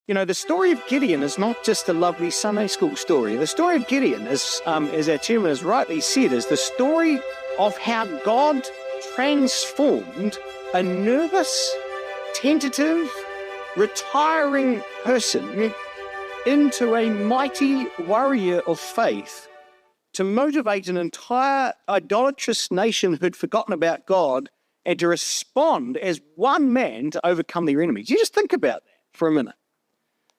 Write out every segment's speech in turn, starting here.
You know, the story of Gideon is not just a lovely Sunday school story. The story of Gideon, as our chairman has rightly said, is the story of how God transformed a nervous, tentative, retiring person into a mighty warrior of faith to motivate an entire idolatrous nation who'd forgotten about God and to respond as one man to overcome their enemies. You just think about that for a minute.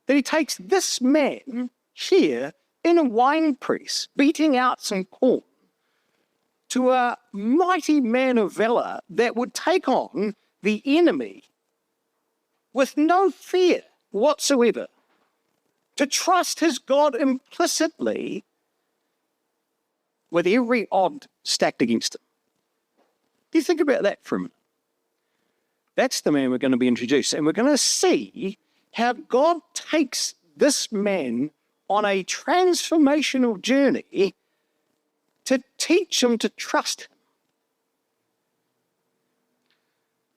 That he takes this man here in a wine press, beating out some corn, to a mighty man of valor that would take on the enemy with no fear whatsoever, to trust his God implicitly with every odd stacked against him. Do you think about that for a minute? That's the man we're going to be introduced, and we're going to see how God takes this man on a transformational journey to teach him to trust him.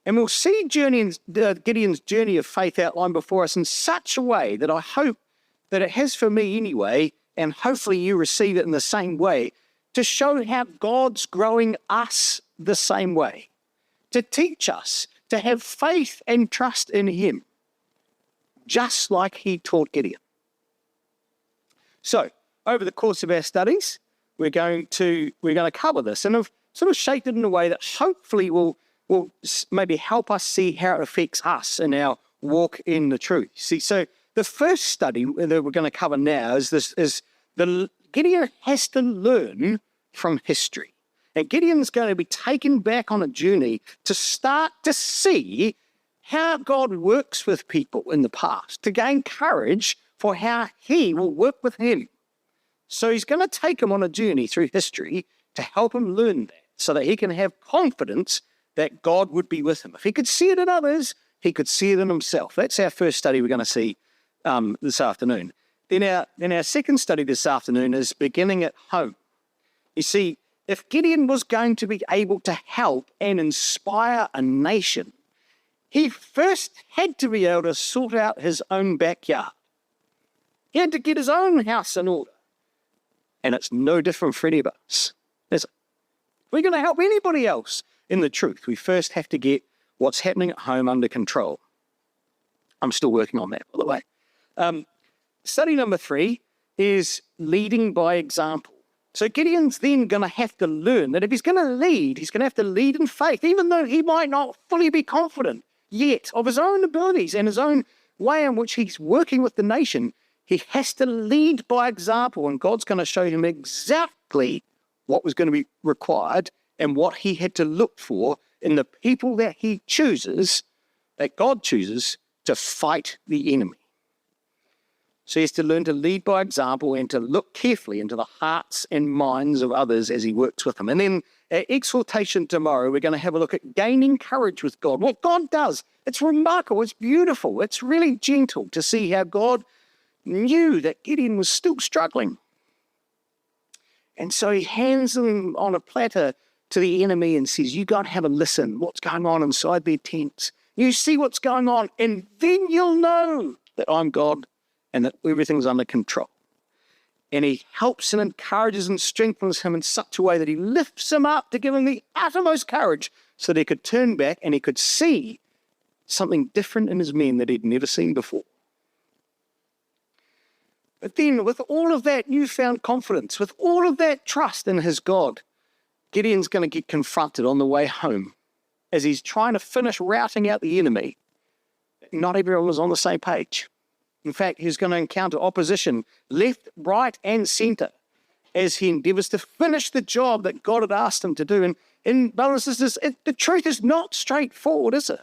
And we'll see Gideon's journey of faith outlined before us in such a way that I hope that it has for me anyway, and hopefully you receive it in the same way, to show how God's growing us the same way, to teach us to have faith and trust in him, just like he taught Gideon. So, over the course of our studies, we're going to cover this, and I've sort of shaped it in a way that hopefully will maybe help us see how it affects us in our walk in the truth. See, so the first study that we're going to cover now is Gideon has to learn from history. And Gideon's going to be taken back on a journey to start to see how God works with people in the past, to gain courage for how he will work with him. So he's going to take him on a journey through history to help him learn that, so that he can have confidence that God would be with him. If he could see it in others, he could see it in himself. That's our first study we're going to see this afternoon. Then our second study this afternoon is beginning at home. You see, if Gideon was going to be able to help and inspire a nation, he first had to be able to sort out his own backyard. He had to get his own house in order. And it's no different for any of us, is it? If we're going to help anybody else in the truth, we first have to get what's happening at home under control. I'm still working on that, by the way. Study number 3 is leading by example. So Gideon's then going to have to learn that if he's going to lead, he's going to have to lead in faith, even though he might not fully be confident yet of his own abilities and his own way in which he's working with the nation. He has to lead by example, and God's going to show him exactly what was going to be required and what he had to look for in the people that he chooses, that God chooses, to fight the enemy. So he has to learn to lead by example and to look carefully into the hearts and minds of others as he works with them. And then at exhortation tomorrow, we're going to have a look at gaining courage with God. What God does, it's remarkable, it's beautiful, it's really gentle to see how God knew that Gideon was still struggling. And so he hands them on a platter to the enemy and says, you got to have a listen, what's going on inside their tents. You see what's going on, and then you'll know that I'm God and that everything's under control. And he helps and encourages and strengthens him in such a way that he lifts him up to give him the uttermost courage so that he could turn back and he could see something different in his men that he'd never seen before. But then, with all of that newfound confidence, with all of that trust in his God, Gideon's going to get confronted on the way home as he's trying to finish routing out the enemy. Not everyone was on the same page. In fact, he's going to encounter opposition left, right, and centre as he endeavours to finish the job that God had asked him to do. And brothers and sisters, the truth is not straightforward, is it?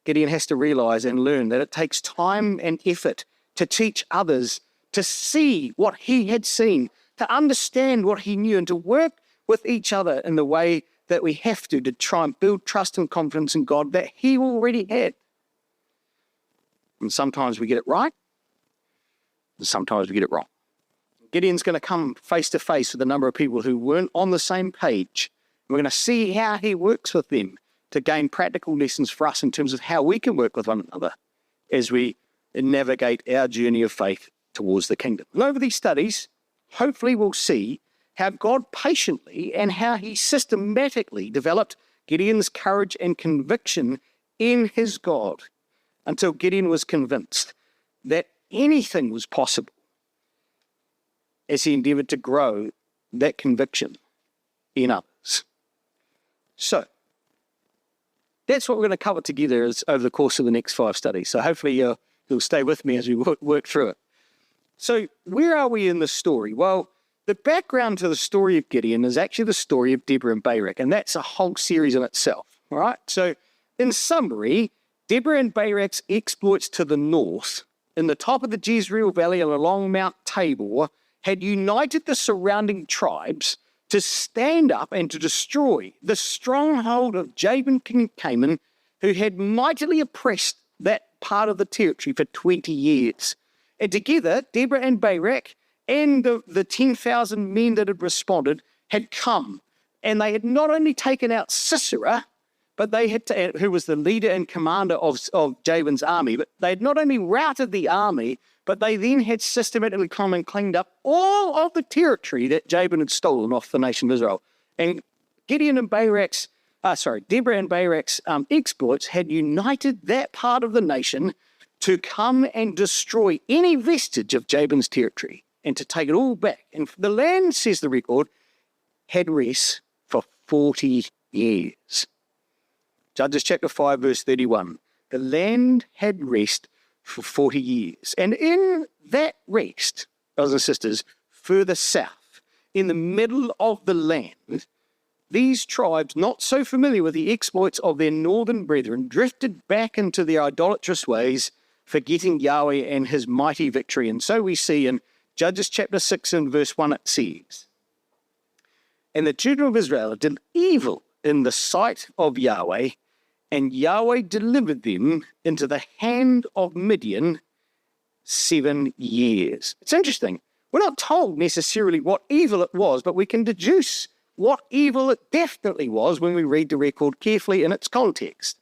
Gideon has to realise and learn that it takes time and effort to teach others to see what he had seen, to understand what he knew, and to work with each other in the way that we have to try and build trust and confidence in God that he already had. And sometimes we get it right, and sometimes we get it wrong. Gideon's going to come face to face with a number of people who weren't on the same page. We're going to see how he works with them to gain practical lessons for us in terms of how we can work with one another as we navigate our journey of faith towards the kingdom. And over these studies, hopefully we'll see how God patiently and how he systematically developed Gideon's courage and conviction in his God until Gideon was convinced that anything was possible as he endeavored to grow that conviction in others. So, that's what we're going to cover together over the course of the next 5 studies. So hopefully you'll stay with me as we work through it. So where are we in the story? Well, the background to the story of Gideon is actually the story of Deborah and Barak, and that's a whole series in itself. All right. So in summary, Deborah and Barak's exploits to the north, in the top of the Jezreel Valley and along Mount Tabor, had united the surrounding tribes to stand up and to destroy the stronghold of Jabin, king of Canaan, who had mightily oppressed that part of the territory for 20 years. And together, Deborah and Barak and the 10,000 men that had responded had come, and they had not only taken out Sisera, but they had who was the leader and commander of Jabin's army, but they had not only routed the army, but they then had systematically come and cleaned up all of the territory that Jabin had stolen off the nation of Israel. And Deborah and Barak's exploits had united that part of the nation to come and destroy any vestige of Jabin's territory and to take it all back. And the land, says the record, had rest for 40 years. Judges chapter 5, verse 31. The land had rest for 40 years. And in that rest, brothers and sisters, further south, in the middle of the land, these tribes, not so familiar with the exploits of their northern brethren, drifted back into their idolatrous ways, forgetting Yahweh and his mighty victory. And so we see in Judges chapter 6 and verse 1 it says, "And the children of Israel did evil in the sight of Yahweh, and Yahweh delivered them into the hand of Midian 7 years." It's interesting. We're not told necessarily what evil it was, but we can deduce what evil it definitely was when we read the record carefully in its context.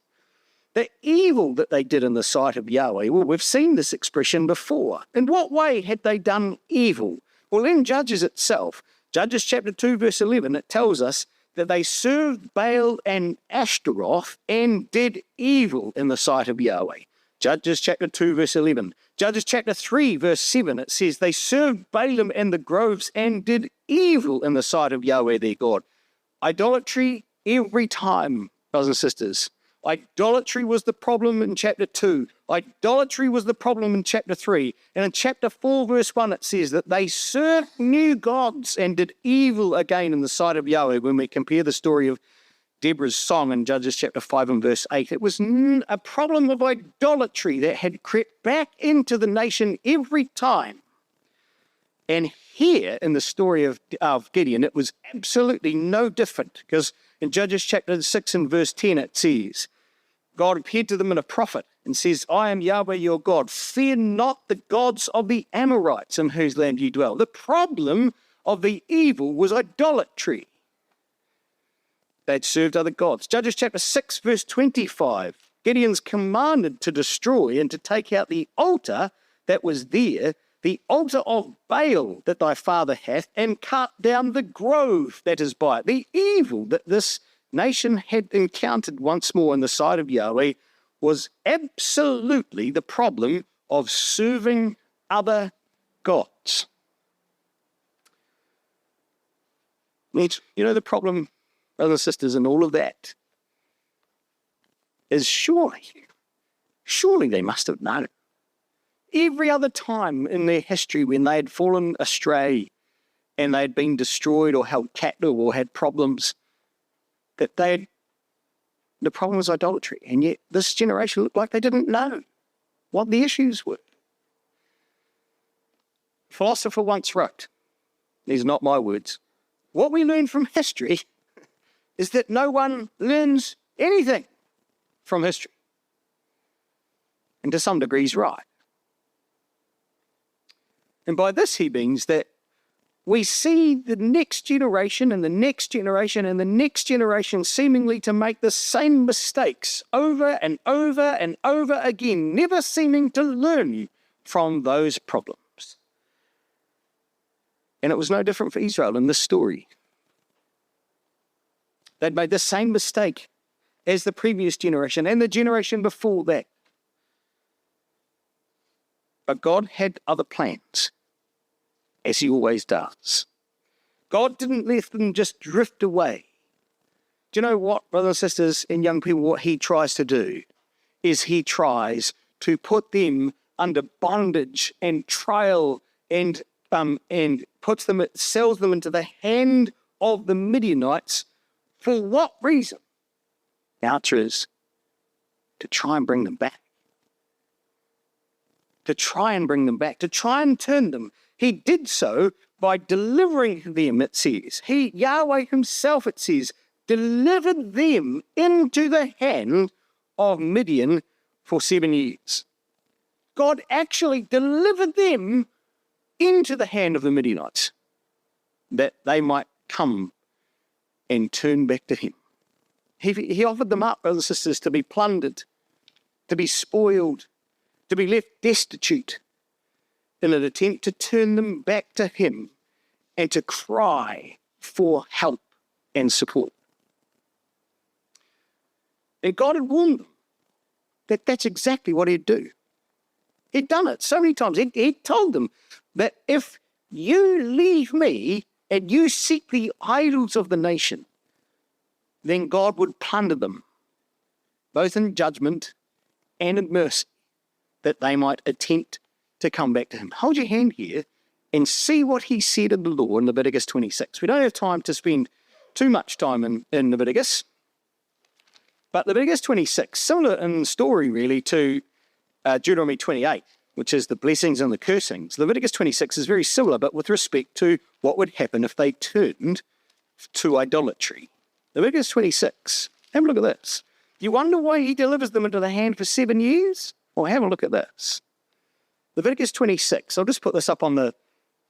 The evil that they did in the sight of Yahweh, well, we've seen this expression before. In what way had they done evil? Well, in Judges itself, Judges chapter 2, verse 11, it tells us that they served Baal and Ashtaroth and did evil in the sight of Yahweh. Judges chapter 2, verse 11. Judges chapter 3, verse 7, it says, they served Balaam and the groves and did evil in the sight of Yahweh their God. Idolatry every time, brothers and sisters. Idolatry was the problem in chapter 2. Idolatry was the problem in chapter 3. And in chapter 4, verse 1, it says that they served new gods and did evil again in the sight of Yahweh. When we compare the story of Deborah's song in Judges chapter 5 and verse 8, it was a problem of idolatry that had crept back into the nation every time. And here in the story of Gideon, it was absolutely no different, because in Judges chapter 6 and verse 10, it says, God appeared to them in a prophet and says, I am Yahweh your God. Fear not the gods of the Amorites in whose land you dwell. The problem of the evil was idolatry. They'd served other gods. Judges chapter 6, verse 25. Gideon's commanded to destroy and to take out the altar that was there, the altar of Baal that thy father hath, and cut down the grove that is by it. The evil that this nation had encountered once more in the sight of Yahweh was absolutely the problem of serving other gods. You know, the problem, brothers and sisters, in all of that is surely they must have known. Every other time in their history when they had fallen astray and they had been destroyed or held captive or had problems, that the problem was idolatry. And yet this generation looked like they didn't know what the issues were. A philosopher once wrote, these are not my words, what we learn from history is that no one learns anything from history. And to some degree he's right. And by this he means that we see the next generation and the next generation and the next generation seemingly to make the same mistakes over and over and over again, never seeming to learn from those problems. And it was no different for Israel in this story. They'd made the same mistake as the previous generation and the generation before that. But God had other plans, as he always does. God didn't let them just drift away. Do you know what, brothers and sisters and young people, what he tries to do is he tries to put them under bondage and trial and sells them into the hand of the Midianites. For what reason? The answer is to try and bring them back. To try and bring them back, to try and turn them. He did so by delivering them, it says. Yahweh himself, it says, delivered them into the hand of Midian for 7 years. God actually delivered them into the hand of the Midianites, that they might come and turn back to him. He offered them up, brothers and sisters, to be plundered, to be spoiled, to be left destitute, in an attempt to turn them back to him and to cry for help and support. And God had warned them that that's exactly what he'd do. He'd done it so many times. He'd told them that if you leave me and you seek the idols of the nation, then God would plunder them, both in judgment and in mercy, that they might attempt to come back to him. Hold your hand here and see what he said in the law in Leviticus 26. We don't have time to spend too much time in Leviticus, but Leviticus 26, similar in story really to Deuteronomy 28, which is the blessings and the cursings. Leviticus 26 is very similar, but with respect to what would happen if they turned to idolatry. Leviticus 26, have a look at this. You wonder why he delivers them into the hand for 7 years? Well, have a look at this. Leviticus 26. I'll just put this up on the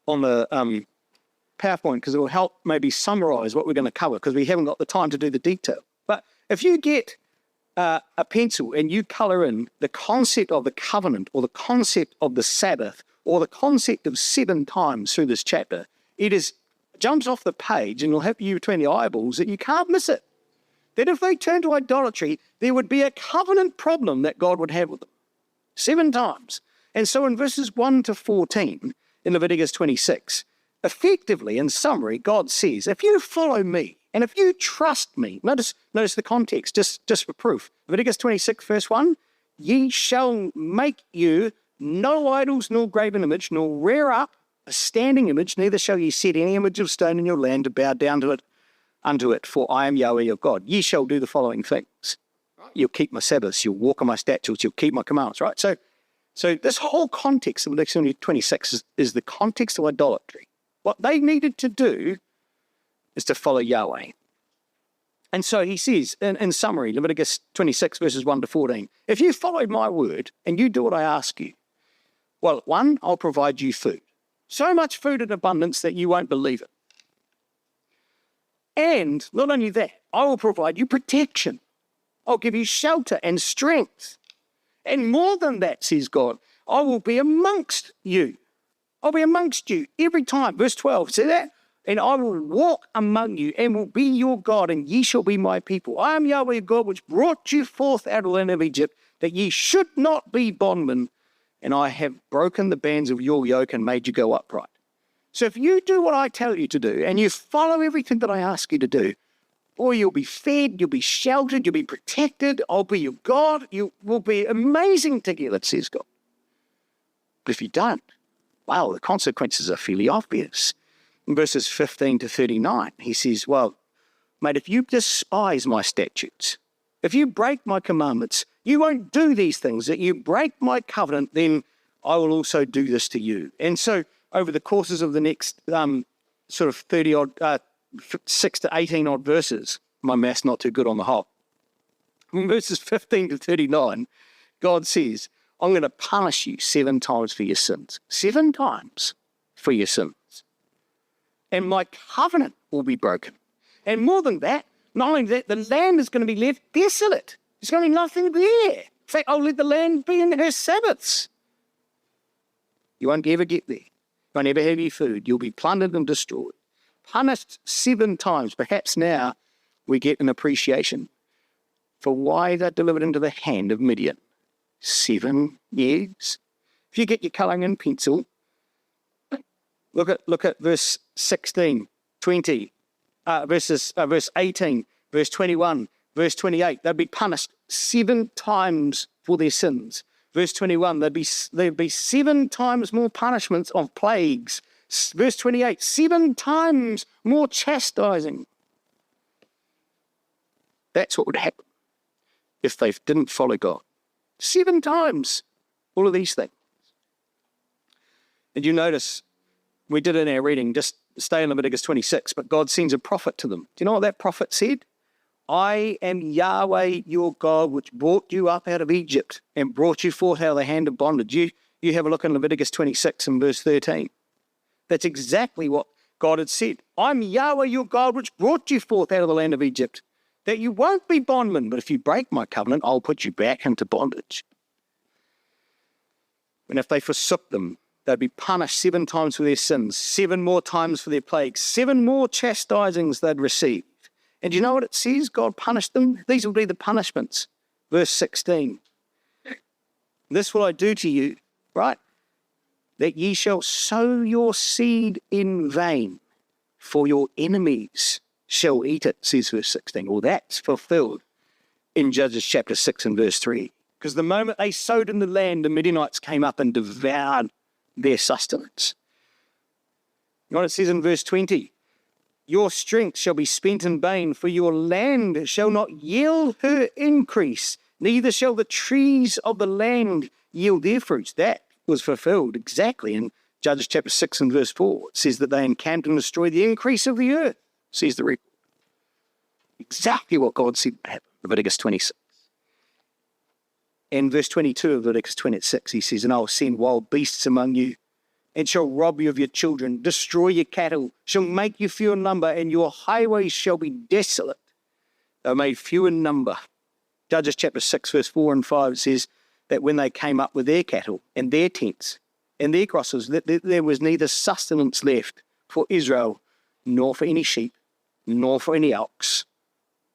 PowerPoint because it will help maybe summarize what we're going to cover, because we haven't got the time to do the detail. But if you get a pencil and you color in the concept of the covenant or the concept of the Sabbath or the concept of 7 times through this chapter, it jumps off the page and it'll hit you between the eyeballs that you can't miss it. That if they turn to idolatry, there would be a covenant problem that God would have with them. 7 times. And so in verses 1 to 14 in Leviticus 26, effectively, in summary, God says, if you follow me and if you trust me, notice the context, just for proof. Leviticus 26, verse 1, ye shall make you no idols nor graven image, nor rear up a standing image, neither shall ye set any image of stone in your land to bow down to it, unto it, for I am Yahweh your God. Ye shall do the following things. You'll keep my Sabbaths, you'll walk on my statutes, you'll keep my commandments, right? So this whole context of Leviticus 26 is the context of idolatry. What they needed to do is to follow Yahweh. And so he says, in summary, Leviticus 26, verses 1 to 14, if you follow my word and you do what I ask you, well, 1, I'll provide you food. So much food in abundance that you won't believe it. And not only that, I will provide you protection. I'll give you shelter and strength. And more than that, says God, I will be amongst you. I'll be amongst you every time. Verse 12, see that? And I will walk among you and will be your God, and ye shall be my people. I am Yahweh God, which brought you forth out of the land of Egypt, that ye should not be bondmen. And I have broken the bands of your yoke and made you go upright. So if you do what I tell you to do, and you follow everything that I ask you to do, boy, you'll be fed, you'll be sheltered, you'll be protected, I'll be your God, you will be amazing together, says God. But if you don't, well, the consequences are fairly obvious. In verses 15 to 39, he says, well, mate, if you despise my statutes, if you break my commandments, you won't do these things, that you break my covenant, then I will also do this to you. And so over the courses of the next sort of 6 to 18 odd verses, my math's not too good on the whole. In verses 15 to 39, God says, I'm going to punish you 7 times for your sins. 7 times for your sins. and my covenant will be broken. And more than that, not only that, the land is going to be left desolate. There's going to be nothing there. In fact, I'll let the land be in her Sabbaths. You won't ever get there. You won't ever have your food. You'll be plundered and destroyed. Punished 7 times. Perhaps now we get an appreciation for why they're delivered into the hand of Midian. 7 years. If you get your colouring in pencil, look at verse 16, 20, verse 18, verse 21, verse 28. They'd be punished 7 times for their sins. Verse 21, there'd be 7 times more punishments of plagues. Verse 28, 7 times more chastising. That's what would happen if they didn't follow God. 7 times, all of these things. And you notice, we did in our reading, just stay in Leviticus 26, but God sends a prophet to them. Do you know what that prophet said? I am Yahweh your God, which brought you up out of Egypt and brought you forth out of the hand of bondage. You have a look in Leviticus 26 and verse 13. That's exactly what God had said. I'm Yahweh your God, which brought you forth out of the land of Egypt, that you won't be bondmen, but if you break my covenant, I'll put you back into bondage. And if they forsook them, they'd be punished 7 times for their sins, 7 more times for their plagues, 7 more chastisings they'd receive. And you know what it says? God punished them. These will be the punishments. Verse 16. This will I do to you, right? That ye shall sow your seed in vain, for your enemies shall eat it, says verse 16. Well, that's fulfilled in Judges chapter 6 and verse 3. Because the moment they sowed in the land, the Midianites came up and devoured their sustenance. You know what it says in verse 20? Your strength shall be spent in vain, for your land shall not yield her increase, neither shall the trees of the land yield their fruits. That was fulfilled exactly in Judges chapter 6 and verse 4. It says that they encamped and destroyed the increase of the earth, says the record. Exactly what God said would happen, Leviticus 26. In verse 22 of Leviticus 26, he says, and I will send wild beasts among you, and shall rob you of your children, destroy your cattle, shall make you few in number, and your highways shall be desolate. They were made few in number. Judges chapter 6, verse 4 and 5 says that when they came up with their cattle and their tents and their crosses, that there was neither sustenance left for Israel, nor for any sheep, nor for any ox,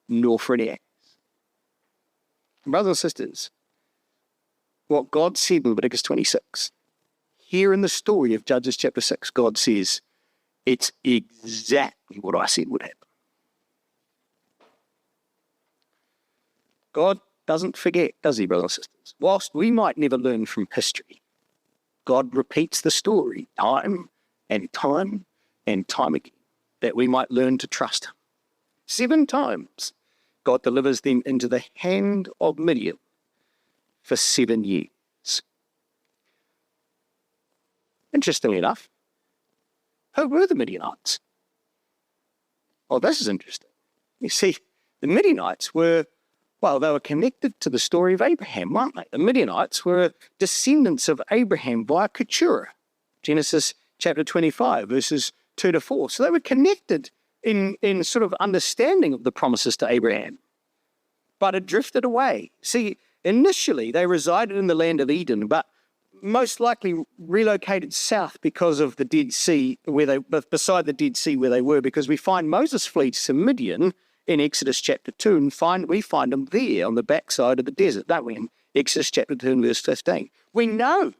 nor for any ass. Brothers and sisters, what God said in Leviticus 26, here in the story of Judges chapter 6, God says, it's exactly what I said would happen. God doesn't forget, does he, brothers and sisters? Whilst we might never learn from history, God repeats the story time and time and time again, that we might learn to trust him. 7 times, God delivers them into the hand of Midian for 7 years. Interestingly enough, who were the Midianites? Well, this is interesting. You see, the Midianites were, well, they were connected to the story of Abraham, weren't they? The Midianites were descendants of Abraham via Keturah, Genesis chapter 25, verses 2 to 4. So they were connected in sort of understanding of the promises to Abraham, but had drifted away. See, initially they resided in the land of Eden, but most likely relocated south because of the Dead Sea, beside the Dead Sea where they were, because we find Moses flees to Midian in Exodus chapter 2, and we find them there on the backside of the desert, don't we, in Exodus chapter 2 and verse 15. We know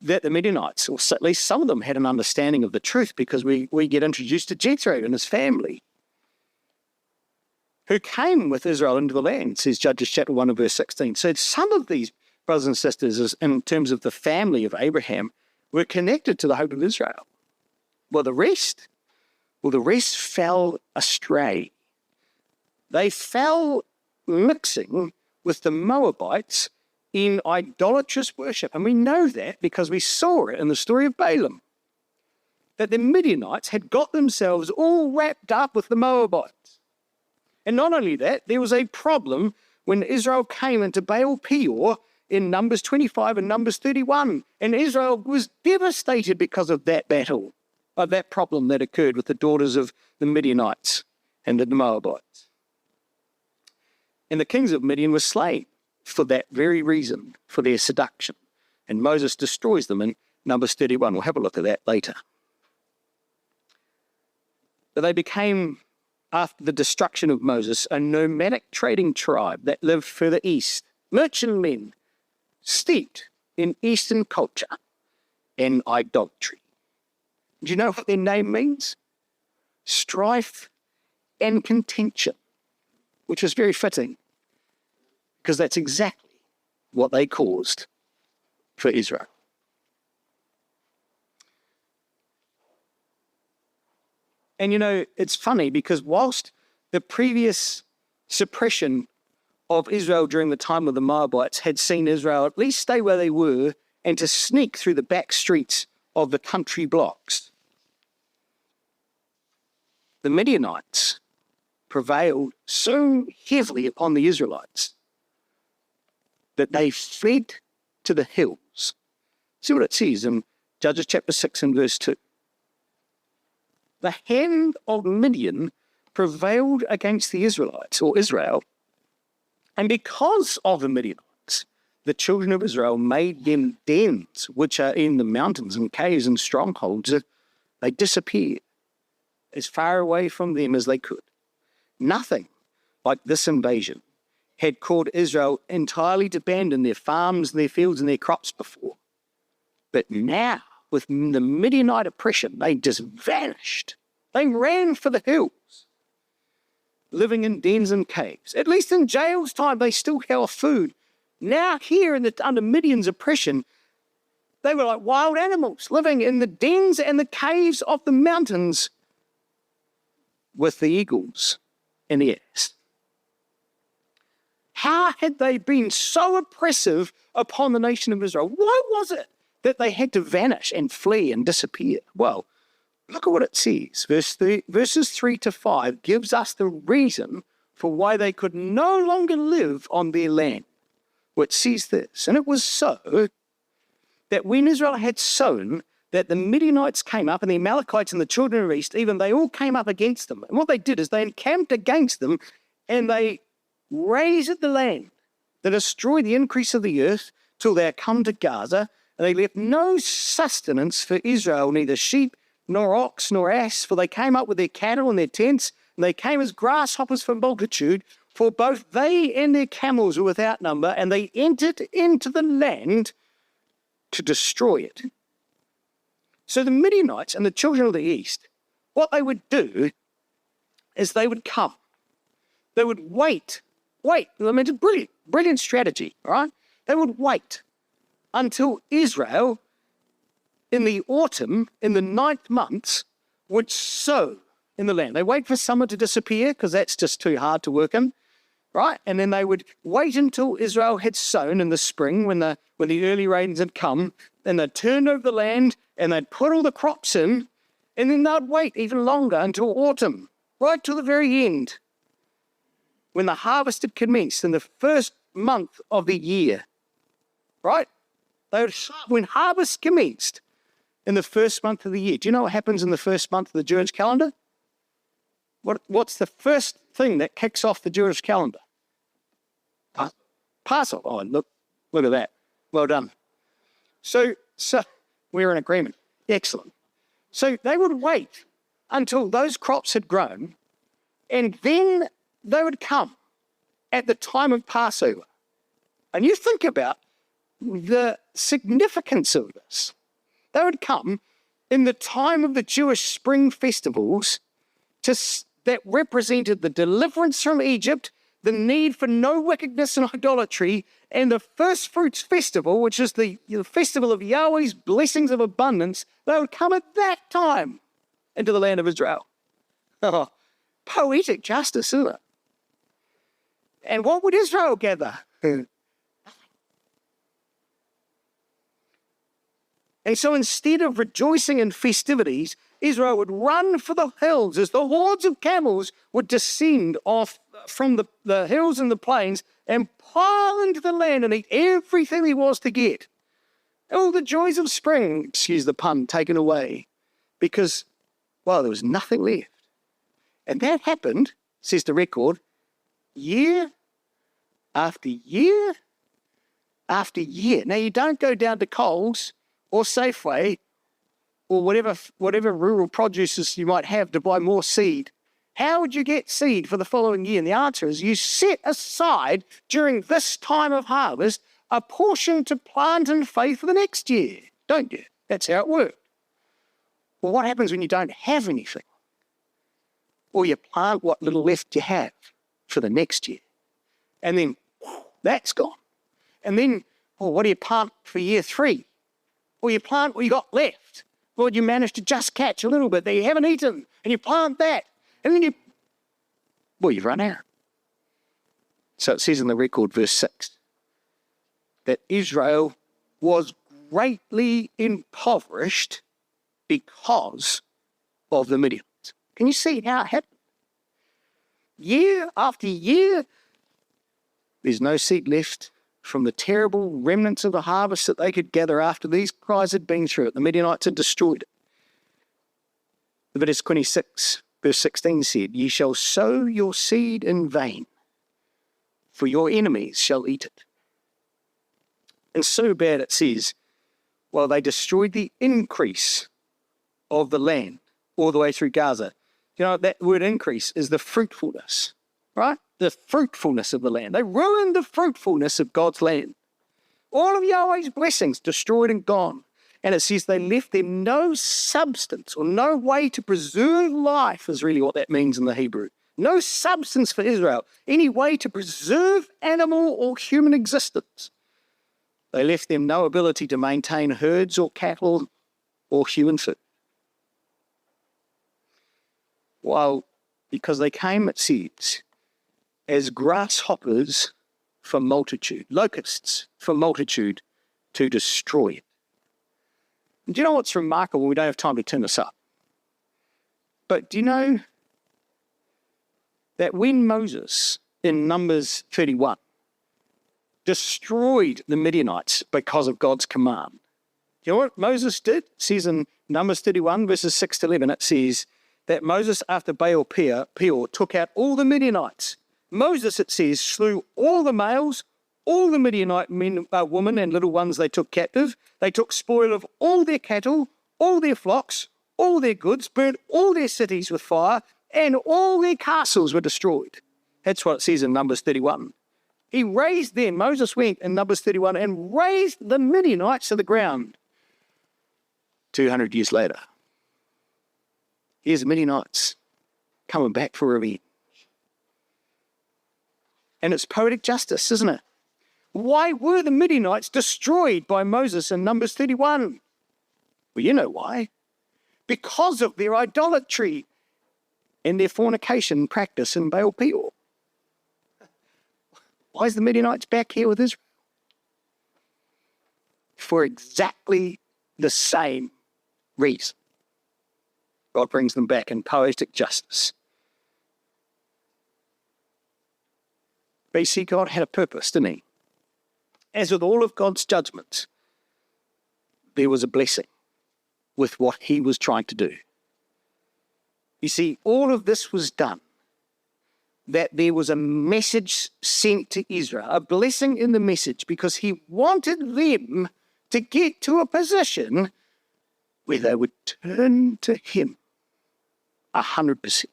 that the Midianites, or at least some of them, had an understanding of the truth, because we get introduced to Jethro and his family, who came with Israel into the land, says Judges chapter 1 and verse 16. So some of these brothers and sisters, in terms of the family of Abraham, were connected to the hope of Israel. Well, the rest fell astray. They fell mixing with the Moabites in idolatrous worship. And we know that because we saw it in the story of Balaam, that the Midianites had got themselves all wrapped up with the Moabites. And not only that, there was a problem when Israel came into Baal Peor in Numbers 25 and Numbers 31. And Israel was devastated because of that battle of that problem that occurred with the daughters of the Midianites and the Moabites. And the kings of Midian were slain for that very reason, for their seduction. And Moses destroys them in Numbers 31. We'll have a look at that later. But they became, after the destruction of Moses, a nomadic trading tribe that lived further east, merchantmen steeped in Eastern culture and idolatry. Do you know what their name means? Strife and contention, which is very fitting, because that's exactly what they caused for Israel. And you know, it's funny because whilst the previous suppression of Israel during the time of the Moabites had seen Israel at least stay where they were and to sneak through the back streets of the country blocks, the Midianites prevailed so heavily upon the Israelites that they fled to the hills. See what it says in Judges chapter 6 and verse 2. The hand of Midian prevailed against the Israelites, or Israel, and because of the Midianites, the children of Israel made them dens, which are in the mountains and caves and strongholds. They disappeared as far away from them as they could. Nothing like this invasion had caused Israel entirely to abandon their farms, their fields, and their crops before. But now, with the Midianite oppression, they just vanished. They ran for the hills, living in dens and caves. At least in Jael's time, they still held food. Now here, under Midian's oppression, they were like wild animals, living in the dens and the caves of the mountains with the eagles and the ass. How had they been so oppressive upon the nation of Israel? Why was it that they had to vanish and flee and disappear? Well, look at what it says. Verses 3 to 5 gives us the reason for why they could no longer live on their land. Which says this, and it was so that when Israel had sown, that the Midianites came up, and the Amalekites and the children of East, even they all came up against them. And what they did is they encamped against them, and they razed the land. They destroyed the increase of the earth till they had come to Gaza, and they left no sustenance for Israel, neither sheep, nor ox, nor ass, for they came up with their cattle and their tents, and they came as grasshoppers for multitude, for both they and their camels were without number, and they entered into the land to destroy it. So the Midianites and the children of the East, what they would do is they would come. They would wait. I mean, it's a brilliant strategy, all right? They would wait until Israel, in the autumn, in the 9th months, would sow in the land. They wait for summer to disappear because that's just too hard to work in, right? And then they would wait until Israel had sown in the spring when the early rains had come, and they'd turn over the land and they'd put all the crops in, and then they'd wait even longer until autumn, right till the very end, when the harvest had commenced in the first month of the year, right? When harvest commenced in the first month of the year. Do you know what happens in the first month of the Jewish calendar? What's the first thing that kicks off the Jewish calendar? Passover. Oh, look at that. Well done. So we're in agreement. Excellent. So they would wait until those crops had grown, and then they would come at the time of Passover. And you think about the significance of this. They would come in the time of the Jewish spring festivals that represented the deliverance from Egypt, the need for no wickedness and idolatry, and the first fruits festival, which is the festival of Yahweh's blessings of abundance. They would come at that time into the land of Israel. Oh, poetic justice, isn't it? And what would Israel gather? And so instead of rejoicing in festivities, Israel would run for the hills as the hordes of camels would descend off from the hills and the plains and pile into the land and eat everything there was to get. All the joys of spring, excuse the pun, taken away, because Well, there was nothing left. And that happened, says the record, year after year after year. Now, you don't go down to Coles or Safeway or whatever rural produces you might have to buy more seed. How would you get seed for the following year? And the answer is you set aside during this time of harvest a portion to plant in faith for the next year, don't you? That's how it works. Well, what happens when you don't have anything? Well, you plant what little left you have for the next year. And then that's gone. And then, well, what do you plant for year 3? Well, you plant what you got left. Well, you managed to just catch a little bit that you haven't eaten, and you plant that. And then you've run out. So it says in the record, verse 6, that Israel was greatly impoverished because of the Midianites. Can you see how it happened? Year after year, there's no seed left from the terrible remnants of the harvest that they could gather after these guys had been through it. The Midianites had destroyed it. Leviticus 26, verse 16 said, "Ye shall sow your seed in vain, for your enemies shall eat it." And so bad it says, well, they destroyed the increase of the land all the way through Gaza. You know, that word increase is the fruitfulness, right? The fruitfulness of the land. They ruined the fruitfulness of God's land. All of Yahweh's blessings destroyed and gone. And it says they left them no substance or no way to preserve life is really what that means in the Hebrew. No substance for Israel, any way to preserve animal or human existence. They left them no ability to maintain herds or cattle or human food. Well, because they came, it says, as grasshoppers for multitude, locusts for multitude to destroy it. And do you know what's remarkable? We don't have time to turn this up. But do you know that when Moses, in Numbers 31, destroyed the Midianites because of God's command, do you know what Moses did? It says in Numbers 31, verses 6 to 11, it says that Moses, after Baal Peor, took out all the Midianites. Moses, it says, slew all the males, all the Midianite men, women and little ones they took captive. They took spoil of all their cattle, all their flocks, all their goods, burnt all their cities with fire, and all their castles were destroyed. That's what it says in Numbers 31. He raised them, Moses went in Numbers 31 and raised the Midianites to the ground. 200 years later, here's the Midianites coming back for revenge. And it's poetic justice, isn't it? Why were the Midianites destroyed by Moses in Numbers 31? Well, you know why. Because of their idolatry and their fornication practice in Baal Peor. Why is the Midianites back here with Israel? For exactly the same reason. God brings them back in poetic justice. But you see, God had a purpose, didn't he? As with all of God's judgments, there was a blessing with what he was trying to do. You see, all of this was done, that there was a message sent to Israel, a blessing in the message, because he wanted them to get to a position where they would turn to him 100%.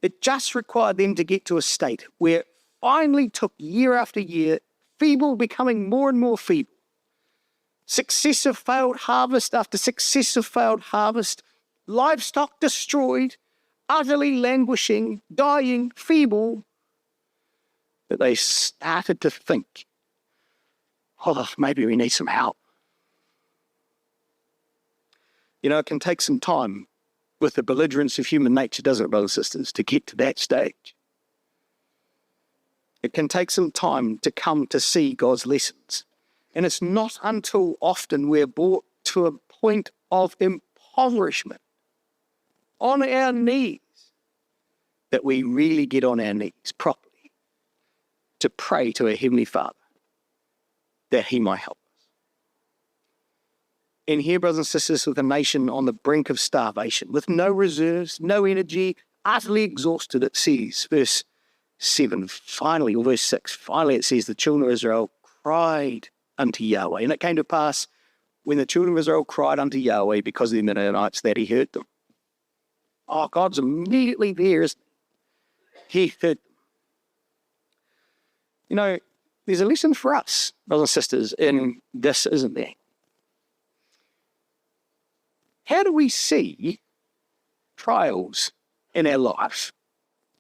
It just required them to get to a state where it finally took year after year, feeble becoming more and more feeble. Successive failed harvest after successive failed harvest, livestock destroyed, utterly languishing, dying, feeble, that they started to think, oh, maybe we need some help. You know, it can take some time with the belligerence of human nature, doesn't it, brothers and sisters, to get to that stage. It can take some time to come to see God's lessons. And it's not until often we're brought to a point of impoverishment, on our knees, that we really get on our knees properly to pray to our Heavenly Father that he might help us. And here, brothers and sisters, with a nation on the brink of starvation, with no reserves, no energy, utterly exhausted, it says, verse 7, finally, or verse 6, finally it says, the children of Israel cried unto Yahweh. And it came to pass, when the children of Israel cried unto Yahweh because of the Midianites, that he heard them. Oh, God's immediately there, isn't he? He heard them. You know, there's a lesson for us, brothers and sisters, in this, isn't there? How do we see trials in our life?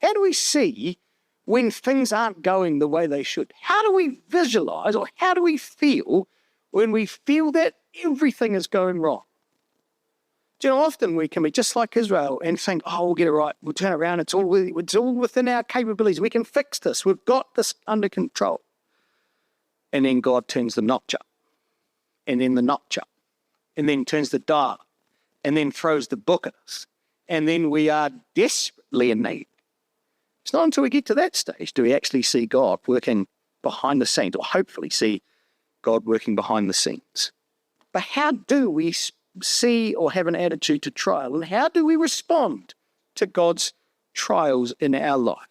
How do we see when things aren't going the way they should? How do we visualize, or how do we feel when we feel that everything is going wrong? Do you know, often we can be just like Israel and think, oh, we'll get it right, we'll turn it around, it's all within our capabilities, we can fix this, we've got this under control. And then God turns the notch up, and then the notch up, and then turns the dial, and then throws the book at us, and then we are desperately in need. It's not until we get to that stage do we actually see God working behind the scenes, or hopefully see God working behind the scenes. But how do we see or have an attitude to trial, and how do we respond to God's trials in our life?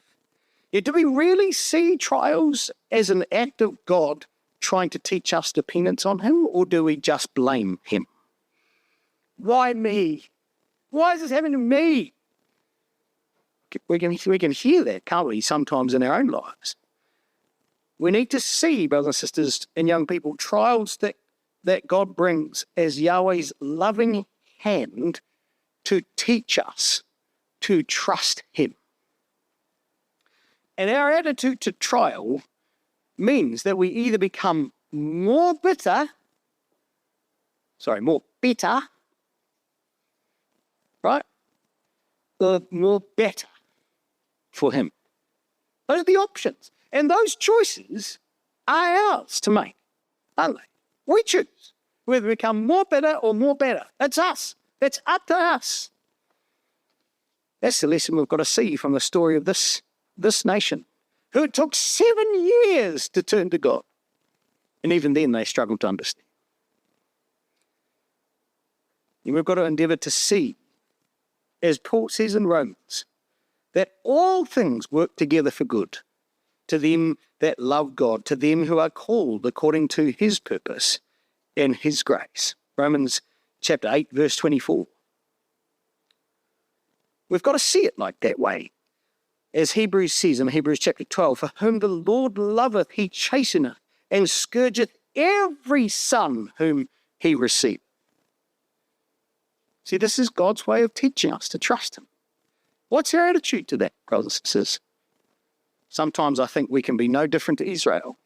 Yeah, do we really see trials as an act of God trying to teach us dependence on him, or do we just blame him? Why me? Why is this happening to me? We can hear that, can't we, sometimes in our own lives. We need to see, brothers and sisters and young people, trials that God brings as Yahweh's loving hand to teach us to trust him. And our attitude to trial means that we either become more bitter, right? Or more better for him. Those are the options. And those choices are ours to make, aren't they? We choose whether we become more bitter or more better. That's us. That's up to us. That's the lesson we've got to see from the story of this nation, who it took 7 years to turn to God. And even then they struggled to understand. And we've got to endeavour to see, as Paul says in Romans, that all things work together for good to them that love God, to them who are called according to his purpose and his grace. Romans chapter 8, verse 24. We've got to see it like that way. As Hebrews says in Hebrews chapter 12, for whom the Lord loveth, he chasteneth, and scourgeth every son whom he receiveth. See, this is God's way of teaching us to trust him. What's our attitude to that, brothers and sisters? Sometimes I think we can be no different to Israel,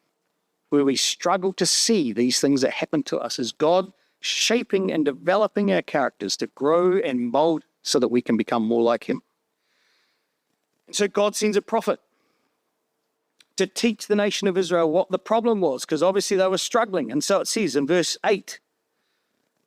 where we struggle to see these things that happen to us as God shaping and developing our characters to grow and mold so that we can become more like him. And so God sends a prophet to teach the nation of Israel what the problem was, because obviously they were struggling. And so it says in verse 8,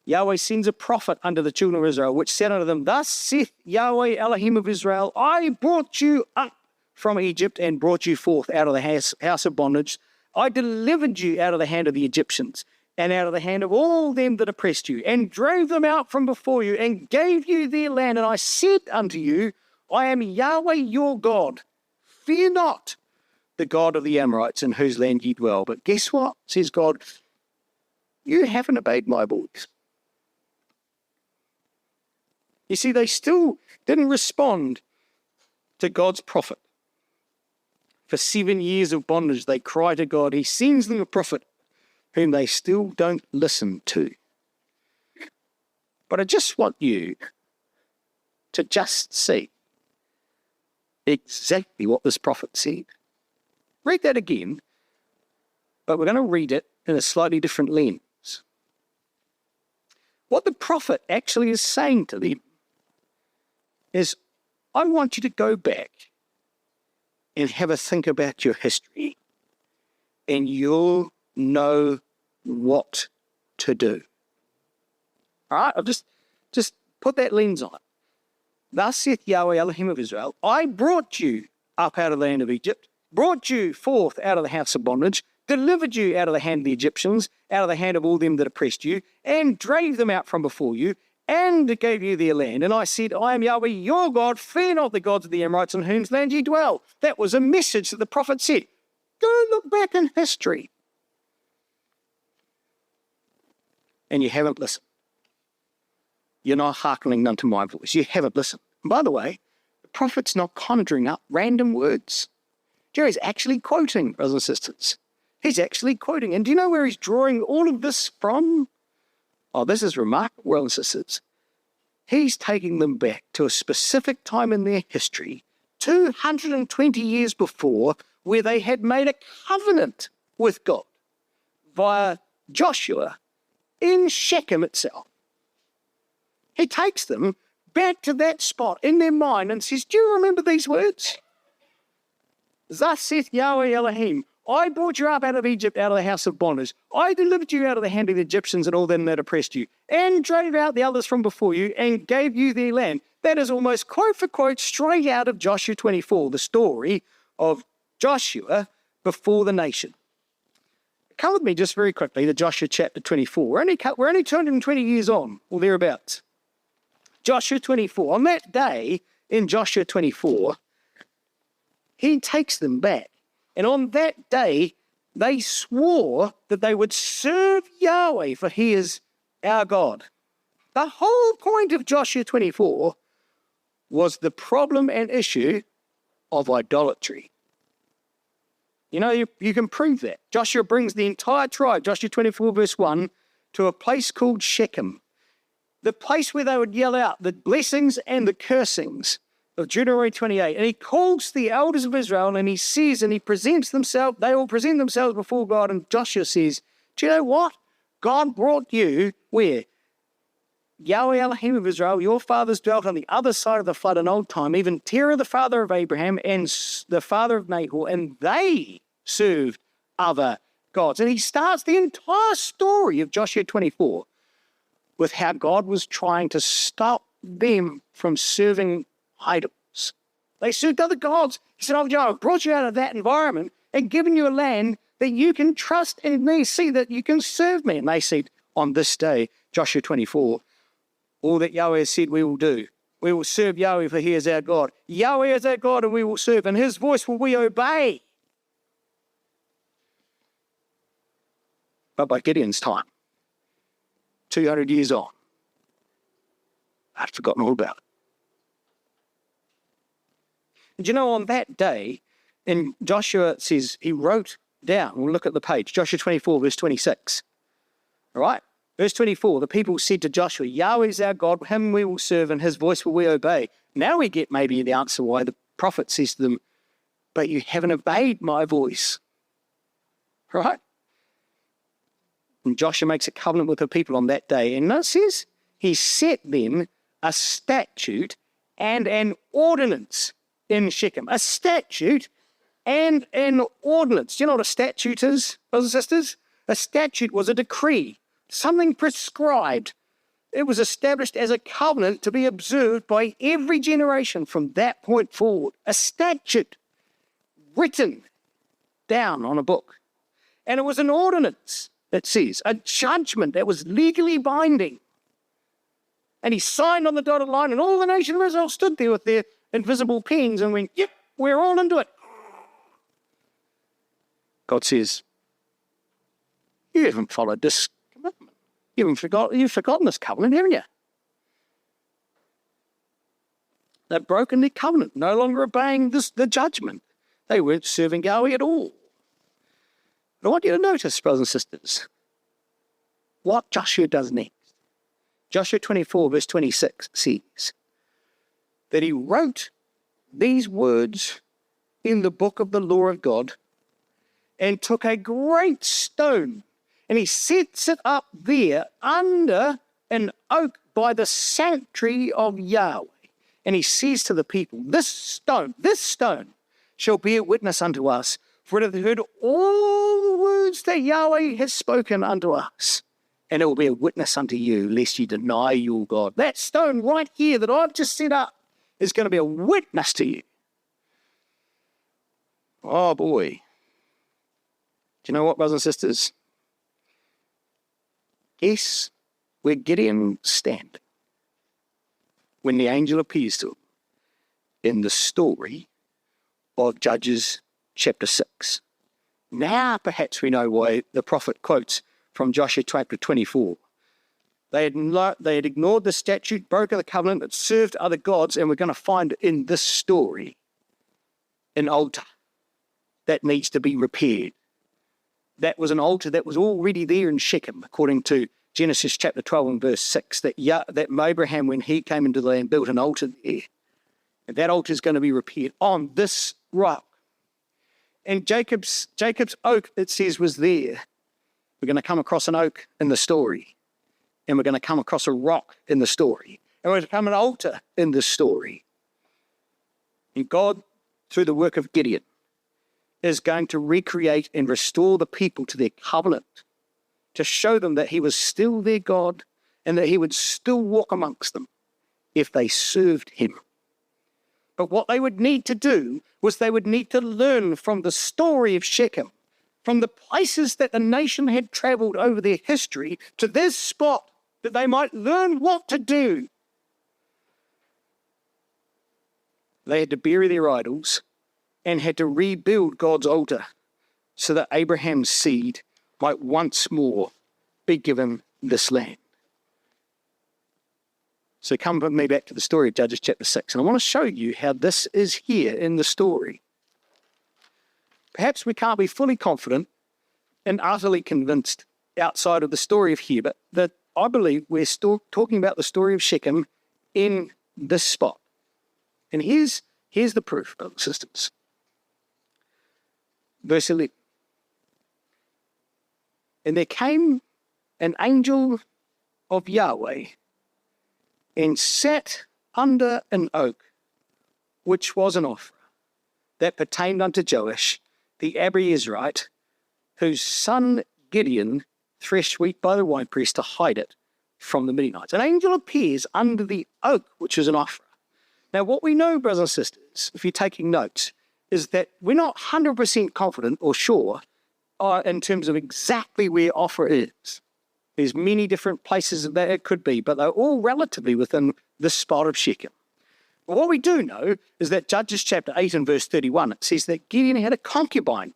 Yahweh sends a prophet unto the children of Israel, which said unto them, thus saith Yahweh Elohim of Israel, I brought you up from Egypt and brought you forth out of the house of bondage. I delivered you out of the hand of the Egyptians and out of the hand of all them that oppressed you, and drove them out from before you, and gave you their land. And I said unto you, I am Yahweh your God. Fear not the God of the Amorites in whose land ye dwell. But guess what, says God? You haven't obeyed my voice. You see, they still didn't respond to God's prophet. For 7 years of bondage, they cry to God. He sends them a prophet whom they still don't listen to. But I just want you to just see exactly what this prophet said. Read that again, but we're going to read it in a slightly different lens. What the prophet actually is saying to them is, I want you to go back and have a think about your history, and you'll know what to do. All right, I'll just put that lens on it. Thus saith Yahweh Elohim of Israel, I brought you up out of the land of Egypt, brought you forth out of the house of bondage, delivered you out of the hand of the Egyptians, out of the hand of all them that oppressed you, and drave them out from before you, and gave you their land. And I said, I am Yahweh your God, fear not the gods of the Amorites in whose land ye dwell. That was a message that the prophet said. Go look back in history. And you haven't listened. You're not hearkening unto my voice. You haven't listened. And by the way, the prophet's not conjuring up random words. Jerry's actually quoting, brothers and sisters. He's actually quoting. And do you know where he's drawing all of this from? Oh, this is remarkable, brothers and sisters. He's taking them back to a specific time in their history, 220 years before, where they had made a covenant with God via Joshua in Shechem itself. He takes them back to that spot in their mind and says, do you remember these words? Thus saith Yahweh Elohim, I brought you up out of Egypt, out of the house of bondage. I delivered you out of the hand of the Egyptians and all them that oppressed you, and drave out the others from before you, and gave you their land. That is almost quote for quote straight out of Joshua 24, the story of Joshua before the nation. Come with me just very quickly to Joshua chapter 24. We're only 220 years on, or thereabouts. Joshua 24. On that day in Joshua 24, he takes them back. And on that day, they swore that they would serve Yahweh, for he is our God. The whole point of Joshua 24 was the problem and issue of idolatry. You know, you can prove that. Joshua brings the entire tribe, Joshua 24 verse 1, to a place called Shechem, the place where they would yell out the blessings and the cursings of Deuteronomy 28. And he calls the elders of Israel and he says, and he presents themselves, they all present themselves before God, and Joshua says, do you know what? God brought you where? Yahweh Elohim of Israel, your fathers dwelt on the other side of the flood in old time, even Terah the father of Abraham and the father of Nahor, and they served other gods. And he starts the entire story of Joshua 24 with how God was trying to stop them from serving idols. They served other gods. He said, I brought you out of that environment and given you a land that you can trust in me, see that you can serve me. And they said, on this day, Joshua 24, all that Yahweh has said we will do. We will serve Yahweh, for he is our God. Yahweh is our God, and we will serve, and his voice will we obey. But by Gideon's time, 200 years on, I'd forgotten all about it. And you know, on that day, and Joshua says he wrote down, we'll look at the page, Joshua 24, verse 26. All right? Verse 24, the people said to Joshua, Yahweh is our God, him we will serve, and his voice will we obey. Now we get maybe the answer why the prophet says to them, but you haven't obeyed my voice. Right? And Joshua makes a covenant with the people on that day. And it says he set them a statute and an ordinance in Shechem. A statute and an ordinance. Do you know what a statute is, brothers and sisters? A statute was a decree. Something prescribed. It was established as a covenant to be observed by every generation from that point forward. A statute written down on a book. And it was an ordinance, it says, a judgment that was legally binding. And he signed on the dotted line, and all the nation of Israel stood there with their invisible pens and went, yep, we're all into it. God says, you haven't followed this commitment. You've forgotten this covenant, haven't you? They've broken their covenant, no longer obeying the judgment. They weren't serving Yahweh at all. But I want you to notice, brothers and sisters, what Joshua does next. Joshua 24, verse 26 says that he wrote these words in the book of the law of God and took a great stone and he sets it up there under an oak by the sanctuary of Yahweh. And he says to the people, this stone shall be a witness unto us, for it hath heard all the words that Yahweh has spoken unto us. And it will be a witness unto you, lest you deny your God. That stone right here that I've just set up is going to be a witness to you. Oh boy. Do you know what, brothers and sisters? Guess where Gideon stands when the angel appears to him in the story of Judges chapter 6. Now perhaps we know why the prophet quotes from Joshua chapter 24. They had ignored the statute, broken the covenant, and served other gods, and we're going to find in this story an altar that needs to be repaired. That was an altar that was already there in Shechem, according to Genesis chapter 12 and verse 6, that Abraham, when he came into the land, built an altar there. And that altar is going to be repaired on this rock. And Jacob's oak, it says, was there. We're going to come across an oak in the story. And we're going to come across a rock in the story. And we're going to come an altar in this story. And God, through the work of Gideon, is going to recreate and restore the people to their covenant, to show them that he was still their God and that he would still walk amongst them if they served him. But what they would need to do was they would need to learn from the story of Shechem, from the places that the nation had traveled over their history to this spot, that they might learn what to do. They had to bury their idols and had to rebuild God's altar so that Abraham's seed might once more be given this land. So come with me back to the story of Judges chapter 6, and I want to show you how this is here in the story. Perhaps we can't be fully confident and utterly convinced outside of the story of here, but that I believe we're still talking about the story of Shechem in this spot. And here's the proof, brothers and sisters. Verse 11. And there came an angel of Yahweh and sat under an oak, which was an Ophrah, that pertained unto Joash, the Abiezrite, whose son Gideon threshed wheat by the winepress to hide it from the Midianites. An angel appears under the oak, which is an Ophrah. Now, what we know, brothers and sisters, if you're taking notes, is that we're not 100% confident or sure in terms of exactly where Ophrah is. There's many different places that it could be, but they're all relatively within this spot of Shechem. But what we do know is that Judges chapter 8 and verse 31, it says that Gideon had a concubine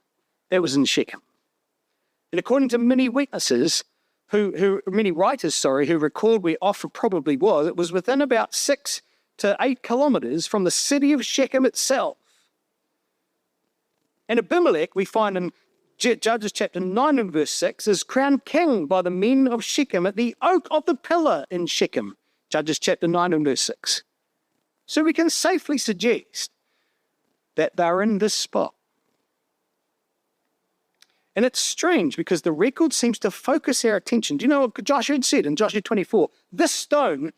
that was in Shechem. And according to many witnesses, many writers, who record where Ophrah probably was, it was within about 6 to 8 kilometers from the city of Shechem itself. And Abimelech, we find in Judges chapter 9 and verse 6, is crowned king by the men of Shechem at the oak of the pillar in Shechem. Judges chapter 9 and verse 6. So we can safely suggest that they're in this spot. And it's strange because the record seems to focus our attention. Do you know what Joshua had said in Joshua 24? This stone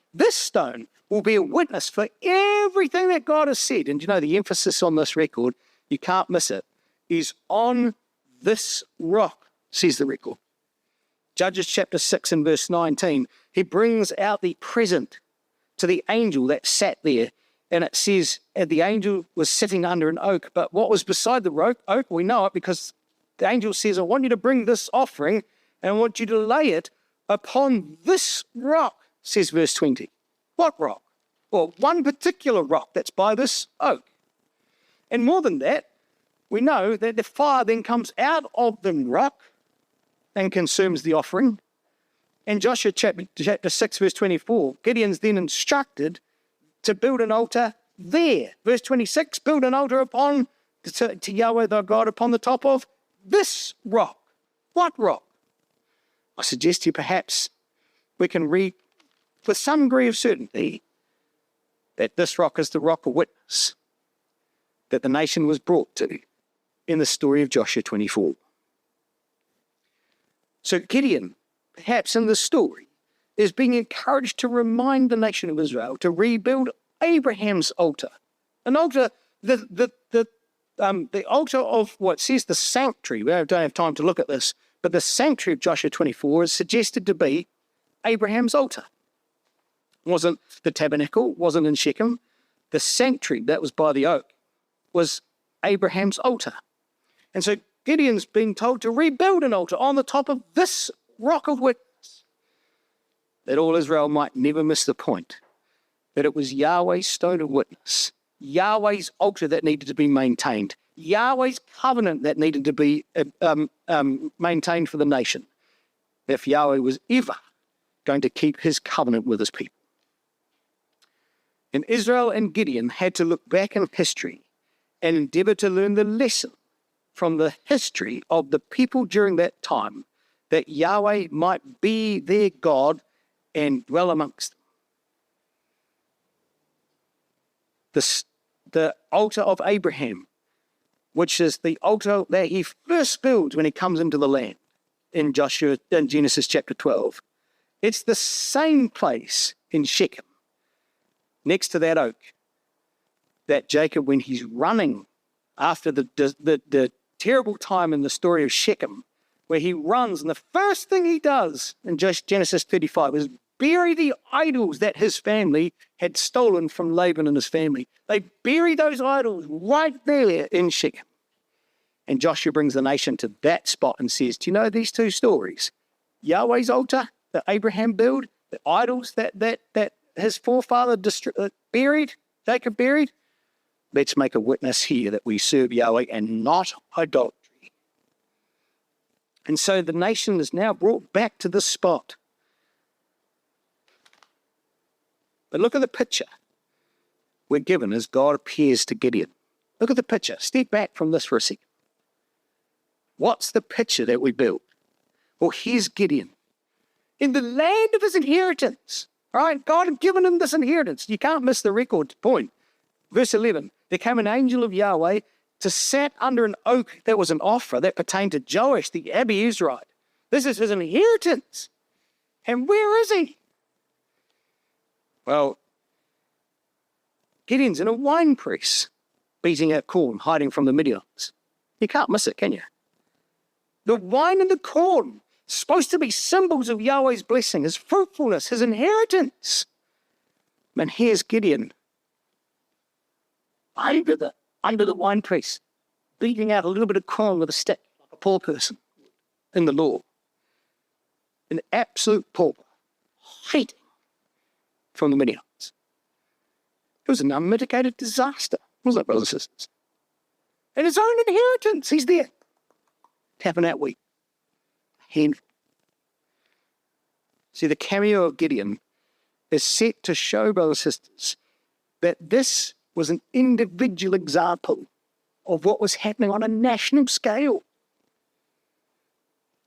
will be a witness for everything that God has said. And you know the emphasis on this record, you can't miss it, is on this rock, says the record. Judges chapter 6 and verse 19, he brings out the present to the angel that sat there. And it says, and the angel was sitting under an oak. But what was beside the oak, we know it because the angel says, I want you to bring this offering and I want you to lay it upon this rock, says verse 20. What rock? Well, one particular rock that's by this oak. And more than that, we know that the fire then comes out of the rock and consumes the offering. And Joshua chapter 6, verse 24, Gideon's then instructed to build an altar there. Verse 26, build an altar to Yahweh thy God upon the top of this rock. What rock? I suggest to you perhaps we can read with some degree of certainty that this rock is the rock of witness that the nation was brought to in the story of Joshua 24. So Gideon, perhaps in the story, is being encouraged to remind the nation of Israel to rebuild Abraham's altar. An altar, the altar of what says the sanctuary. We don't have time to look at this, but the sanctuary of Joshua 24 is suggested to be Abraham's altar. Wasn't the tabernacle, wasn't in Shechem. The sanctuary that was by the oak was Abraham's altar. And so Gideon's been told to rebuild an altar on the top of this rock of witness, that all Israel might never miss the point that it was Yahweh's stone of witness, Yahweh's altar that needed to be maintained, Yahweh's covenant that needed to be maintained for the nation, if Yahweh was ever going to keep his covenant with his people. And Israel and Gideon had to look back in history and endeavor to learn the lesson from the history of the people during that time, that Yahweh might be their God and dwell amongst them. The altar of Abraham, which is the altar that he first builds when he comes into the land in Genesis chapter 12. It's the same place in Shechem, next to that oak, that Jacob, when he's running after the terrible time in the story of Shechem, where he runs, and the first thing he does in Genesis 35 is bury the idols that his family had stolen from Laban and his family. They bury those idols right there in Shechem. And Joshua brings the nation to that spot and says, do you know these two stories? Yahweh's altar that Abraham built, the idols that his forefather buried, Jacob buried. Let's make a witness here that we serve Yahweh and not idolatry. And so the nation is now brought back to this spot. But look at the picture we're given as God appears to Gideon. Look at the picture. Step back from this for a second. What's the picture that we built? Well, here's Gideon in the land of his inheritance. All right, God had given him this inheritance. You can't miss the record point. Verse 11, there came an angel of Yahweh to sit under an oak that was an Ophrah that pertained to Joash the Abiezrite. This is his inheritance. And where is he? Well, Gideon's in a wine press, beating out corn, hiding from the Midianites. You can't miss it, can you? The wine and the corn, supposed to be symbols of Yahweh's blessing, his fruitfulness, his inheritance. And here's Gideon under the wine press, beating out a little bit of corn with a stick, like a poor person in the law. An absolute pauper, hiding from the Midianites. It was an unmitigated disaster, wasn't it, brothers and sisters? And his own inheritance, he's there, tapping out wheat. A handful. See, the cameo of Gideon is set to show, brothers and sisters, that this was an individual example of what was happening on a national scale.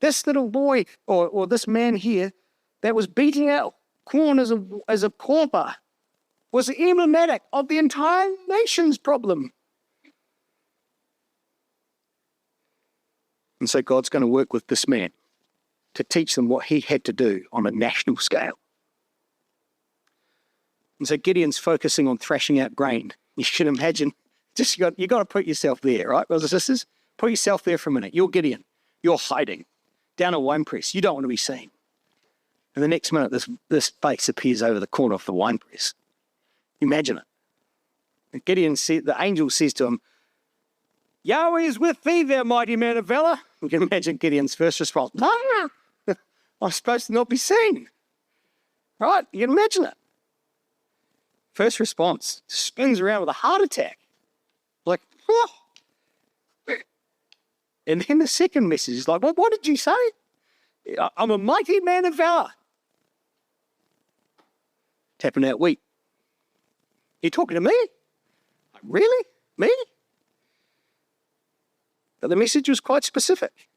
This little boy, or this man here, that was beating out corn as a pauper, was emblematic of the entire nation's problem. And so God's going to work with this man to teach them what he had to do on a national scale. And so Gideon's focusing on thrashing out grain. You can imagine, you got to put yourself there, right, brothers and sisters? Put yourself there for a minute. You're Gideon. You're hiding down a wine press. You don't want to be seen. And the next minute, this face appears over the corner of the wine press. Imagine it. And the angel says to him, Yahweh is with thee, thou mighty man of valor. You can imagine Gideon's first response. I'm supposed to not be seen. Right? You can imagine it. First response, spins around with a heart attack. Like, oh. And then the second message is like, what did you say? I'm a mighty man of valor. Tapping out wheat. You talking to me? Really? Me? But the message was quite specific.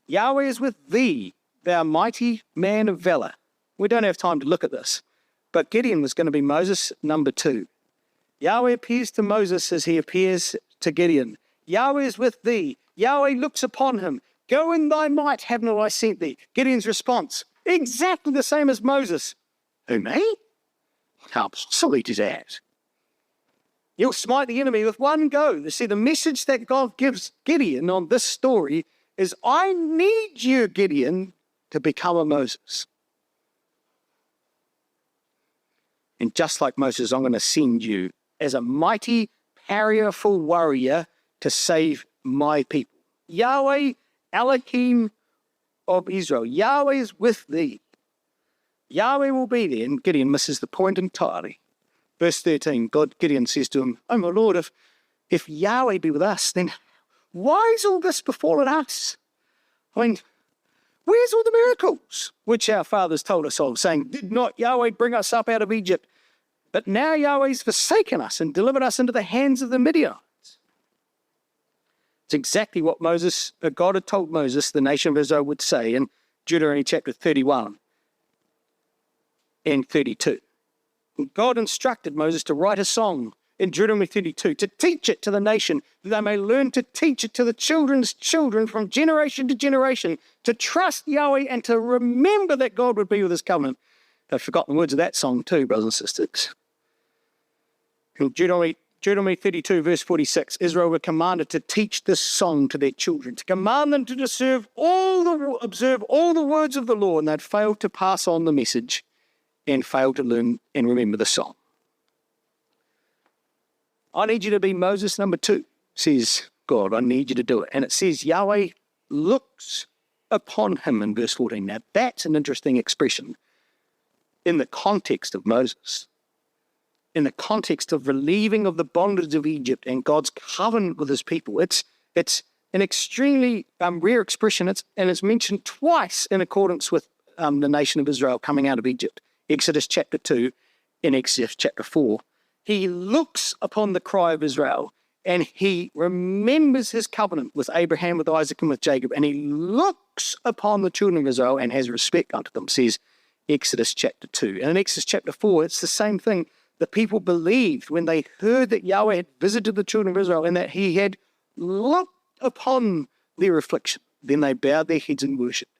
Yahweh is with thee, thou mighty man of valor. We don't have time to look at this, but Gideon was going to be Moses number 2. Yahweh appears to Moses as he appears to Gideon. Yahweh is with thee. Yahweh looks upon him. Go in thy might, have not I sent thee? Gideon's response, exactly the same as Moses. Who, me? How obsolete is that? You'll smite the enemy with one go. You see, the message that God gives Gideon on this story is, I need you, Gideon, to become a Moses. And just like Moses, I'm going to send you as a mighty, powerful warrior to save my people. Yahweh, Elohim of Israel. Yahweh is with thee. Yahweh will be there. And Gideon misses the point entirely. Verse 13, Gideon says to him, oh my Lord, if Yahweh be with us, then why is all this befallen us? I mean, where's all the miracles which our fathers told us of, saying, did not Yahweh bring us up out of Egypt? But now Yahweh's forsaken us and delivered us into the hands of the Midianites. It's exactly what God had told Moses the nation of Israel would say in Deuteronomy chapter 31 and 32. God instructed Moses to write a song in Deuteronomy 32, to teach it to the nation, that they may learn to teach it to the children's children from generation to generation, to trust Yahweh and to remember that God would be with his covenant. They've forgotten the words of that song too, brothers and sisters. In Deuteronomy 32, verse 46, Israel were commanded to teach this song to their children, to command them to observe all the words of the law, and they'd failed to pass on the message and failed to learn and remember the song. I need you to be Moses number 2, says God. I need you to do it. And it says Yahweh looks upon him in verse 14. Now that's an interesting expression in the context of Moses, in the context of relieving of the bondage of Egypt and God's covenant with his people. It's an extremely rare expression, and it's mentioned twice in accordance with the nation of Israel coming out of Egypt. Exodus chapter 2 and Exodus chapter 4. He looks upon the cry of Israel and he remembers his covenant with Abraham, with Isaac, and with Jacob, and he looks upon the children of Israel and has respect unto them, says Exodus chapter 2. And in Exodus chapter 4, it's the same thing. The people believed when they heard that Yahweh had visited the children of Israel and that he had looked upon their affliction. Then they bowed their heads and worshipped.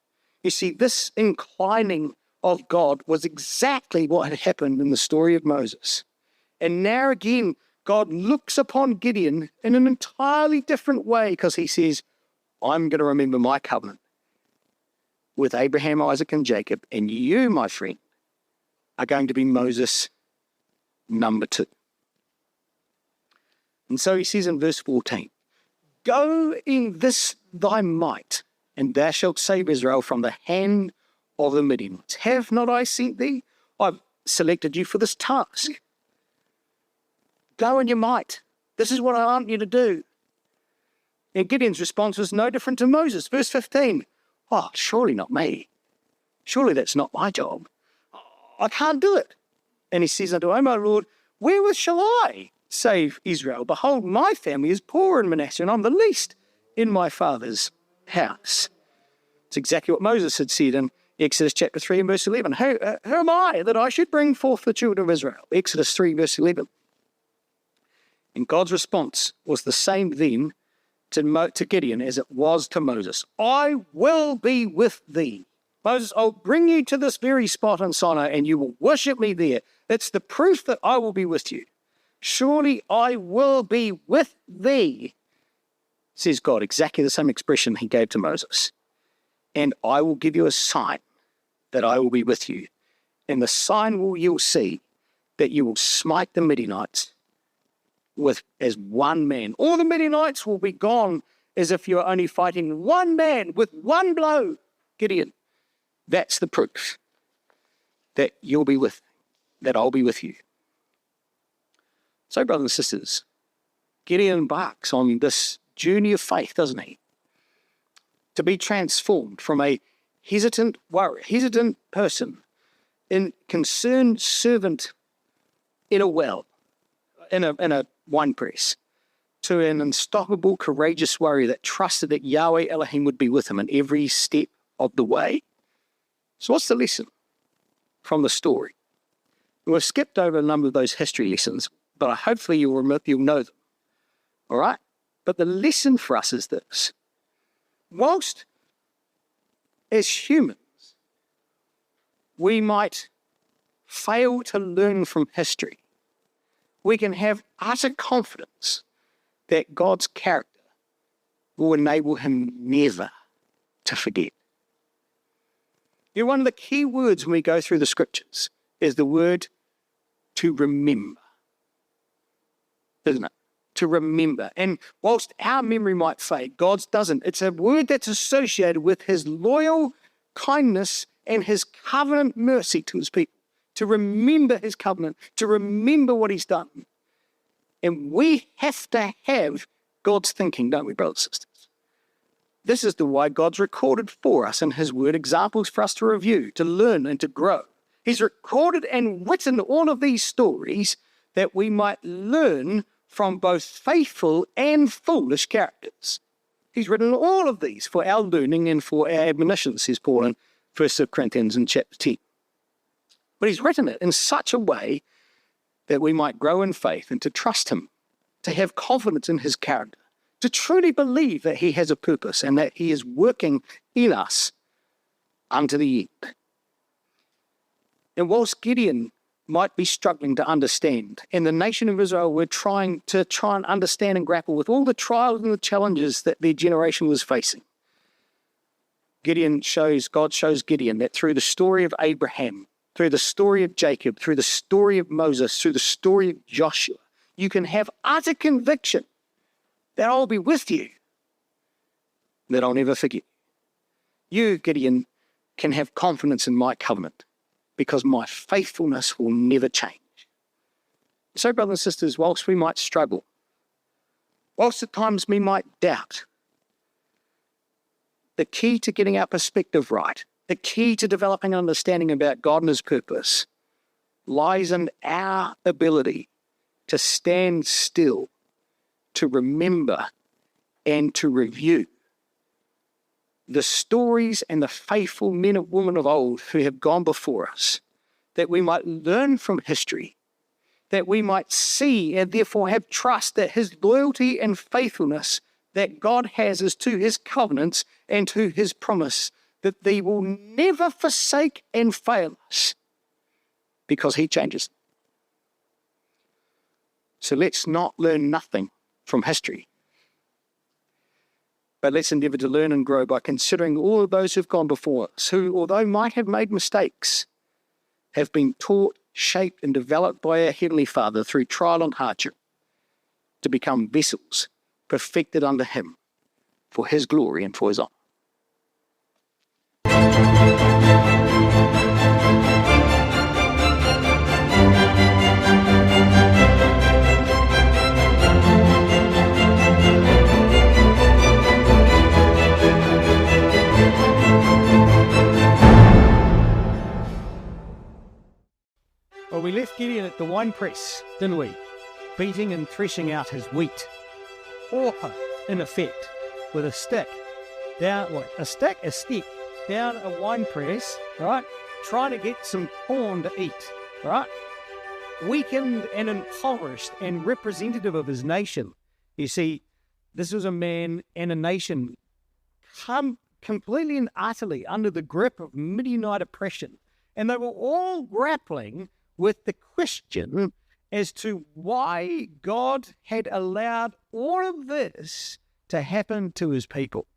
You see, this inclining of God was exactly what had happened in the story of Moses. And now again, God looks upon Gideon in an entirely different way, because he says, I'm going to remember my covenant with Abraham, Isaac, and Jacob, and you, my friend, are going to be Moses number 2. And so he says in verse 14, go in this thy might, and thou shalt save Israel from the hand of the Midianites. Have not I sent thee? I've selected you for this task. Go in your might. This is what I want you to do. And Gideon's response was no different to Moses. Verse 15, oh, surely not me. Surely that's not my job. I can't do it. And he says unto him, my Lord, wherewith shall I save Israel? Behold, my family is poor in Manasseh, and I'm the least in my father's house. It's exactly what Moses had said in Exodus chapter 3 and verse 11. Who am I that I should bring forth the children of Israel? Exodus 3 verse 11. And God's response was the same then to Gideon as it was to Moses. I will be with thee. Moses, I'll bring you to this very spot in Sinai and you will worship me there. That's the proof that I will be with you. Surely I will be with thee, says God. Exactly the same expression he gave to Moses. And I will give you a sign that I will be with you. And the sign you'll see that you will smite the Midianites as one man. All the Midianites will be gone as if you are only fighting one man with one blow. Gideon, that's the proof that I'll be with you. So, brothers and sisters, Gideon embarks on this journey of faith, doesn't he? To be transformed from a hesitant person, in concerned servant in a well, in a wine press, to an unstoppable, courageous warrior that trusted that Yahweh Elohim would be with him in every step of the way. So what's the lesson from the story? We've skipped over a number of those history lessons, but hopefully you'll know them. All right? But the lesson for us is this. Whilst as humans, we might fail to learn from history, we can have utter confidence that God's character will enable him never to forget. You know, one of the key words when we go through the scriptures is the word to remember, isn't it? to remember. And whilst our memory might fade, God's doesn't. It's a word that's associated with his loyal kindness and his covenant mercy to his people, to remember his covenant, to remember what he's done. And we have to have God's thinking, don't we, brothers and sisters? This is the way God's recorded for us in his word, examples for us to review, to learn and to grow. He's recorded and written all of these stories that we might learn from both faithful and foolish characters. He's written all of these for our learning and for our admonition, says Paul in 1 Corinthians in chapter 10. But he's written it in such a way that we might grow in faith and to trust him, to have confidence in his character, to truly believe that he has a purpose and that he is working in us unto the end. And whilst Gideon might be struggling to understand, and the nation of Israel were trying and understand and grapple with all the trials and the challenges that their generation was facing, God shows Gideon that through the story of Abraham, through the story of Jacob, through the story of Moses, through the story of Joshua, you can have utter conviction that I'll be with you, that I'll never forget. You, Gideon, can have confidence in my covenant because my faithfulness will never change. So, brothers and sisters, whilst we might struggle, whilst at times we might doubt, the key to getting our perspective right, the key to developing an understanding about God and his purpose lies in our ability to stand still, to remember and to review the stories and the faithful men and women of old who have gone before us, that we might learn from history, that we might see and therefore have trust that his loyalty and faithfulness that God has is to his covenants and to his promise, that they will never forsake and fail us because he changes. So let's not learn nothing from history, but let's endeavour to learn and grow by considering all of those who've gone before us, who, although might have made mistakes, have been taught, shaped and developed by our Heavenly Father through trial and hardship to become vessels perfected under him for his glory and for his honour. Well, we left Gideon at the winepress, didn't we? Beating and threshing out his wheat. Or, in effect, with a stick. Down a winepress, right? Trying to get some corn to eat, right? Weakened and impoverished and representative of his nation. You see, this was a man and a nation completely and utterly under the grip of Midianite oppression. And they were all grappling with the question as to why God had allowed all of this to happen to his people.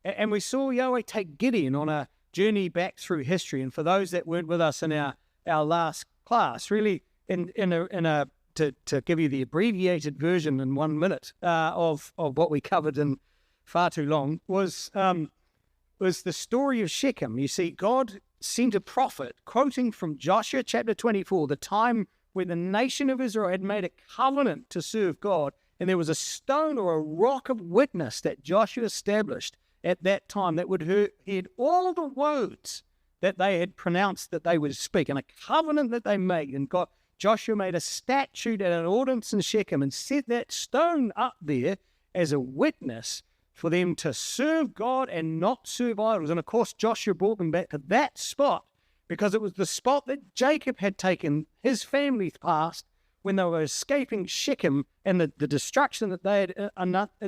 And we saw Yahweh take Gideon on a journey back through history. And for those that weren't with us in our last class, really, to give you the abbreviated version in 1 minute of what we covered in far too long, was the story of Shechem. You see, God sent a prophet, quoting from Joshua chapter 24, the time when the nation of Israel had made a covenant to serve God, and there was a stone or a rock of witness that Joshua established at that time that would hear all the words that they had pronounced that they would speak, and a covenant that they made. And Joshua made a statute and an ordinance in Shechem and set that stone up there as a witness for them to serve God and not serve idols. And of course, Joshua brought them back to that spot because it was the spot that Jacob had taken his family's past when they were escaping Shechem and the destruction that they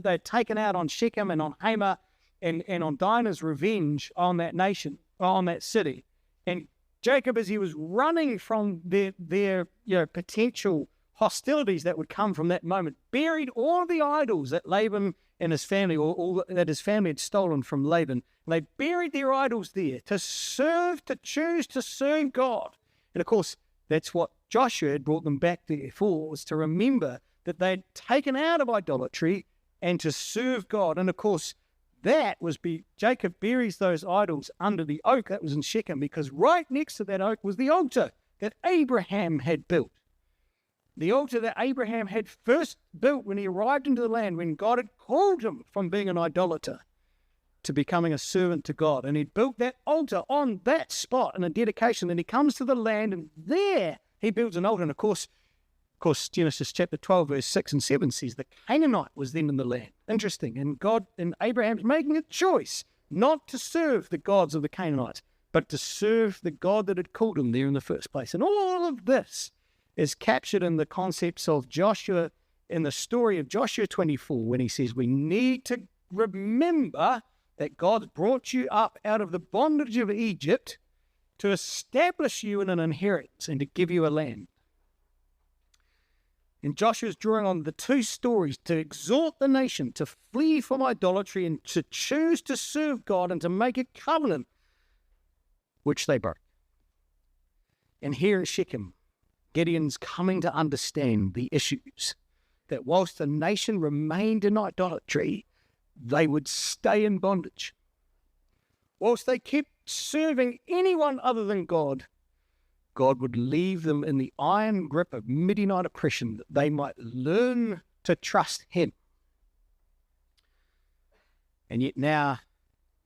had taken out on Shechem and on Hamor and on Dinah's revenge on that nation, on that city. And Jacob, as he was running from their potential hostilities that would come from that moment, buried all the idols that Laban and his family, or that his family had stolen from Laban. And they buried their idols there to choose to serve God. And of course, that's what Joshua had brought them back there for, was to remember that they'd taken out of idolatry and to serve God. And of course, that was Jacob buries those idols under the oak that was in Shechem, because right next to that oak was the altar that Abraham had built. The altar that Abraham had first built when he arrived into the land, when God had called him from being an idolater to becoming a servant to God. And he built that altar on that spot in a dedication. Then he comes to the land, and there he builds an altar. And of course, Genesis chapter 12, verse 6 and 7 says the Canaanite was then in the land. Interesting. And God and Abraham's making a choice not to serve the gods of the Canaanites, but to serve the God that had called him there in the first place. And all of this is captured in the concepts of Joshua, in the story of Joshua 24, when he says we need to remember that God brought you up out of the bondage of Egypt to establish you in an inheritance and to give you a land. And Joshua's drawing on the two stories to exhort the nation to flee from idolatry and to choose to serve God and to make a covenant, which they broke. And here at Shechem, Gideon's coming to understand the issues, that whilst the nation remained in idolatry, they would stay in bondage. Whilst they kept serving anyone other than God, God would leave them in the iron grip of Midianite oppression, that they might learn to trust him. And yet now,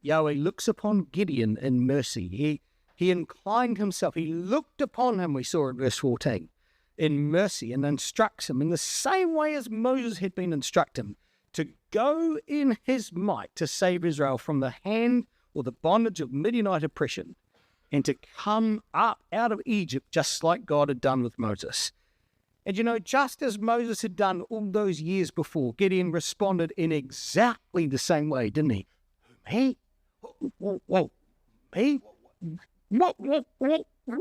Yahweh looks upon Gideon in mercy. He inclined himself. He looked upon him, we saw in verse 14, in mercy, and instructs him in the same way as Moses had been instructed, to go in his might to save Israel from the hand or the bondage of Midianite oppression, and to come up out of Egypt just like God had done with Moses. And you know, just as Moses had done all those years before, Gideon responded in exactly the same way, didn't he? Me? Whoa, me? What?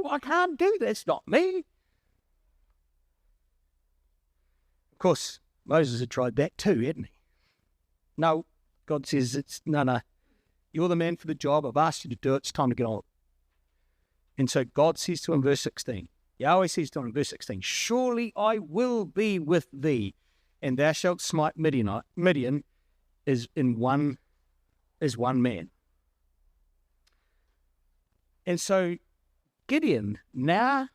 I can't do this, not me. Of course, Moses had tried that too, hadn't he? No, God says, no, you're the man for the job. I've asked you to do it. It's time to get on. And so God says to him, verse 16, Yahweh says to him in verse 16, surely I will be with thee, and thou shalt smite Midian as one man. And so Gideon now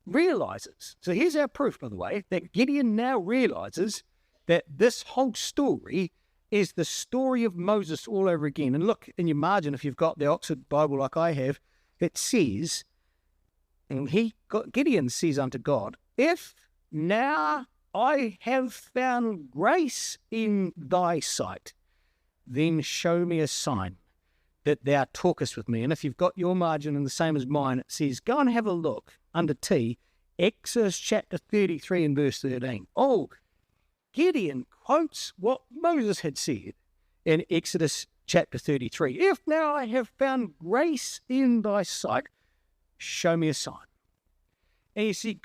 realizes, so here's our proof, by the way, that Gideon now realizes that this whole story is the story of Moses all over again. And look in your margin, if you've got the Oxford Bible like I have, it says, and Gideon says unto God, if now I have found grace in thy sight, then show me a sign that thou talkest with me. And if you've got your margin and the same as mine, it says, go and have a look under T, Exodus chapter 33 and verse 13. Oh, Gideon quotes what Moses had said in Exodus chapter 33. If now I have found grace in thy sight, show me a sign. And you see,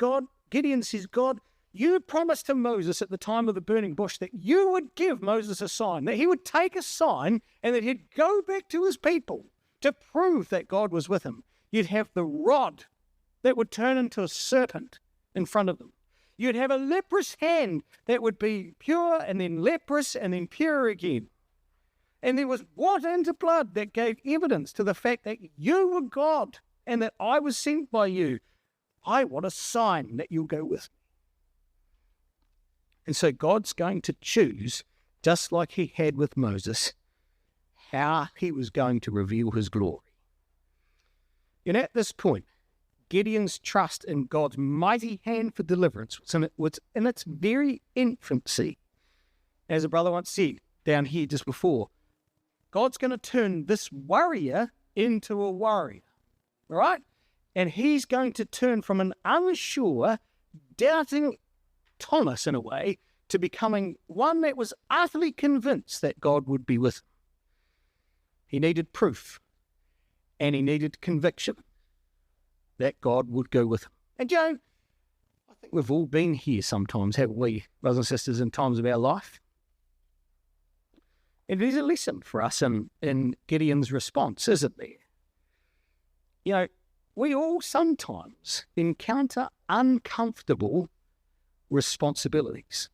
Gideon says, God, you promised to Moses at the time of the burning bush that you would give Moses a sign, that he would take a sign and that he'd go back to his people to prove that God was with him. You'd have the rod that would turn into a serpent in front of them. You'd have a leprous hand that would be pure and then leprous and then pure again. And there was water into blood that gave evidence to the fact that you were God and that I was sent by you. I want a sign that you'll go with me. And so God's going to choose, just like he had with Moses, how he was going to reveal his glory. And at this point, Gideon's trust in God's mighty hand for deliverance was in its very infancy. As a brother once said down here just before, God's going to turn this warrior into a warrior, all right? And he's going to turn from an unsure, doubting Thomas in a way to becoming one that was utterly convinced that God would be with him. He needed proof and he needed conviction that God would go with him. And Joe, I think we've all been here sometimes, haven't we, brothers and sisters, in times of our life? And there's a lesson for us in Gideon's response, isn't there? You know, we all sometimes encounter uncomfortable responsibilities.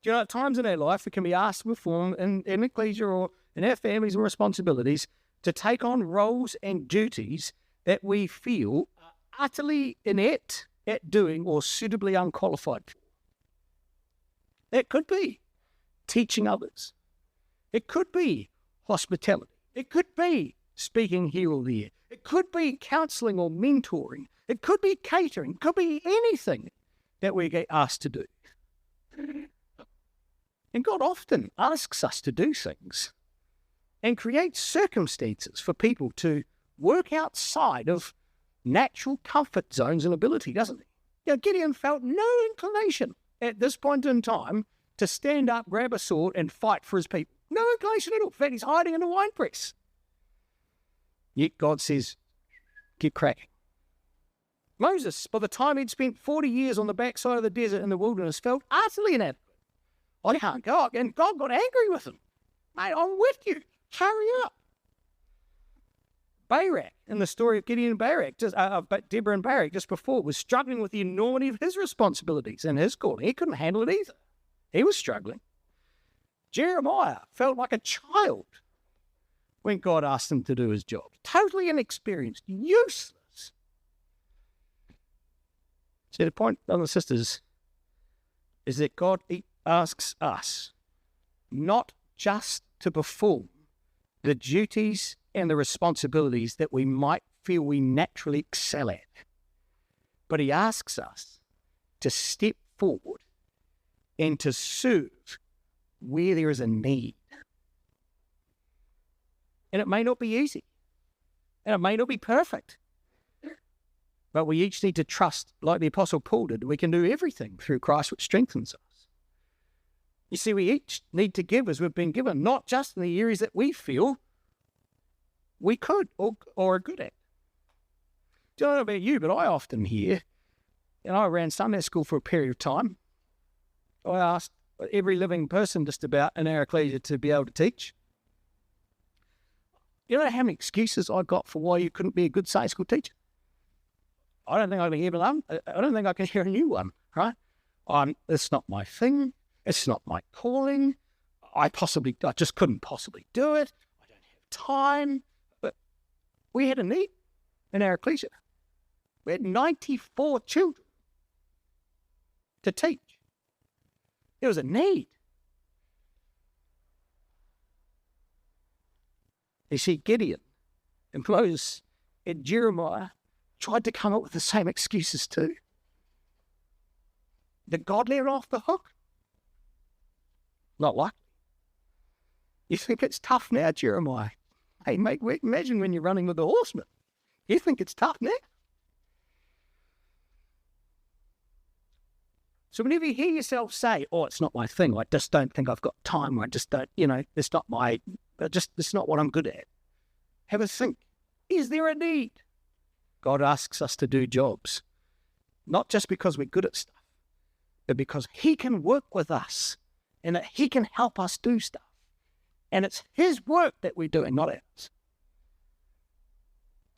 Do you know, at times in our life, we can be asked to perform in ecclesia or in our families and responsibilities to take on roles and duties that we feel are utterly inept at doing or suitably unqualified for. It could be teaching others. It could be hospitality. It could be speaking here or there. It could be counselling or mentoring. It could be catering. It could be anything that we get asked to do. And God often asks us to do things and create circumstances for people to work outside of natural comfort zones and ability, doesn't he? You know, Gideon felt no inclination at this point in time to stand up, grab a sword, and fight for his people. No inclination at all. In fact, he's hiding in a wine press. Yet God says, keep cracking. Moses, by the time he'd spent 40 years on the backside of the desert in the wilderness, felt utterly inadequate. I can't go. And God got angry with him. Mate, I'm with you. Hurry up. Barak, in the story of Gideon and Barak, Deborah and Barak, just before, was struggling with the enormity of his responsibilities and his calling. He couldn't handle it either. He was struggling. Jeremiah felt like a child when God asked him to do his job. Totally inexperienced, useless. See, the point, brothers and sisters, is that God asks us not just to perform the duties and the responsibilities that we might feel we naturally excel at, but he asks us to step forward and to serve where there is a need. And it may not be easy, and it may not be perfect, but we each need to trust, like the Apostle Paul did, we can do everything through Christ which strengthens us. You see, we each need to give as we've been given, not just in the areas that we feel we could or are good at. I don't know about you, but I often hear, and I ran Sunday school for a period of time, I asked every living person just about in our ecclesia to be able to teach. You know how many excuses I got for why you couldn't be a good Sunday school teacher? I don't think I can hear one. I don't think I can hear a new one, right? It's not my thing. It's not my calling. I just couldn't possibly do it. I don't have time. But we had a need in our ecclesia. We had 94 children to teach. There was a need. You see, Gideon and Moses and Jeremiah tried to come up with the same excuses too. Did God let it off the hook? Not likely. You think it's tough now, Jeremiah? Hey, mate, imagine when you're running with the horsemen. You think it's tough now? So whenever you hear yourself say, oh, it's not my thing, I just don't think I've got time, or I just don't, it's not it's not what I'm good at. Have a think. Is there a need? God asks us to do jobs, not just because we're good at stuff, but because he can work with us and that he can help us do stuff. And it's his work that we're doing, not ours.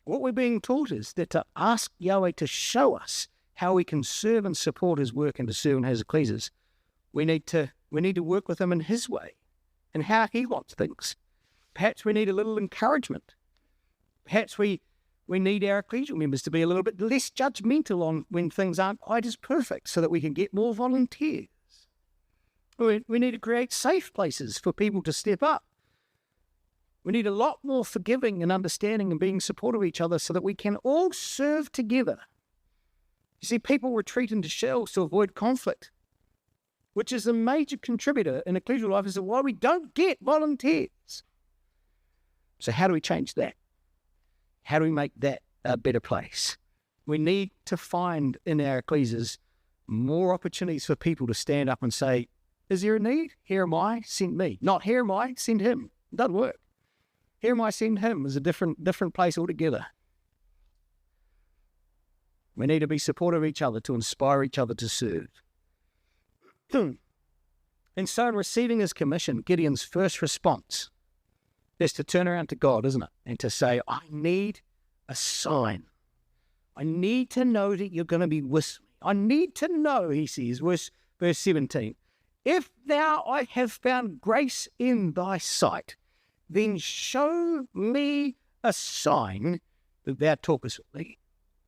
What we're being taught is that to ask Yahweh to show us how we can serve and support his work and to serve in his ecclesias, we need to work with him in his way and how he wants things. Perhaps we need a little encouragement. Perhaps we need our ecclesial members to be a little bit less judgmental on when things aren't quite as perfect so that we can get more volunteers. We need to create safe places for people to step up. We need a lot more forgiving and understanding and being supportive of each other so that we can all serve together. You see, people retreat into shells to avoid conflict, which is a major contributor in ecclesial life as to why we don't get volunteers. So how do we change that? How do we make that a better place? We need to find in our ecclesias more opportunities for people to stand up and say, is there a need? Here am I, send me. Not here am I, send him. It doesn't work. Here am I, send him is a different place altogether. We need to be supportive of each other to inspire each other to serve. And so in receiving his commission, Gideon's first response is to turn around to God, isn't it? And to say, I need a sign. I need to know that you're going to be with me. I need to know, he says, verse 17, If now I have found grace in thy sight, then show me a sign that thou talkest with me.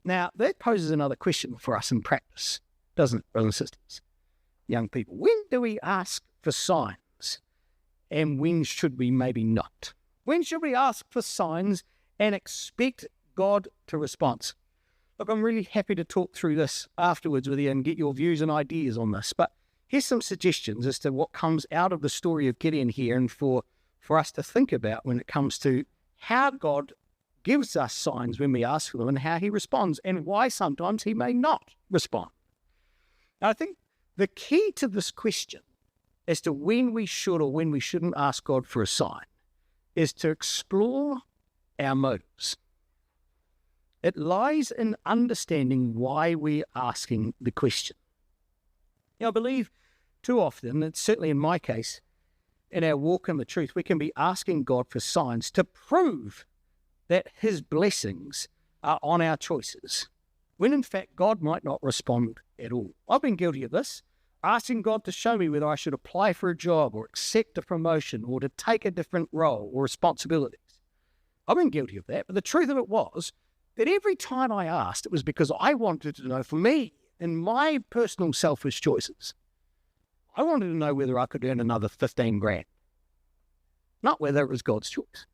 Now, that poses another question for us in practice, doesn't it, brothers and sisters? Young people, when do we ask for signs, and when should we maybe not? When should we ask for signs and expect God to respond? Look, I'm really happy to talk through this afterwards with you and get your views and ideas on this, but here's some suggestions as to what comes out of the story of Gideon here and for us to think about when it comes to how God gives us signs when we ask for them and how he responds and why sometimes he may not respond. Now, I think the key to this question as to when we should or when we shouldn't ask God for a sign is to explore our motives. It lies in understanding why we're asking the question. I believe too often, and certainly in my case, in our walk in the truth, we can be asking God for signs to prove that his blessings are on our choices, when in fact God might not respond at all. I've been guilty of this, asking God to show me whether I should apply for a job or accept a promotion or to take a different role or responsibilities. I've been guilty of that, but the truth of it was that every time I asked, it was because I wanted to know for me and my personal selfish choices. I wanted to know whether I could earn another 15 grand, not whether it was God's choice.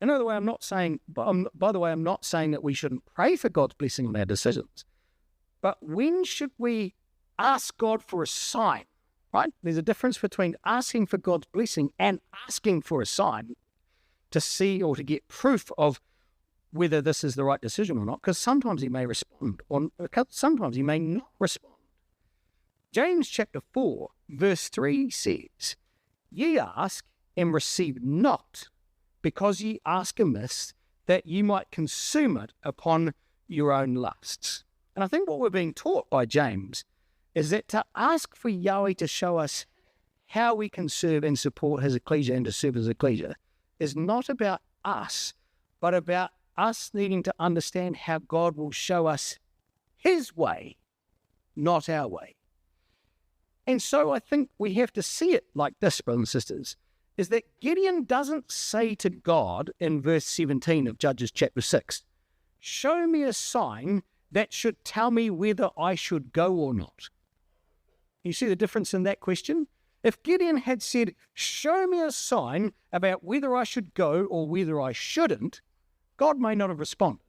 Another way, I'm not saying, by the way, I'm not saying that we shouldn't pray for God's blessing on our decisions. But when should we ask God for a sign, right? There's a difference between asking for God's blessing and asking for a sign to see or to get proof of whether this is the right decision or not, because sometimes he may respond, or sometimes he may not respond. James chapter 4, verse 3 says, "Ye ask and receive not, because ye ask amiss, that ye might consume it upon your own lusts." And I think what we're being taught by James is that to ask for Yahweh to show us how we can serve and support his ecclesia and to serve his ecclesia is not about us, but about us needing to understand how God will show us his way, not our way. And so I think we have to see it like this, brothers and sisters, is that Gideon doesn't say to God in verse 17 of Judges chapter 6, "Show me a sign that should tell me whether I should go or not." You see the difference in that question? If Gideon had said, "Show me a sign about whether I should go or whether I shouldn't," God may not have responded.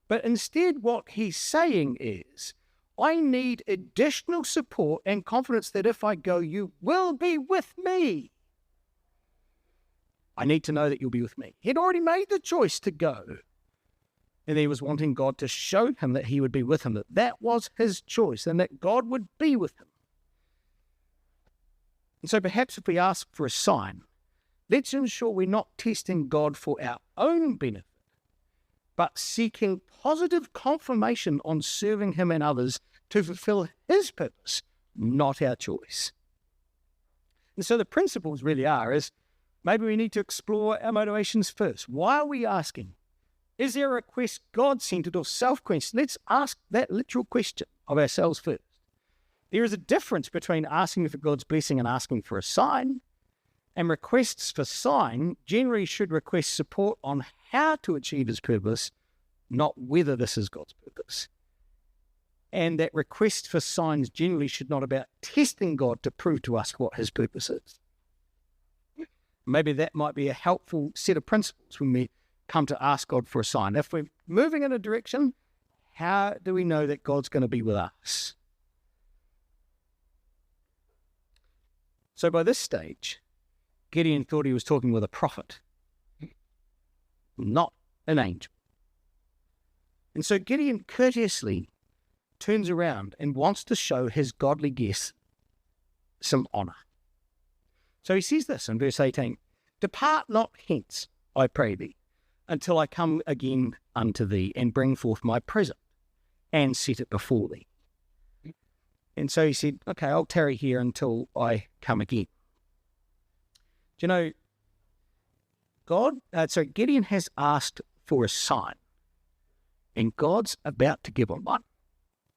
But instead what he's saying is, I need additional support and confidence that if I go, you will be with me. I need to know that you'll be with me. He'd already made the choice to go. And he was wanting God to show him that he would be with him, that that was his choice and that God would be with him. And so perhaps if we ask for a sign, let's ensure we're not testing God for our own benefit, but seeking positive confirmation on serving him and others to fulfill his purpose, not our choice. And so the principles really is maybe we need to explore our motivations first. Why are we asking? Is there a request God-centered or self-questioned? Let's ask that literal question of ourselves first. There is a difference between asking for God's blessing and asking for a sign. And requests for sign generally should request support on how to achieve his purpose, not whether this is God's purpose. And that request for signs generally should not be about testing God to prove to us what his purpose is. Maybe that might be a helpful set of principles when we come to ask God for a sign. If we're moving in a direction, how do we know that God's going to be with us? So by this stage, Gideon thought he was talking with a prophet, not an angel. And so Gideon courteously turns around and wants to show his godly guest some honor. So he says this in verse 18, "Depart not hence, I pray thee, until I come again unto thee and bring forth my present and set it before thee." And so he said, okay, I'll tarry here until I come again. Do you know, Gideon has asked for a sign, and God's about to give him one.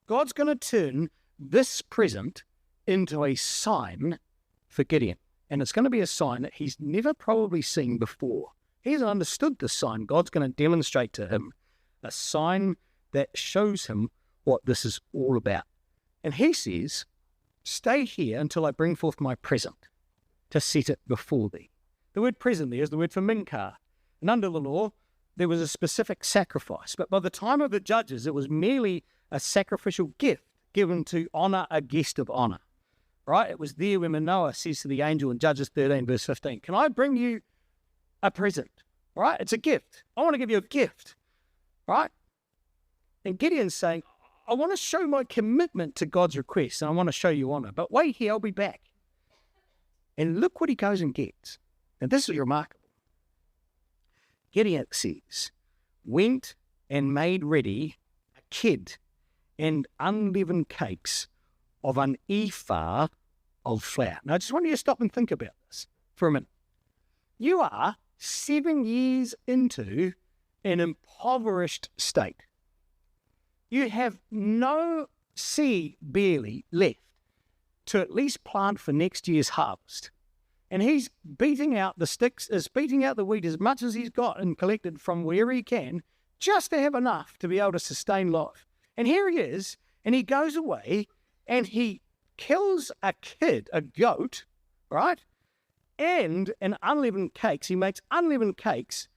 God's going to turn this present into a sign for Gideon. And it's going to be a sign that he's never probably seen before. He hasn't understood this sign. God's going to demonstrate to him a sign that shows him what this is all about. And he says, stay here until I bring forth my present to set it before thee. The word present there is the word for minkar. And under the law, there was a specific sacrifice. But by the time of the judges, it was merely a sacrificial gift given to honour a guest of honour. Right? It was there when Manoah says to the angel in Judges 13, verse 15, can I bring you a present? Right? It's a gift. I want to give you a gift. Right? And Gideon's saying, I want to show my commitment to God's request and I want to show you honour. But wait here, I'll be back. And look what he goes and gets. And this is remarkable. Gideon says, went and made ready a kid and unleavened cakes of an ephah of flour. Now, I just want you to stop and think about this for a minute. You are 7 years into an impoverished state. You have no seed barely left to at least plant for next year's harvest. And he's beating out the sticks, is beating out the wheat as much as he's got and collected from wherever he can, just to have enough to be able to sustain life. And here he is, and he goes away, and he kills a kid, a goat, right? And an unleavened cakes. He makes unleavened cakes,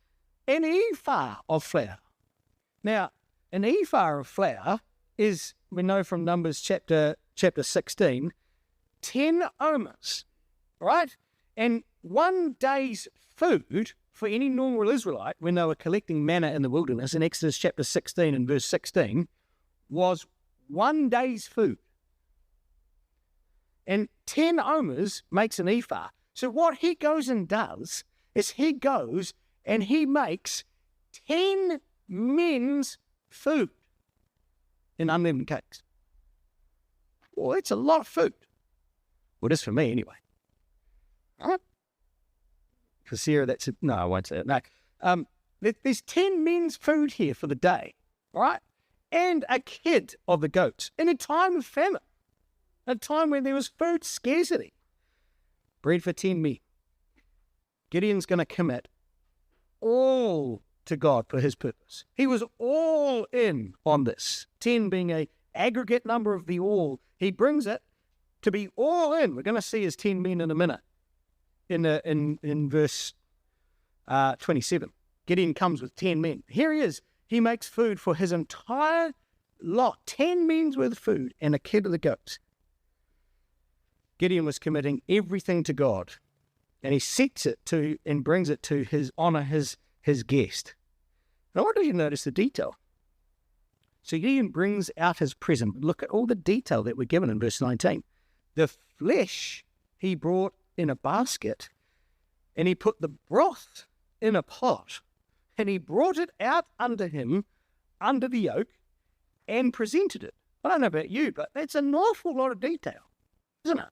an ephah of flour. Now, an ephah of flour is, we know from Numbers chapter 16, 10 omers, right? And 1 day's food for any normal Israelite when they were collecting manna in the wilderness in Exodus chapter 16 and verse 16 was 1 day's food. And 10 omers makes an ephah. So what he goes and does is he goes and he makes 10 men's food in unleavened cakes. Well, that's a lot of food. Well, it is for me anyway. Right? For Sarah, that's it. No, I won't say it. No. There's 10 men's food here for the day, right? And a kid of the goats in a time of famine, a time when there was food scarcity. Bread for 10 men. Gideon's going to commit all to God for his purpose. He was all in on this. 10 being an aggregate number of the all. He brings it to be all in. We're going to see his 10 men in a minute. In verse 27, Gideon comes with 10 men. Here he is. He makes food for his entire lot, 10 men's worth of food and a kid of the goats. Gideon was committing everything to God, and he sets it to and brings it to honor his guest. And I want you to notice the detail. So Gideon brings out his present. Look at all the detail that we're given in verse 19. The flesh he brought in a basket, and he put the broth in a pot, and he brought it out under him, under the yoke, and presented it. I don't know about you, but that's an awful lot of detail, isn't it,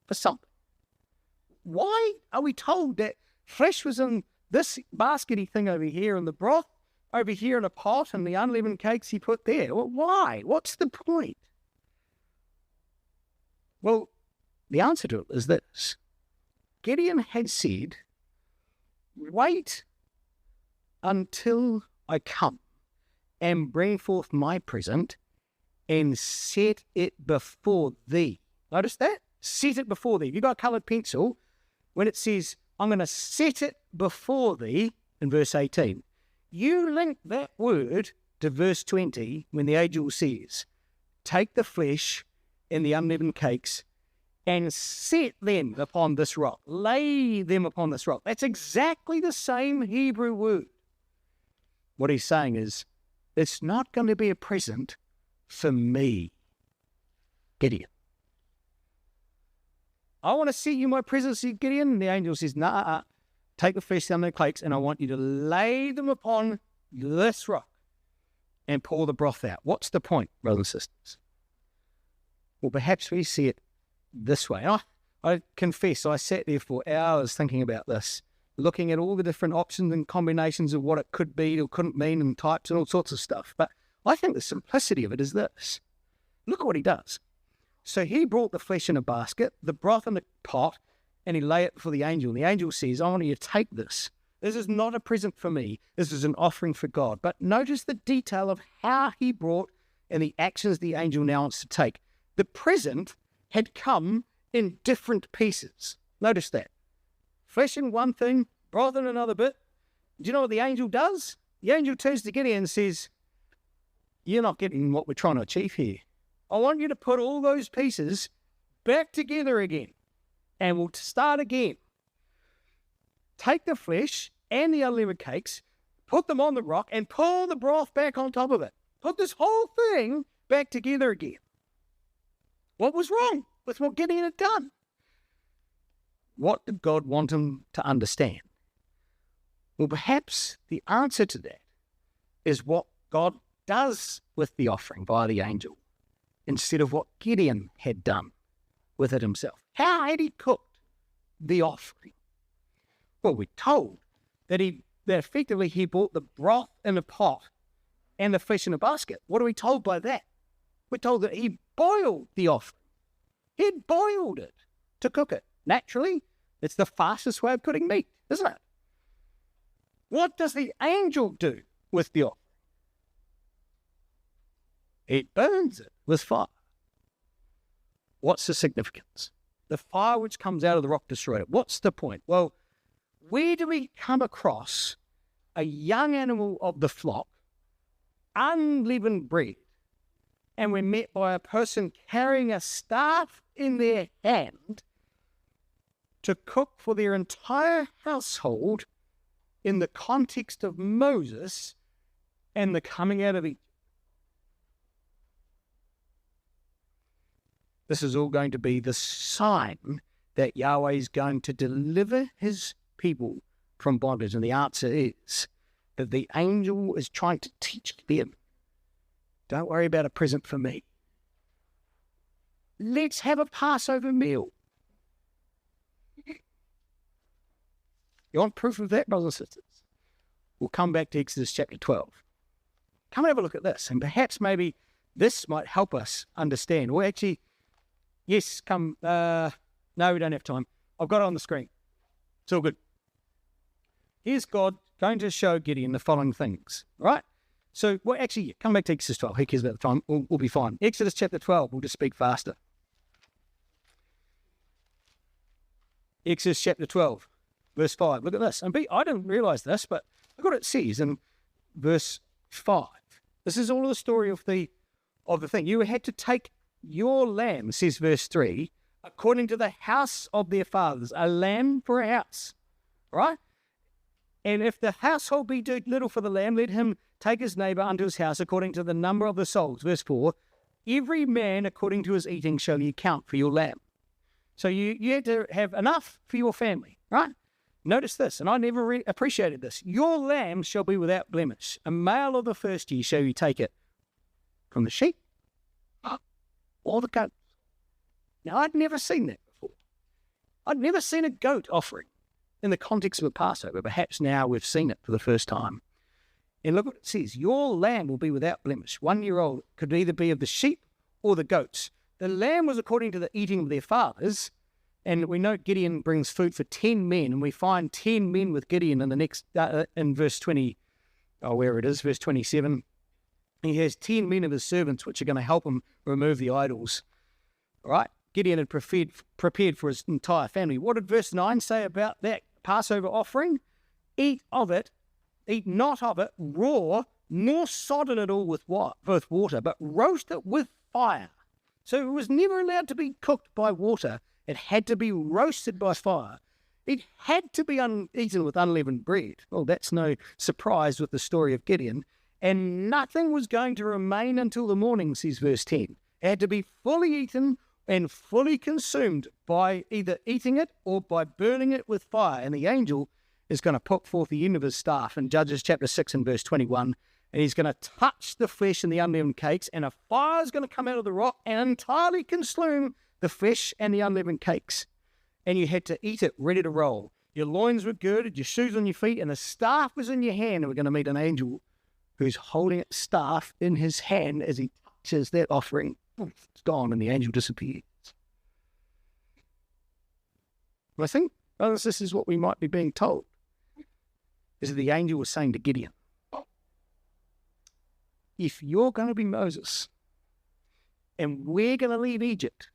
for something? Why are we told that flesh was in this baskety thing over here, and the broth over here in a pot, and the unleavened cakes he put there? Well, why? What's the point? Well, the answer to it is this. Gideon had said, wait until I come and bring forth my present and set it before thee. Notice that? Set it before thee. If you've got a coloured pencil, when it says, I'm going to set it before thee, in verse 18, you link that word to verse 20 when the angel says, take the flesh and the unleavened cakes and set them upon this rock. Lay them upon this rock. That's exactly the same Hebrew word. What he's saying is, it's not going to be a present for me, Gideon. I want to set you my present, said Gideon. And the angel says, nah, take the flesh and the cakes, and I want you to lay them upon this rock and pour the broth out. What's the point, brothers and sisters? Well, perhaps we see it this way. I confess, I sat there for hours thinking about this, looking at all the different options and combinations of what it could be or couldn't mean and types and all sorts of stuff. But I think the simplicity of it is this. Look at what he does. So he brought the flesh in a basket, the broth in a pot, and he lay it before the angel. And the angel says, I want you to take this. This is not a present for me. This is an offering for God. But notice the detail of how he brought and the actions the angel now wants to take. The present had come in different pieces. Notice that. Flesh in one thing, broth in another bit. Do you know what the angel does? The angel turns to Gideon and says, you're not getting what we're trying to achieve here. I want you to put all those pieces back together again. And we'll start again. Take the flesh and the unleavened cakes, put them on the rock, and pull the broth back on top of it. Put this whole thing back together again. What was wrong with what Gideon had done? What did God want him to understand? Well, perhaps the answer to that is what God does with the offering by the angel, instead of what Gideon had done with it himself. How had he cooked the offering? Well, we're told that effectively he brought the broth in a pot and the fish in a basket. What are we told by that? We're told that he boiled the offering. He boiled it to cook it. Naturally, it's the fastest way of cooking meat, isn't it? What does the angel do with the offering? It burns it with fire. What's the significance? The fire which comes out of the rock destroyed it. What's the point? Well, where do we come across a young animal of the flock, unleavened bread, and we're met by a person carrying a staff in their hand to cook for their entire household in the context of Moses and the coming out of Egypt? This is all going to be the sign that Yahweh is going to deliver his people from bondage. And the answer is that the angel is trying to teach them, don't worry about a present for me. Let's have a Passover meal. You want proof of that, brothers and sisters? We'll come back to Exodus chapter 12. Come and have a look at this, and perhaps maybe this might help us understand. Or actually, yes, come. No, we don't have time. I've got it on the screen. It's all good. Here's God going to show Gideon the following things, right? So, well, actually, come back to Exodus 12. Who cares about the time? We'll be fine. Exodus chapter 12, we'll just speak faster. Exodus chapter 12, verse 5. Look at this. And I didn't realize this, but look what it says in verse 5. This is all the story of the thing. You had to take your lamb, says verse 3, according to the house of their fathers, a lamb for a house, right? And if the household be too little for the lamb, let him take his neighbor unto his house according to the number of the souls. Verse 4, every man according to his eating shall you count for your lamb. So you had to have enough for your family, right? Notice this, and I never appreciated this. Your lamb shall be without blemish. A male of the first year shall you take it from the sheep or the goat. Now, I'd never seen that before. I'd never seen a goat offering in the context of a Passover. Perhaps now we've seen it for the first time. And look what it says. Your lamb will be without blemish. 1 year old could either be of the sheep or the goats. The lamb was according to the eating of their fathers. And we know Gideon brings food for 10 men. And we find 10 men with Gideon in the next, in verse 20, verse 27. He has 10 men of his servants which are going to help him remove the idols. All right? Gideon had prepared for his entire family. What did verse 9 say about that Passover offering? Eat not of it raw, nor sodden it all with water, but roast it with fire. So it was never allowed to be cooked by water. It had to be roasted by fire. It had to be eaten with unleavened bread. Well, that's no surprise with the story of Gideon. And nothing was going to remain until the morning, says verse 10. It had to be fully eaten and fully consumed by either eating it or by burning it with fire. And the angel is going to put forth the end of his staff in Judges chapter 6 and verse 21. And he's going to touch the flesh and the unleavened cakes, and a fire is going to come out of the rock and entirely consume the flesh and the unleavened cakes. And you had to eat it ready to roll. Your loins were girded, your shoes on your feet, and the staff was in your hand. And we're going to meet an angel who's holding a staff in his hand as he touches that offering. it's gone, and the angel disappears. But I think, brothers, this is what we might be being told, is that the angel was saying to Gideon, if you're going to be Moses, and we're going to leave Egypt,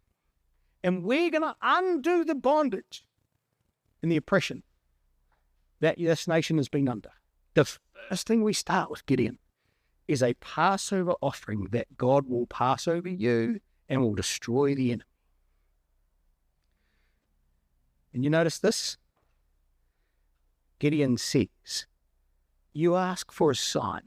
and we're going to undo the bondage and the oppression that this nation has been under, the first thing we start with, Gideon, is a Passover offering that God will pass over you and will destroy the enemy. And you notice this? Gideon says, you ask for a sign.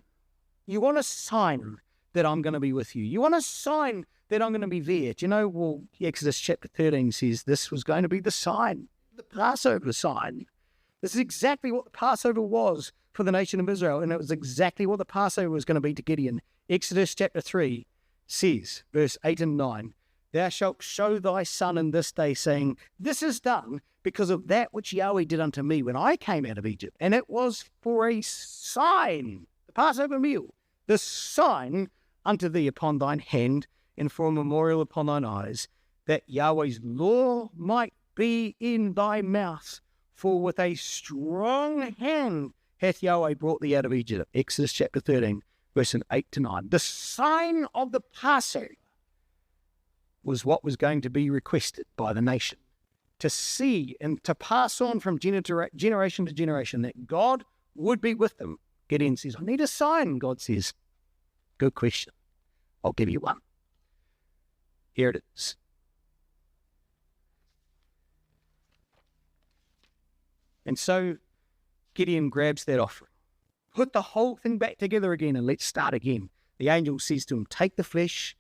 You want a sign that I'm going to be with you. You want a sign that I'm going to be there. Do you know, well, Exodus chapter 13 says this was going to be the sign, the Passover sign. This is exactly what the Passover was for the nation of Israel, and it was exactly what the Passover was going to be to Gideon. Exodus chapter 3 says, verse 8 and 9, thou shalt show thy son in this day, saying, this is done because of that which Yahweh did unto me when I came out of Egypt. And it was for a sign, the Passover meal, the sign unto thee upon thine hand, and for a memorial upon thine eyes, that Yahweh's law might be in thy mouth. For with a strong hand hath Yahweh brought thee out of Egypt. Exodus chapter 13, verses 8 to 9. The sign of the Passover was what was going to be requested by the nation, to see and to pass on from generation to generation that God would be with them. Gideon says, I need a sign. God says, good question. I'll give you one. Here it is. And so Gideon grabs that offering. Put the whole thing back together again and let's start again. The angel says to him, take the flesh,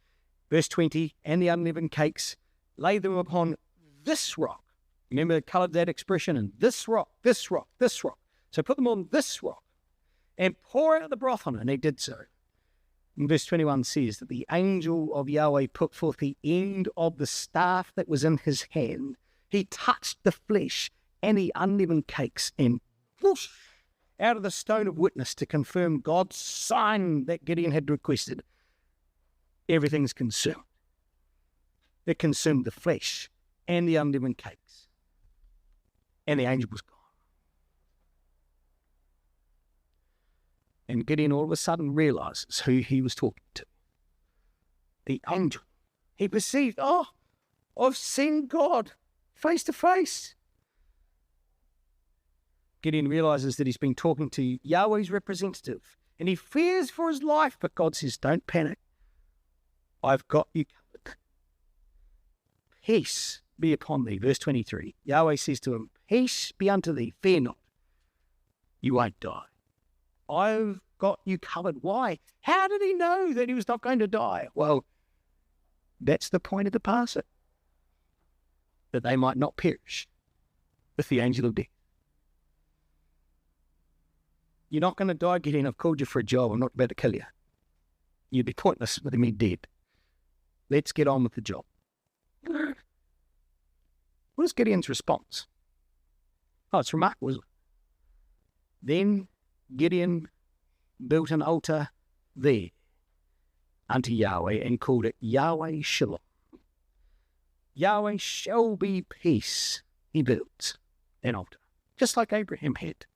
verse 20, and the unleavened cakes, lay them upon this rock. Remember the colour of that expression, and this rock, this rock, this rock. So put them on this rock and pour out the broth on it. And he did so. And verse 21 says that the angel of Yahweh put forth the end of the staff that was in his hand. He touched the flesh and the unleavened cakes, and whoosh, out of the stone of witness to confirm God's sign that Gideon had requested, everything's consumed. It consumed the flesh and the unleavened cakes. And the angel was gone. And Gideon all of a sudden realizes who he was talking to. The angel. He perceived, I've seen God face to face. Gideon realizes that he's been talking to Yahweh's representative, and he fears for his life, but God says, don't panic. I've got you covered. Peace be upon thee. Verse 23. Yahweh says to him, peace be unto thee, fear not. You won't die. I've got you covered. Why? How did he know that he was not going to die? Well, that's the point of the Passover, that they might not perish with the angel of death. You're not going to die, Gideon. I've called you for a job. I'm not about to kill you. You'd be pointless with me dead. Let's get on with the job. What is Gideon's response? Oh, it's remarkable, isn't it? Then Gideon built an altar there unto Yahweh and called it Yahweh Shalom. Yahweh shall be peace. He built an altar, just like Abraham had.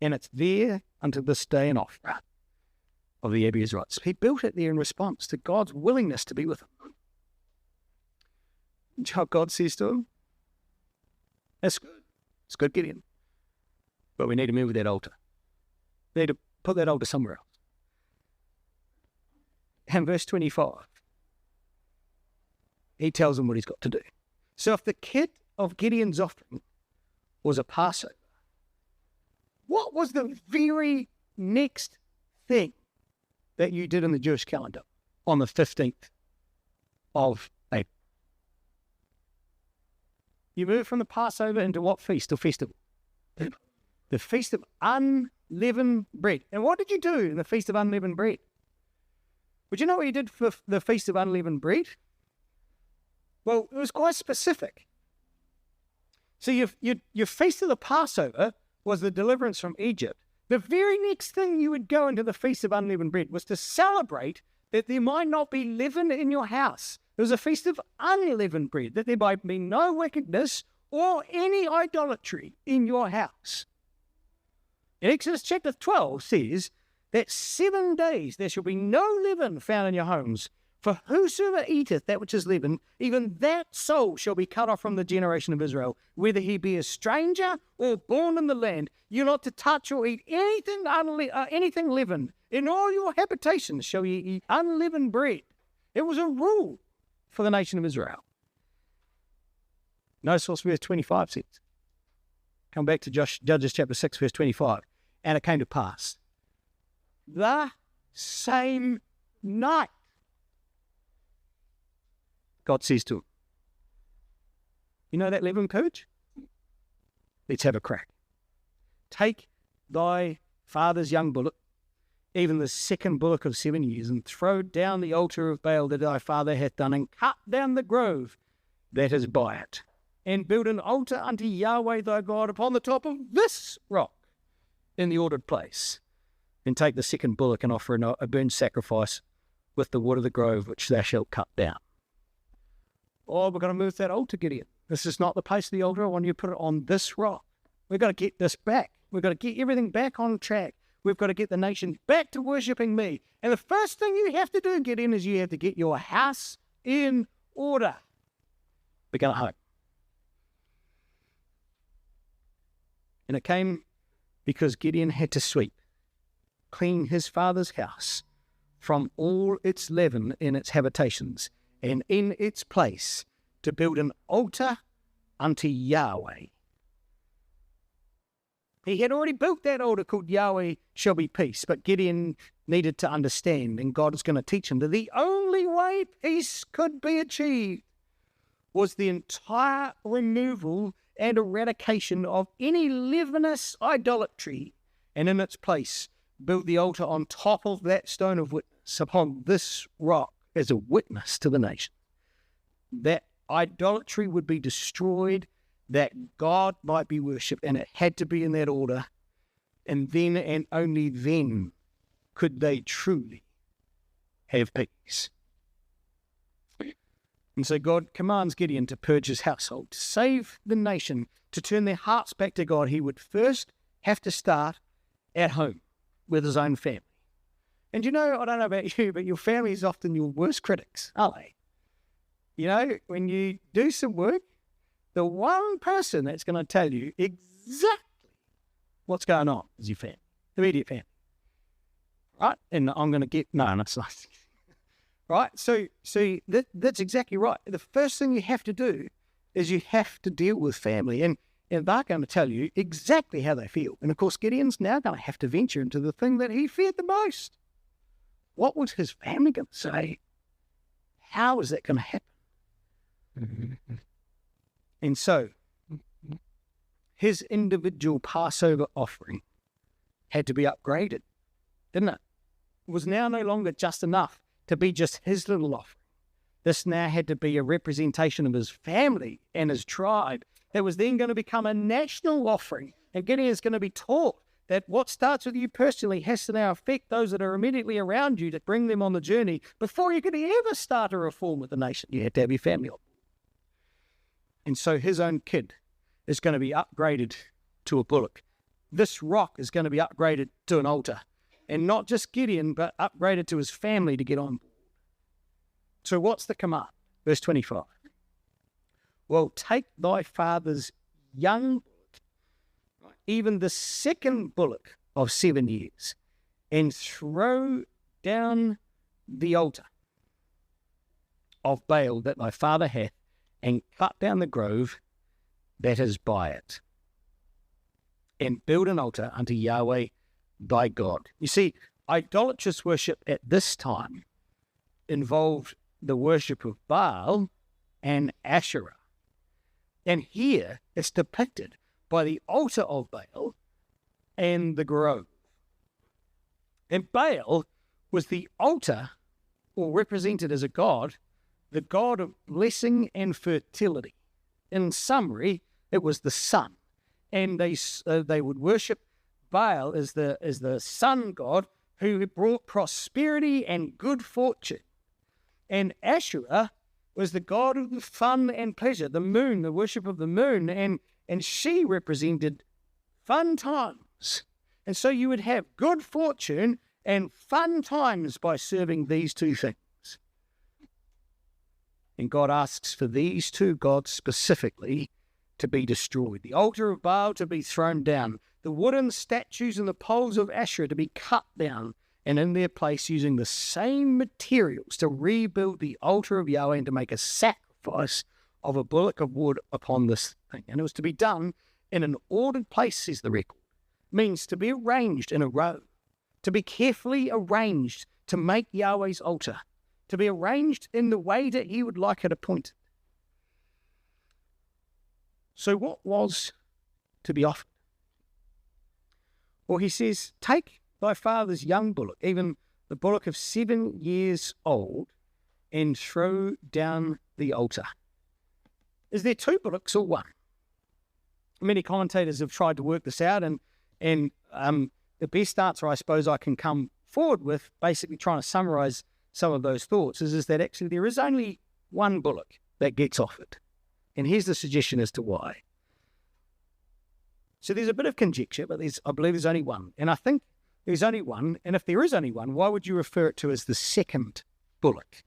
And it's there unto this day an offering of the Israelites. He built it there in response to God's willingness to be with him. And how God says to him, that's good. It's good, Gideon. But we need to move that altar. We need to put that altar somewhere else. And verse 25, he tells him what he's got to do. So if the kit of Gideon's offering was a Passover, what was the very next thing that you did in the Jewish calendar on the 15th of April? You moved from the Passover into what feast or festival? The Feast of Unleavened Bread. And what did you do in the Feast of Unleavened Bread? Would you know what you did for the Feast of Unleavened Bread? Well, it was quite specific. So your Feast of the Passover was the deliverance from Egypt. The very next thing you would go into the Feast of Unleavened Bread was to celebrate that there might not be leaven in your house. It was a feast of unleavened bread, that there might be no wickedness or any idolatry in your house. In Exodus chapter 12 says that 7 days there shall be no leaven found in your homes. For whosoever eateth that which is leavened, even that soul shall be cut off from the generation of Israel, whether he be a stranger or born in the land. You're not to touch or eat anything leavened. In all your habitations shall ye eat unleavened bread. It was a rule for the nation of Israel. Notice what verse 25 says. Come back to Judges chapter 6, verse 25. And it came to pass, the same night, God says to him, you know that leaven purge? Let's have a crack. Take thy father's young bullock, even the second bullock of 7 years, and throw down the altar of Baal that thy father hath done, and cut down the grove that is by it, and build an altar unto Yahweh thy God upon the top of this rock in the ordered place. And take the second bullock and offer a burnt sacrifice with the wood of the grove which thou shalt cut down. Oh, we're going to move that altar, Gideon. This is not the place of the altar. I want you to put it on this rock. We've got to get this back. We've got to get everything back on track. We've got to get the nation back to worshipping me. And the first thing you have to do, Gideon, is you have to get your house in order. We're going home. And it came because Gideon had to sweep, clean his father's house from all its leaven in its habitations, and in its place to build an altar unto Yahweh. He had already built that altar called Yahweh shall be peace, but Gideon needed to understand, and God is going to teach him, that the only way peace could be achieved was the entire removal and eradication of any leavenous idolatry, and in its place built the altar on top of that stone of witness upon this rock as a witness to the nation. That idolatry would be destroyed, that God might be worshipped, and it had to be in that order. And then and only then could they truly have peace. And so God commands Gideon to purge his household, to save the nation, to turn their hearts back to God. He would first have to start at home with his own family. And you know, I don't know about you, but your family is often your worst critics, aren't they? You know, when you do some work, the one person that's going to tell you exactly what's going on is your family, the immediate family. Right? And I'm going to get, no, that's not. Right? So that's exactly right. The first thing you have to do is you have to deal with family, and they're going to tell you exactly how they feel. And of course, Gideon's now going to have to venture into the thing that he feared the most. What was his family going to say? How is that going to happen? And so, his individual Passover offering had to be upgraded, didn't it? It was now no longer just enough to be just his little offering. This now had to be a representation of his family and his tribe. That was then going to become a national offering. And Gideon is going to be taught that what starts with you personally has to now affect those that are immediately around you, to bring them on the journey. Before you could ever start a reform of the nation, you had to have your family on. And so his own kid is going to be upgraded to a bullock. This rock is going to be upgraded to an altar. And not just Gideon, but upgraded to his family to get on board. So what's the command? Verse 25. Well, take thy father's young bullock, even the second bullock of 7 years, and throw down the altar of Baal that thy father hath, and cut down the grove that is by it, and build an altar unto Yahweh thy God. You see, idolatrous worship at this time involved the worship of Baal and Asherah. And here it's depicted by the altar of Baal and the grove. And Baal was the altar, or represented as a god, the god of blessing and fertility. In summary, it was the sun. And they would worship Baal as the sun god who brought prosperity and good fortune. And Asherah was the god of the fun and pleasure, the moon, the worship of the moon, and she represented fun times. And so you would have good fortune and fun times by serving these two things. And God asks for these two gods specifically to be destroyed. The altar of Baal to be thrown down. The wooden statues and the poles of Asherah to be cut down, and in their place using the same materials to rebuild the altar of Yahweh and to make a sacrifice of a bullock of wood upon this thing. And it was to be done in an ordered place, says the record. It means to be arranged in a row, to be carefully arranged to make Yahweh's altar, to be arranged in the way that he would like it appointed. So what was to be offered? Well, he says, take thy father's young bullock, even the bullock of 7 years old, and throw down the altar. Is there two bullocks or one? Many commentators have tried to work this out, and the best answer I suppose I can come forward with, basically trying to summarize some of those thoughts, is that actually there is only one bullock that gets offered. And here's the suggestion as to why. So there's a bit of conjecture, but I believe there's only one. And I think there's only one, and if there is only one, why would you refer it to as the second bullock?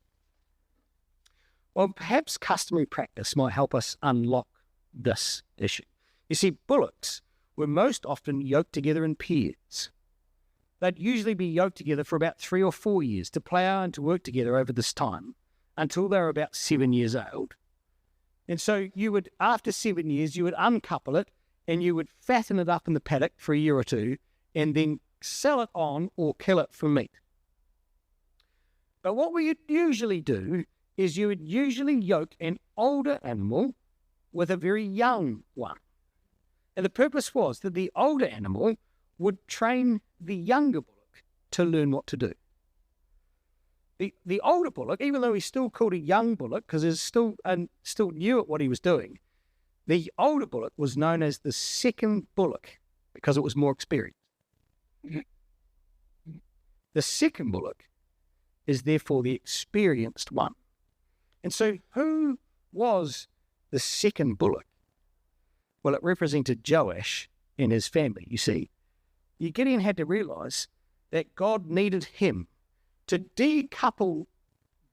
Well, perhaps customary practice might help us unlock this issue. You see, bullocks were most often yoked together in pairs. They'd usually be yoked together for about 3 or 4 years to plough and to work together over this time until they were about 7 years old. And so you would, after 7 years, you would uncouple it and you would fatten it up in the paddock for a year or two and then sell it on or kill it for meat. But what we would usually do is you would usually yoke an older animal with a very young one. And the purpose was that the older animal would train the younger bullock to learn what to do. The older bullock, even though he's still called a young bullock because he's still new at what he was doing, the older bullock was known as the second bullock because it was more experienced. The second bullock is therefore the experienced one. And so who was the second bullock? Well, it represented Joash and his family, you see. Gideon had to realize that God needed him to decouple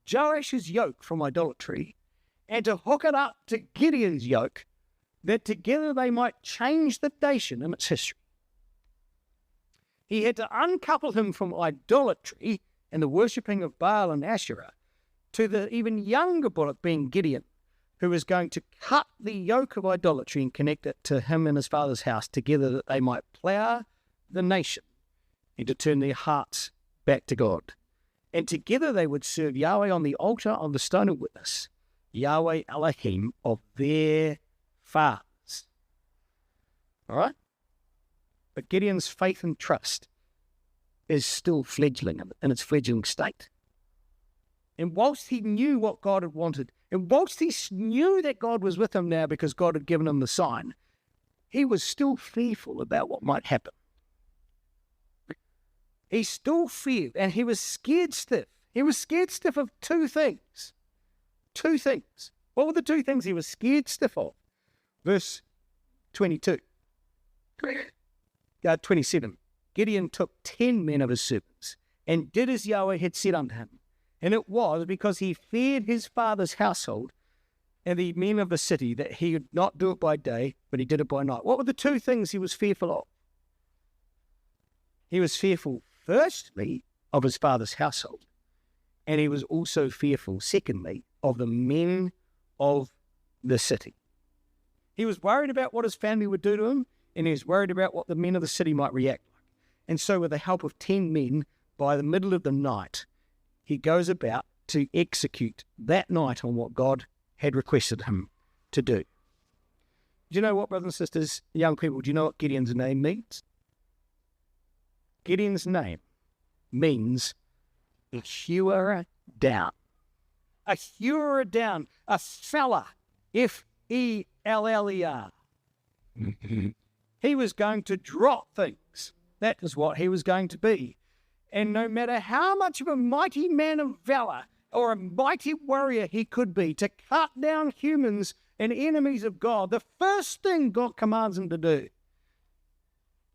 Joash's yoke from idolatry and to hook it up to Gideon's yoke, that together they might change the nation and its history. He had to uncouple him from idolatry and the worshipping of Baal and Asherah to the even younger bullock being Gideon, who was going to cut the yoke of idolatry and connect it to him and his father's house together, that they might plough the nation and to turn their hearts back to God. And together they would serve Yahweh on the altar of the stone of witness, Yahweh Elohim of their fathers. All right? But Gideon's faith and trust is still fledgling in its fledgling state. And whilst he knew what God had wanted, and whilst he knew that God was with him now because God had given him the sign, he was still fearful about what might happen. He still feared, and he was scared stiff. He was scared stiff of two things. Two things. What were the two things he was scared stiff of? Verse 22. 27. Gideon took 10 men of his servants and did as Yahweh had said unto him. And it was because he feared his father's household and the men of the city that he would not do it by day, but he did it by night. What were the two things he was fearful of? He was fearful, firstly, of his father's household. And he was also fearful, secondly, of the men of the city. He was worried about what his family would do to him, and he was worried about what the men of the city might react like. And so with the help of 10 men, by the middle of the night, he goes about to execute that night on what God had requested him to do. Do you know what, brothers and sisters, young people, do you know what Gideon's name means? Gideon's name means a hewer down. A hewer down. A fella. F-E-L-L-E-R. He was going to drop things. That is what he was going to be. And no matter how much of a mighty man of valor or a mighty warrior he could be to cut down humans and enemies of God, the first thing God commands him to do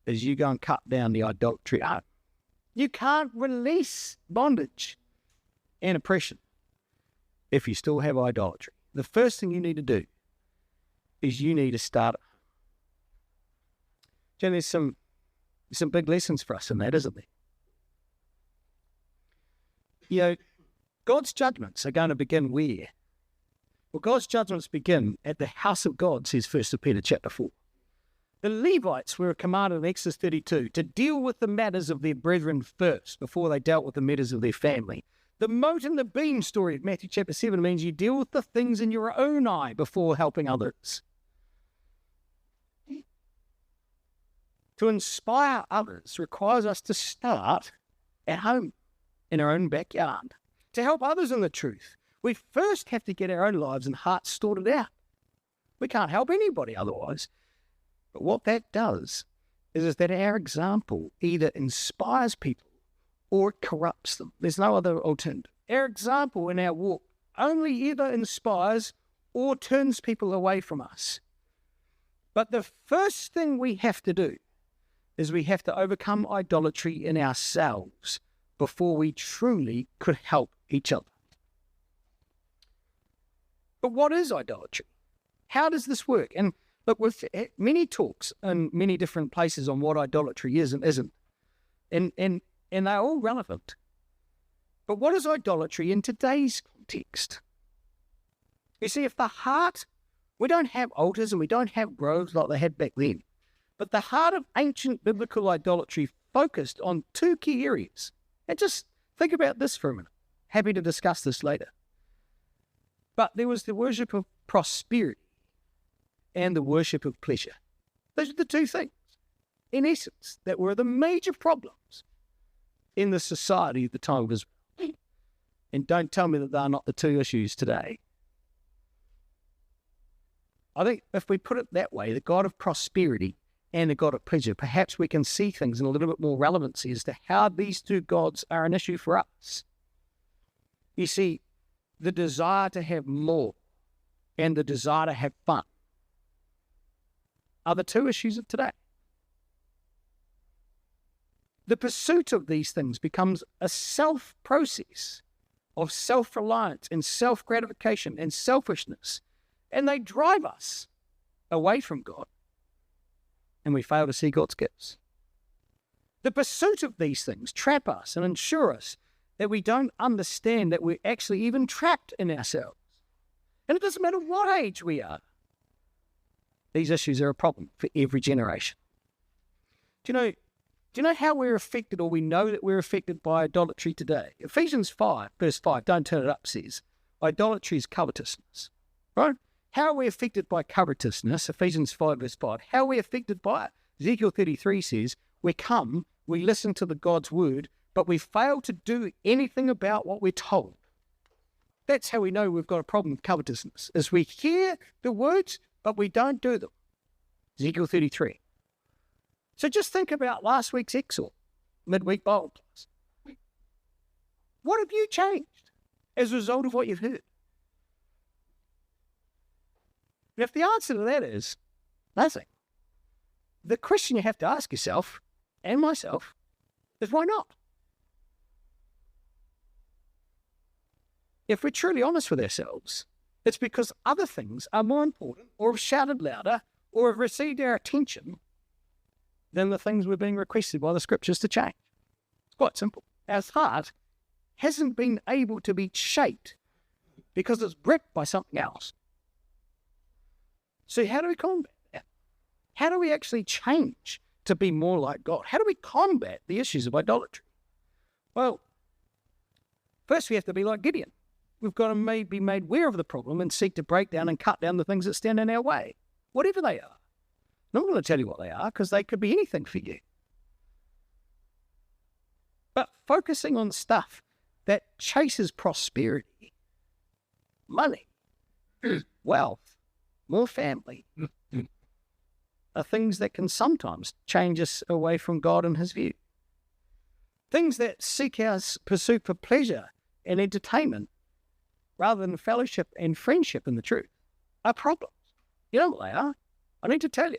is you go and cut down the idolatry. You can't release bondage and oppression if you still have idolatry. The first thing you need to do is you need to start. Jen, there's some big lessons for us in that, isn't there? You know, God's judgments are going to begin where? Well, God's judgments begin at the house of God, says 1 Peter chapter 4. The Levites were commanded in Exodus 32 to deal with the matters of their brethren first before they dealt with the matters of their family. The mote and the beam story of Matthew chapter 7 means you deal with the things in your own eye before helping others. To inspire others requires us to start at home, in our own backyard. To help others in the truth, we first have to get our own lives and hearts sorted out. We can't help anybody otherwise. But what that does is that our example either inspires people or it corrupts them. There's no other alternative. Our example in our walk only either inspires or turns people away from us. But the first thing we have to do is we have to overcome idolatry in ourselves before we truly could help each other. But what is idolatry? How does this work? And look, with many talks in many different places on what idolatry is and isn't, and they're all relevant. But what is idolatry in today's context? You see, if the heart, we don't have altars and we don't have groves like they had back then, but the heart of ancient biblical idolatry focused on two key areas. And just think about this for a minute. Happy to discuss this later. But there was the worship of prosperity and the worship of pleasure. Those are the two things, in essence, that were the major problems in the society at the time of Israel. And don't tell me that they're not the two issues today. I think if we put it that way, the God of prosperity and the God of pleasure, perhaps we can see things in a little bit more relevancy as to how these two gods are an issue for us. You see, the desire to have more and the desire to have fun are the two issues of today. The pursuit of these things becomes a self-process of self-reliance and self-gratification and selfishness, and they drive us away from God, and we fail to see God's gifts. The pursuit of these things trap us and ensure us that we don't understand that we're actually even trapped in ourselves. And it doesn't matter what age we are. These issues are a problem for every generation. Do you know how we're affected, or we know that we're affected by idolatry today? Ephesians 5, verse 5, don't turn it up, says, idolatry is covetousness. Right? How are we affected by covetousness? Ephesians 5, verse 5. How are we affected by it? Ezekiel 33 says, we listen to the God's word, but we fail to do anything about what we're told. That's how we know we've got a problem with covetousness, is we hear the words, but we don't do them. Ezekiel 33. So just think about last week's Exhort, midweek Bible class. What have you changed as a result of what you've heard? And if the answer to that is nothing, the question you have to ask yourself, and myself, is why not? If we're truly honest with ourselves, it's because other things are more important, or have shouted louder, or have received our attention than the things we're being requested by the scriptures to change. It's quite simple. Our heart hasn't been able to be shaped because it's bricked by something else. So how do we combat that? How do we actually change to be more like God? How do we combat the issues of idolatry? Well, first we have to be like Gideon. We've got to be made aware of the problem and seek to break down and cut down the things that stand in our way, whatever they are. I'm not going to tell you what they are, because they could be anything for you. But focusing on stuff that chases prosperity, money, wealth, more family, are things that can sometimes change us away from God and his view. Things that seek our pursuit for pleasure and entertainment rather than fellowship and friendship in the truth are problems. You know what they are. I need to tell you.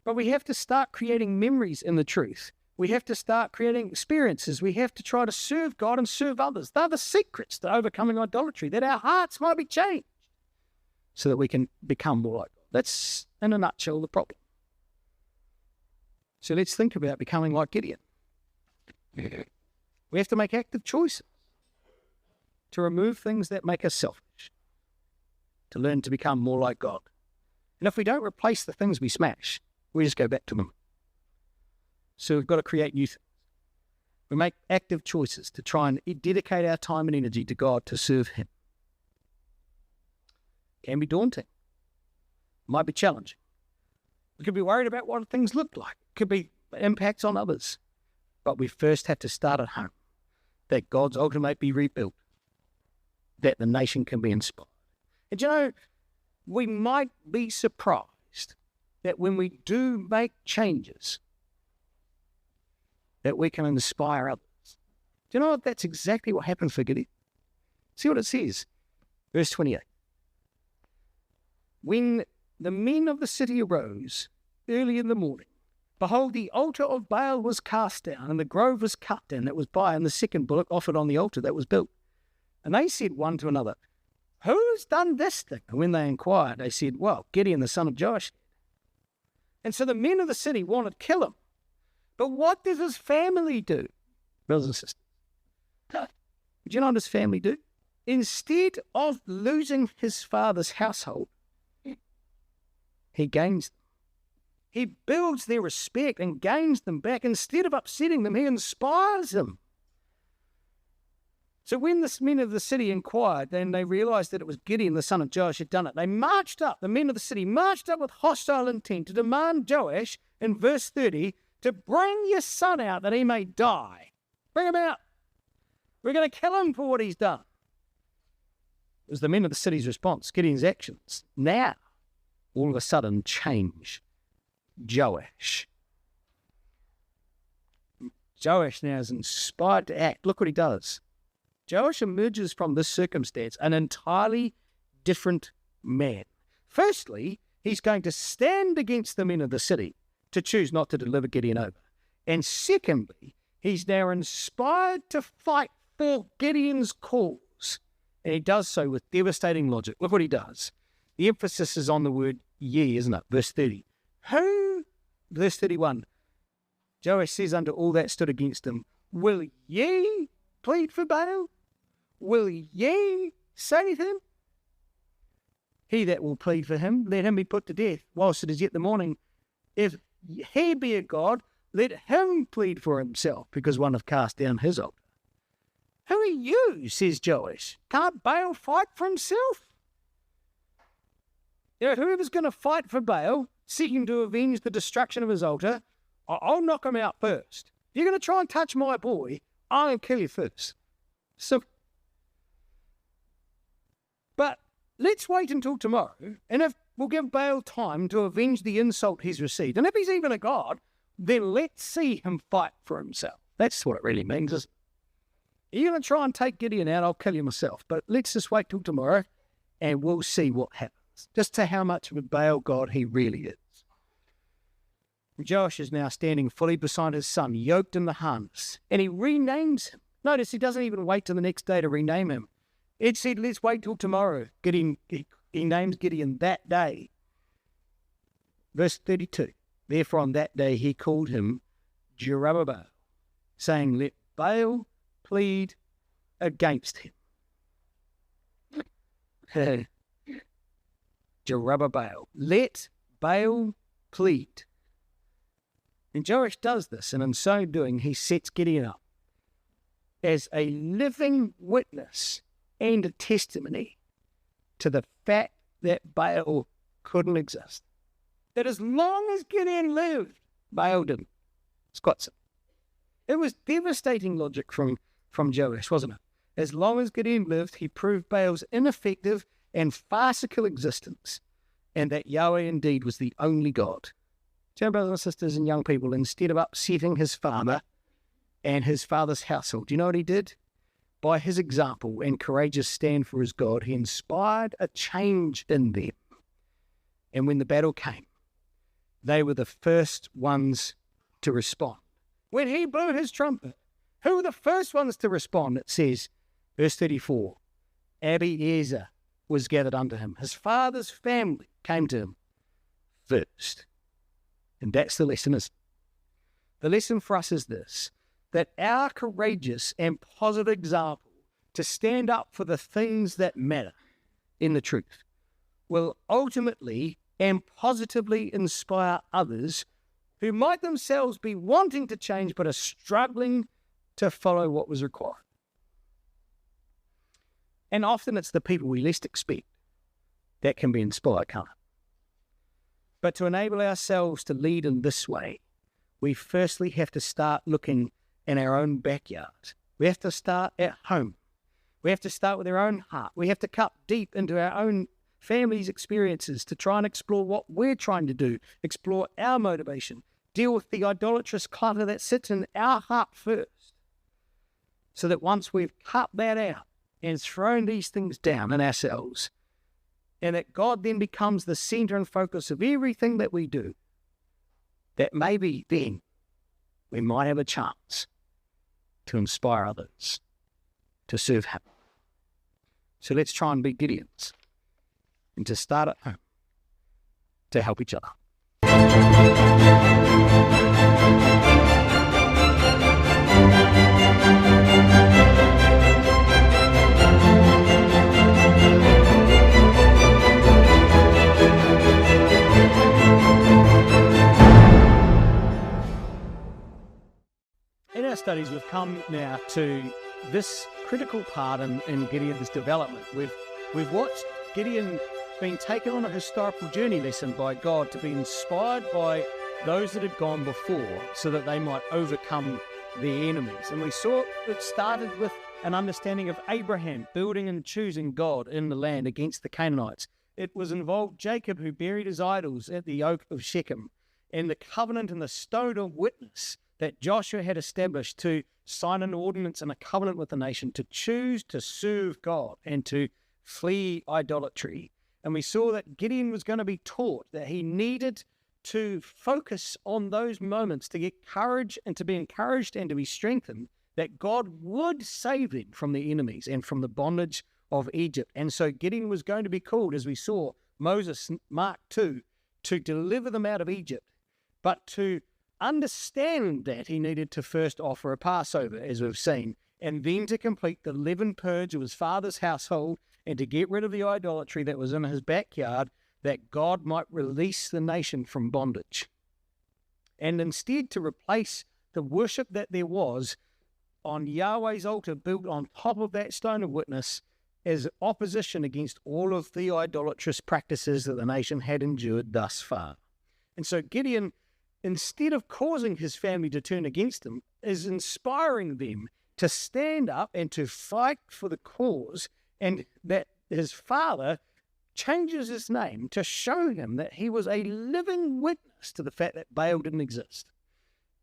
But we have to start creating memories in the truth. We have to start creating experiences. We have to try to serve God and serve others. They're the secrets to overcoming idolatry, that our hearts might be changed so that we can become more like God. That's, in a nutshell, the problem. So let's think about becoming like Gideon. We have to make active choices to remove things that make us selfish, to learn to become more like God. And if we don't replace the things we smash, we just go back to them. So we've got to create new things. We make active choices to try and dedicate our time and energy to God to serve Him. It can be daunting. It might be challenging. We could be worried about what things look like. It could be impacts on others. But we first have to start at home, that God's altar may be rebuilt, that the nation can be inspired. And you know, we might be surprised that when we do make changes, that we can inspire others. Do you know what? That's exactly what happened for Gideon. See what it says. Verse 28. When the men of the city arose early in the morning, behold, the altar of Baal was cast down, and the grove was cut down that was by, and the second bullock offered on the altar that was built. And they said one to another, who's done this thing? And when they inquired, they said, well, Gideon the son of Joash. And so the men of the city wanted to kill him. But what does his family do, brothers and sisters? Do you know what his family do? Instead of losing his father's household, he gains them. He builds their respect and gains them back. Instead of upsetting them, he inspires them. So when the men of the city inquired, then they realized that it was Gideon, the son of Joash, had done it. They marched up, the men of the city marched up with hostile intent to demand Joash, in verse 30, to bring your son out that he may die. Bring him out. We're going to kill him for what he's done. It was the men of the city's response. Gideon's actions now, all of a sudden, change Joash. Joash now is inspired to act. Look what he does. Joash emerges from this circumstance an entirely different man. Firstly, he's going to stand against the men of the city to choose not to deliver Gideon over. And secondly, he's now inspired to fight for Gideon's cause. And he does so with devastating logic. Look what he does. The emphasis is on the word ye, isn't it? Verse 30. Who, verse 31, Joash says unto all that stood against him, will ye plead for Baal? Will ye say to him? He that will plead for him, let him be put to death, whilst it is yet the morning. If he be a god, let him plead for himself, because one hath cast down his altar. Who are you, says Joash? Can't Baal fight for himself? You know, whoever's going to fight for Baal, seeking to avenge the destruction of his altar, I'll knock him out first. If you're going to try and touch my boy, I'll kill you first. So, but let's wait until tomorrow, and if we'll give Baal time to avenge the insult he's received, and if he's even a god, then let's see him fight for himself. That's what it really means, isn't it? You're going to try and take Gideon out, I'll kill you myself. But let's just wait till tomorrow, and we'll see what happens. Just to how much of a Baal god he really is. Joash is now standing fully beside his son, yoked in the harness, and he renames him. Notice he doesn't even wait till the next day to rename him. It said, let's wait till tomorrow. He names Gideon that day. Verse 32. Therefore on that day he called him Jerubbaal, saying, let Baal plead against him. Jerubbaal. Let Baal plead. And Joash does this, and in so doing he sets Gideon up as a living witness and a testimony to the fact that Baal couldn't exist. That as long as Gideon lived, Baal didn't. It's quite simple. It was devastating logic from Joash, wasn't it? As long as Gideon lived, he proved Baal's ineffective and farcical existence, and that Yahweh indeed was the only God. So, brothers and sisters and young people, instead of upsetting his father and his father's household, do you know what he did? By his example and courageous stand for his God, he inspired a change in them. And when the battle came, they were the first ones to respond. When he blew his trumpet, who were the first ones to respond? It says, verse 34, Abiezer was gathered unto him. His father's family came to him first. And that's the lesson. The lesson for us is this, that our courageous and positive example to stand up for the things that matter in the truth will ultimately and positively inspire others who might themselves be wanting to change but are struggling to follow what was required. And often it's the people we least expect that can be inspired, can't it? But to enable ourselves to lead in this way, we firstly have to start looking in our own backyard. We have to start at home. We have to start with our own heart. We have to cut deep into our own family's experiences to try and explore what we're trying to do, explore our motivation, deal with the idolatrous clutter that sits in our heart first, so that once we've cut that out and thrown these things down in ourselves, and that God then becomes the center and focus of everything that we do, that maybe then we might have a chance to inspire others to serve Him. So let's try and be Gideons and to start at home to help each other. In our studies, we've come now to this critical part in Gideon's development. We've watched Gideon being taken on a historical journey lesson by God to be inspired by those that had gone before so that they might overcome their enemies. And we saw it started with an understanding of Abraham building and choosing God in the land against the Canaanites. It was involved Jacob, who buried his idols at the oak of Shechem, and the covenant and the stone of witness that Joshua had established to sign an ordinance and a covenant with the nation to choose to serve God and to flee idolatry. And we saw that Gideon was going to be taught that he needed to focus on those moments to get courage and to be encouraged and to be strengthened, that God would save them from the enemies and from the bondage of Egypt. And so Gideon was going to be called, as we saw Moses, Mark 2, to deliver them out of Egypt. But to understand that, he needed to first offer a Passover, as we've seen, and then to complete the leaven purge of his father's household and to get rid of the idolatry that was in his backyard, that God might release the nation from bondage. And instead to replace the worship that there was on Yahweh's altar built on top of that stone of witness as opposition against all of the idolatrous practices that the nation had endured thus far. And so Gideon, instead of causing his family to turn against him, is inspiring them to stand up and to fight for the cause, and that his father changes his name to show him that he was a living witness to the fact that Baal didn't exist.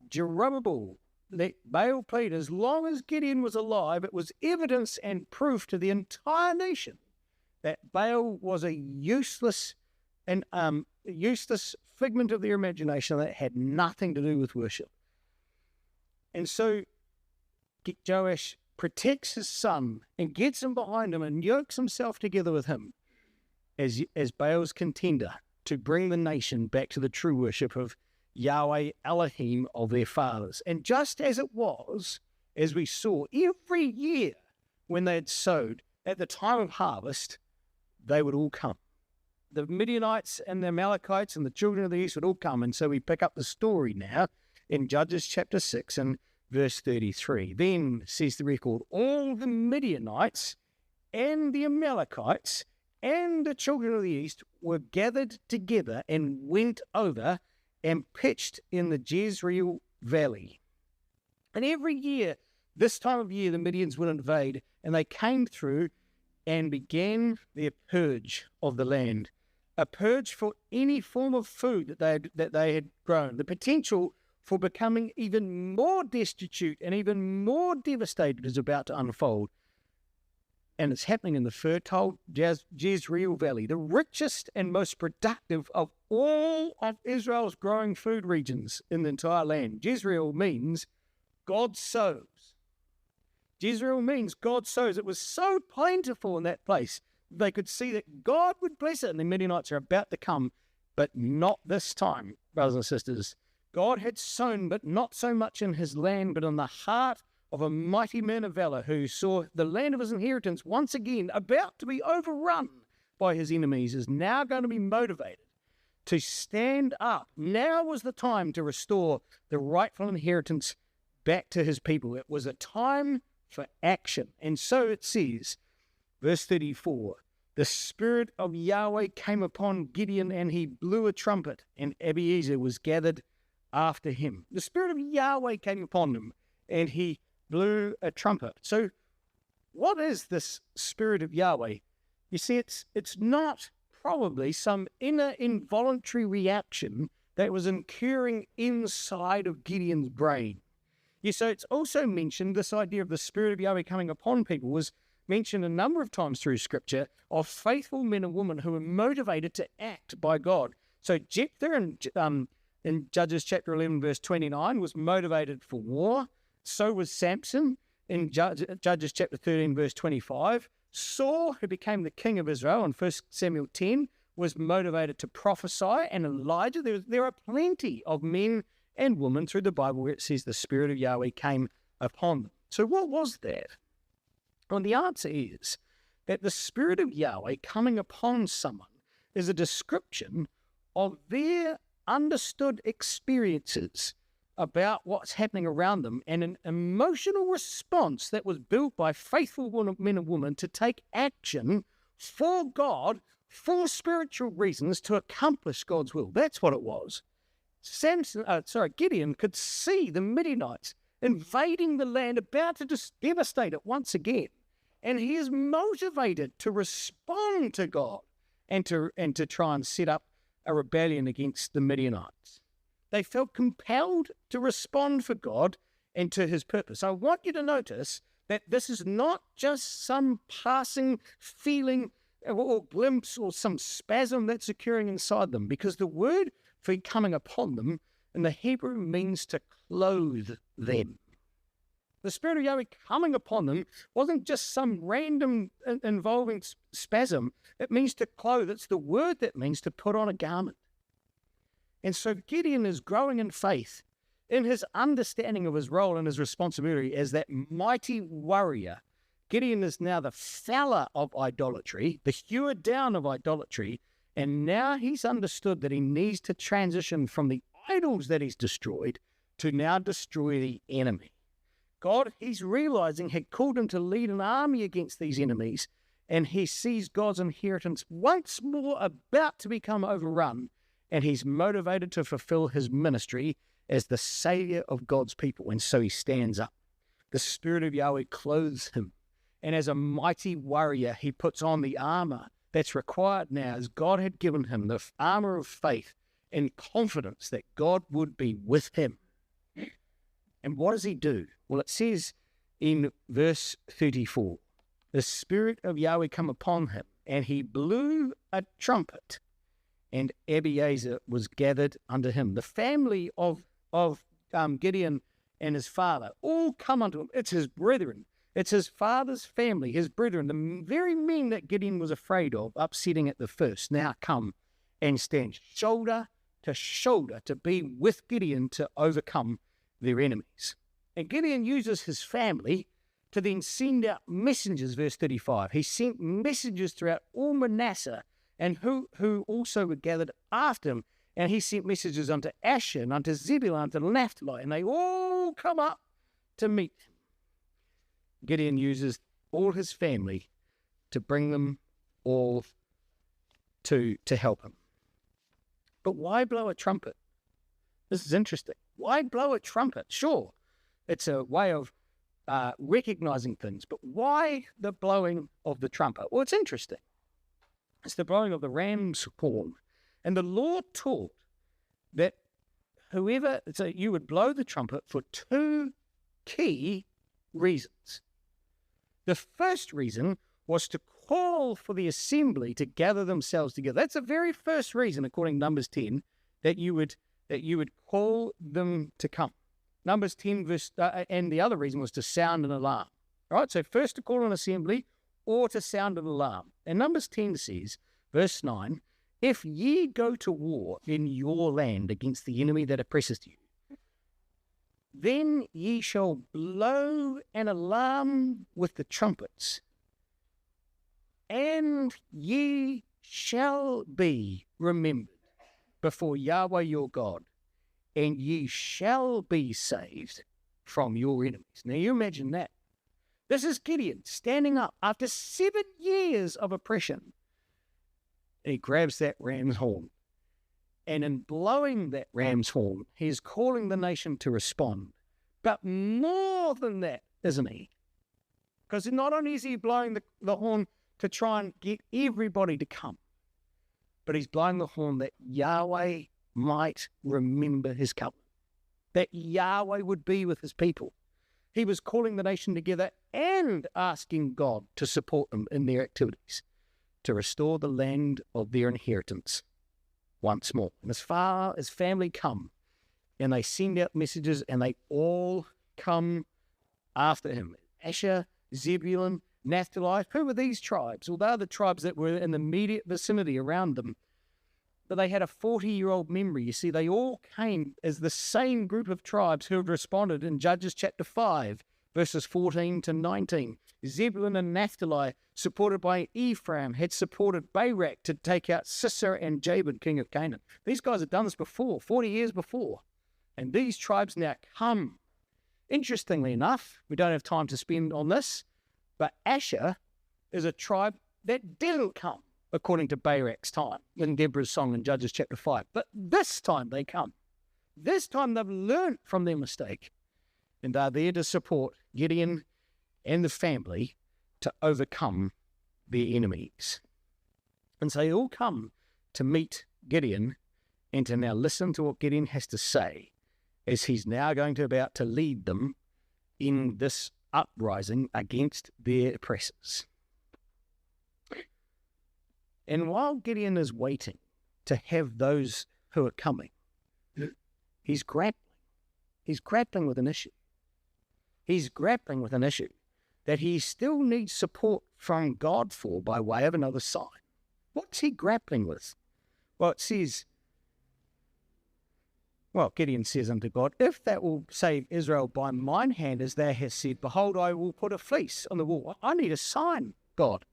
Jerubbaal, let Baal plead, as long as Gideon was alive, it was evidence and proof to the entire nation that Baal was a useless figment of their imagination that had nothing to do with worship. And so Joash protects his son and gets him behind him and yokes himself together with him as Baal's contender to bring the nation back to the true worship of Yahweh Elohim of their fathers. And just as it was, as we saw, every year when they had sowed, at the time of harvest, they would all come. The Midianites and the Amalekites and the children of the east would all come. And so we pick up the story now in Judges chapter 6 and verse 33. Then, says the record, all the Midianites and the Amalekites and the children of the east were gathered together and went over and pitched in the Jezreel valley. And every year, this time of year, the Midians would invade, and they came through and began their purge of the land. a purge for any form of food that they had grown, the potential for becoming even more destitute and even more devastated is about to unfold. And it's happening in the fertile Jezreel Valley, the richest and most productive of all of Israel's growing food regions in the entire land. Jezreel means God sows. Jezreel means God sows. It was so plentiful in that place, they could see that God would bless it, and the Midianites are about to come, but not this time, brothers and sisters. God had sown, but not so much in his land, but in the heart of a mighty man of valor who saw the land of his inheritance once again about to be overrun by his enemies, is now going to be motivated to stand up. Now was the time to restore the rightful inheritance back to his people. It was a time for action. And so it says, verse 34, the Spirit of Yahweh came upon Gideon, and he blew a trumpet, and Abiezer was gathered after him. The Spirit of Yahweh came upon him, and he blew a trumpet. So what is this Spirit of Yahweh? You see, it's not probably some inner involuntary reaction that was occurring inside of Gideon's brain. So it's also mentioned, this idea of the Spirit of Yahweh coming upon people was mentioned a number of times through Scripture, of faithful men and women who were motivated to act by God. So Jephthah in Judges chapter 11, verse 29, was motivated for war. So was Samson in Judges chapter 13, verse 25. Saul, who became the king of Israel in 1 Samuel 10, was motivated to prophesy. And Elijah, there are plenty of men and women through the Bible where it says the Spirit of Yahweh came upon them. So what was that? Well, the answer is that the Spirit of Yahweh coming upon someone is a description of their understood experiences about what's happening around them, and an emotional response that was built by faithful men and women to take action for God, for spiritual reasons, to accomplish God's will. That's what it was. Gideon could see the Midianites invading the land, about to just devastate it once again. And he is motivated to respond to God and to try and set up a rebellion against the Midianites. They felt compelled to respond for God and to his purpose. I want you to notice that this is not just some passing feeling or glimpse or some spasm that's occurring inside them, because the word for coming upon them in the Hebrew means to clothe them. The Spirit of Yahweh coming upon them wasn't just some random involving spasm. It means to clothe. It's the word that means to put on a garment. And so Gideon is growing in faith in his understanding of his role and his responsibility as that mighty warrior. Gideon is now the feller of idolatry, the hewer down of idolatry, and now he's understood that he needs to transition from the idols that he's destroyed to now destroy the enemy. God, he's realizing, had called him to lead an army against these enemies, and he sees God's inheritance once more about to become overrun, and he's motivated to fulfill his ministry as the savior of God's people. And so he stands up. The Spirit of Yahweh clothes him, and as a mighty warrior, he puts on the armor that's required now, as God had given him, the armor of faith and confidence that God would be with him. And what does he do? Well, it says in verse 34, the Spirit of Yahweh come upon him, and he blew a trumpet, and Abiezer was gathered unto him. The family of Gideon and his father all come unto him. It's his brethren. It's his father's family, his brethren, the very men that Gideon was afraid of, upsetting at the first, now come and stand shoulder to shoulder to be with Gideon to overcome their enemies. And Gideon uses his family to then send out messengers, verse 35. He sent messengers throughout all Manasseh, and who also were gathered after him. And he sent messages unto Asher, and unto Zebulun, unto Naphtali, and they all come up to meet him. Gideon uses all his family to bring them all to help him. But why blow a trumpet? This is interesting. Why blow a trumpet? Sure, it's a way of recognizing things, but why the blowing of the trumpet? Well, it's interesting. It's the blowing of the ram's horn. And the Lord taught that so you would blow the trumpet for two key reasons. The first reason was to call for the assembly to gather themselves together. That's the very first reason, according to Numbers 10, that you would call them to come. Numbers 10 and the other reason was to sound an alarm. All right, so first to call an assembly or to sound an alarm. And Numbers 10 says, verse 9, if ye go to war in your land against the enemy that oppresses you, then ye shall blow an alarm with the trumpets, and ye shall be remembered before Yahweh your God, and ye shall be saved from your enemies. Now you imagine that. This is Gideon standing up after 7 years of oppression. And he grabs that ram's horn. And in blowing that ram's horn, he's calling the nation to respond. But more than that, isn't he? Because not only is he blowing the horn to try and get everybody to come, but he's blowing the horn that Yahweh might remember his covenant, that Yahweh would be with his people. He was calling the nation together and asking God to support them in their activities, to restore the land of their inheritance once more. And as far as family come, and they send out messages, and they all come after him. Asher, Zebulun, Naphtali. Who were these tribes? Well, they're the tribes that were in the immediate vicinity around them. But they had a 40-year-old memory. You see, they all came as the same group of tribes who had responded in Judges chapter 5, verses 14 to 19. Zebulun and Naphtali, supported by Ephraim, had supported Barak to take out Sisera and Jabin, king of Canaan. These guys had done this before, 40 years before. And these tribes now come. Interestingly enough, we don't have time to spend on this, but Asher is a tribe that didn't come according to Barak's time in Deborah's song in Judges chapter 5. But this time they come. This time they've learned from their mistake, and they're there to support Gideon and the family to overcome their enemies. And so they all come to meet Gideon and to now listen to what Gideon has to say, as he's now about to lead them in this uprising against their oppressors. And while Gideon is waiting to have those who are coming, he's grappling. He's grappling with an issue. He's grappling with an issue that he still needs support from God for by way of another sign. What's he grappling with? Well, it says, Gideon says unto God, if that will save Israel by mine hand, as thou hast said, behold, I will put a fleece on the wall. I need a sign, God.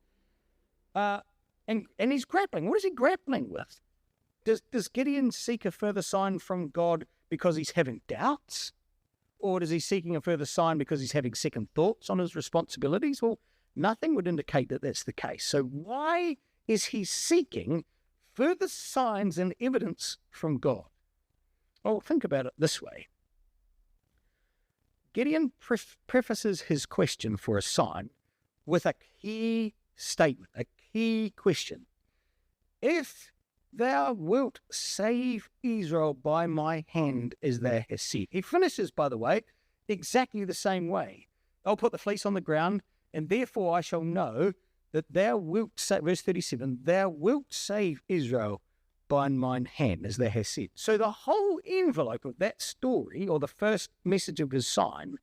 And he's grappling. What is he grappling with? Does Gideon seek a further sign from God because he's having doubts? Or is he seeking a further sign because he's having second thoughts on his responsibilities? Well, nothing would indicate that that's the case. So why is he seeking further signs and evidence from God? Well, think about it this way. Gideon prefaces his question for a sign with a key statement, a key question. If thou wilt save Israel by my hand, as thou hast said. He finishes, by the way, exactly the same way. I'll put the fleece on the ground, and therefore I shall know that thou wilt save, verse 37, thou wilt save Israel by mine hand, as thou hast said. So the whole envelope of that story, or the first message of his sign,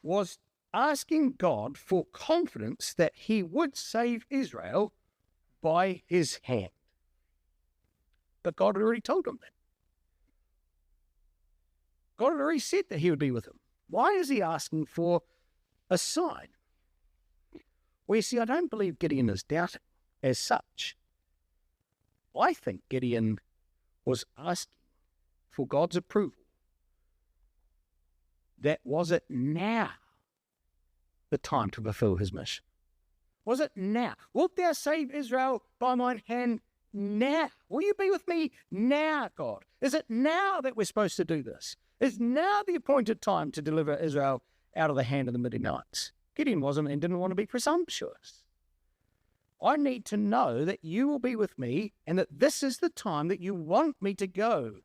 was asking God for confidence that he would save Israel by his hand. But God had already told him that. God had already said that he would be with him. Why is he asking for a sign? Well, you see, I don't believe Gideon is doubting as such. I think Gideon was asking for God's approval. That was it now the time to fulfill his mission? Was it now? Wilt thou save Israel by mine hand now? Will you be with me now, God? Is it now that we're supposed to do this? Is now the appointed time to deliver Israel out of the hand of the Midianites? Gideon wasn't and didn't want to be presumptuous. I need to know that you will be with me and that this is the time that you want me to go.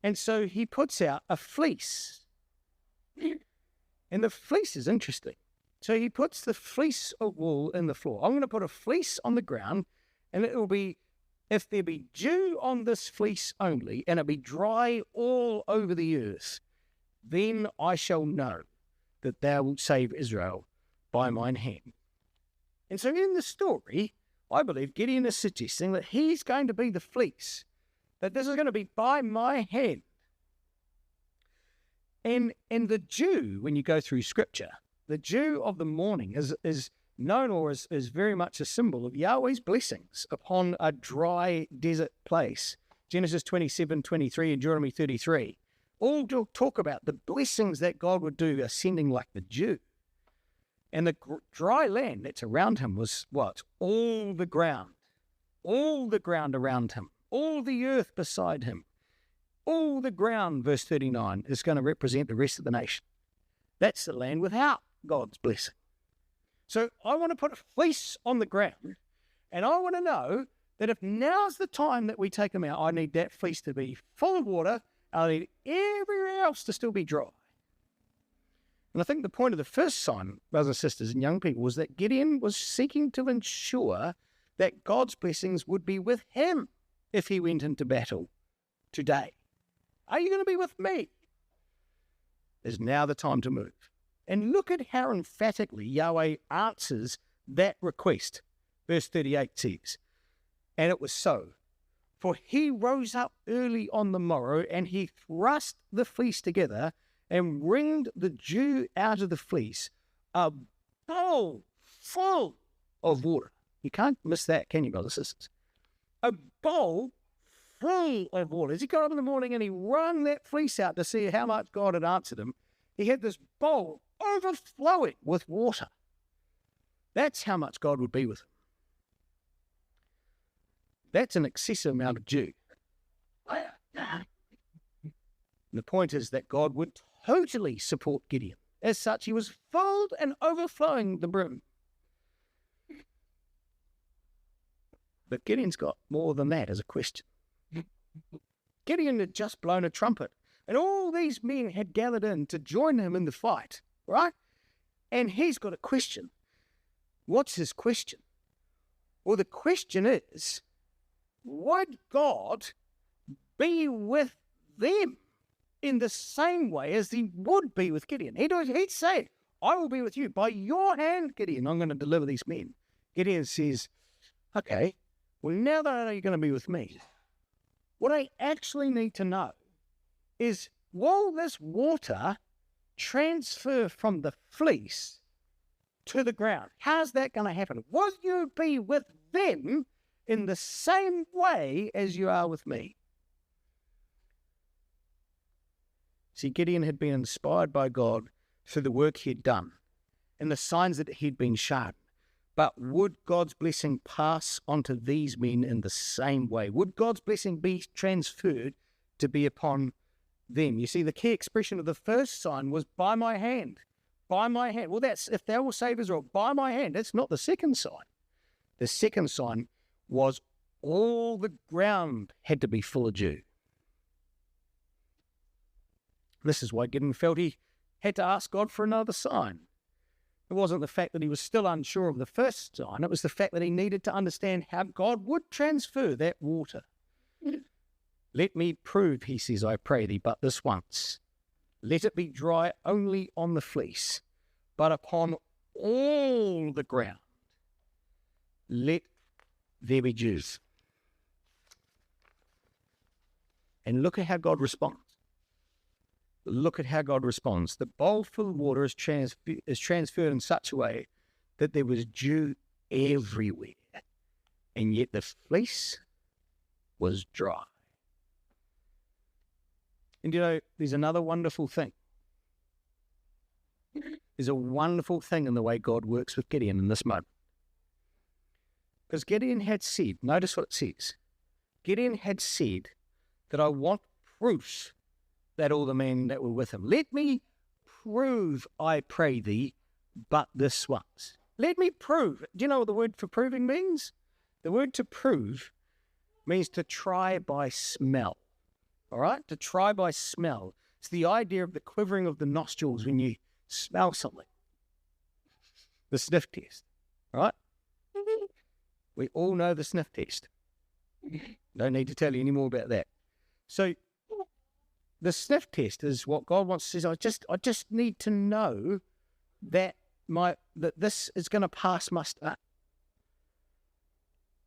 And so he puts out a fleece. And the fleece is interesting. So he puts the fleece of wool in the floor. I'm going to put a fleece on the ground, and it will be, if there be dew on this fleece only, and it be dry all over the earth, then I shall know that thou wilt save Israel by mine hand. And so in the story, I believe Gideon is suggesting that he's going to be the fleece, that this is going to be by my hand. And the dew, when you go through Scripture, the dew of the morning is known, or is very much a symbol of Yahweh's blessings upon a dry desert place. Genesis 27:23 and Deuteronomy 33 all talk about the blessings that God would do ascending like the dew. And the dry land that's around him was what? All the ground around him, all the earth beside him. All the ground, verse 39, is going to represent the rest of the nation. That's the land without God's blessing. So I want to put a fleece on the ground, and I want to know that if now's the time that we take them out, I need that fleece to be full of water, and I need everywhere else to still be dry. And I think the point of the first sign, brothers and sisters and young people, was that Gideon was seeking to ensure that God's blessings would be with him if he went into battle today. Are you going to be with me? Is now the time to move. And look at how emphatically Yahweh answers that request. Verse 38 says, and it was so. For he rose up early on the morrow, and he thrust the fleece together, and wringed the dew out of the fleece, a bowl full of water. You can't miss that, can you, brothers and sisters? A bowl full of water. As he got up in the morning and he wrung that fleece out to see how much God had answered him, he had this bowl overflowing with water. That's how much God would be with him. That's an excessive amount of dew. The point is that God would totally support Gideon. As such, he was filled and overflowing the brim. But Gideon's got more than that as a question. Gideon had just blown a trumpet, and all these men had gathered in to join him in the fight, right? And he's got a question. What's his question? Well, the question is, would God be with them in the same way as he would be with Gideon? He'd say, I will be with you. By your hand, Gideon, I'm going to deliver these men. Gideon says, okay, well, now that I know you're going to be with me, what I actually need to know is, will this water transfer from the fleece to the ground? How's that going to happen? Will you be with them in the same way as you are with me? See, Gideon had been inspired by God through the work he had done and the signs that he'd been shown. But would God's blessing pass onto these men in the same way? Would God's blessing be transferred to be upon them? You see, the key expression of the first sign was by my hand. By my hand. Well, that's if thou will save Israel, by my hand. That's not the second sign. The second sign was all the ground had to be full of dew. This is why Gideon felt he had to ask God for another sign. It wasn't the fact that he was still unsure of the first sign. It was the fact that he needed to understand how God would transfer that water. Let me prove, he says, I pray thee, but this once. Let it be dry only on the fleece, but upon all the ground. Let there be dew. And look at how God responds. Look at how God responds. The bowl full of water is transferred in such a way that there was dew everywhere, and yet the fleece was dry. And you know, there's another wonderful thing. There's a wonderful thing in the way God works with Gideon in this moment. Because Gideon had said, notice what it says. Gideon had said that I want proof that all the men that were with him. Let me prove, I pray thee, but this once. Let me prove. Do you know what the word for proving means? The word to prove means to try by smell. All right? To try by smell. It's the idea of the quivering of the nostrils when you smell something. The sniff test. All right? We all know the sniff test. Don't need to tell you any more about that. So the sniff test is what God wants to say. I just need to know that this is going to pass muster.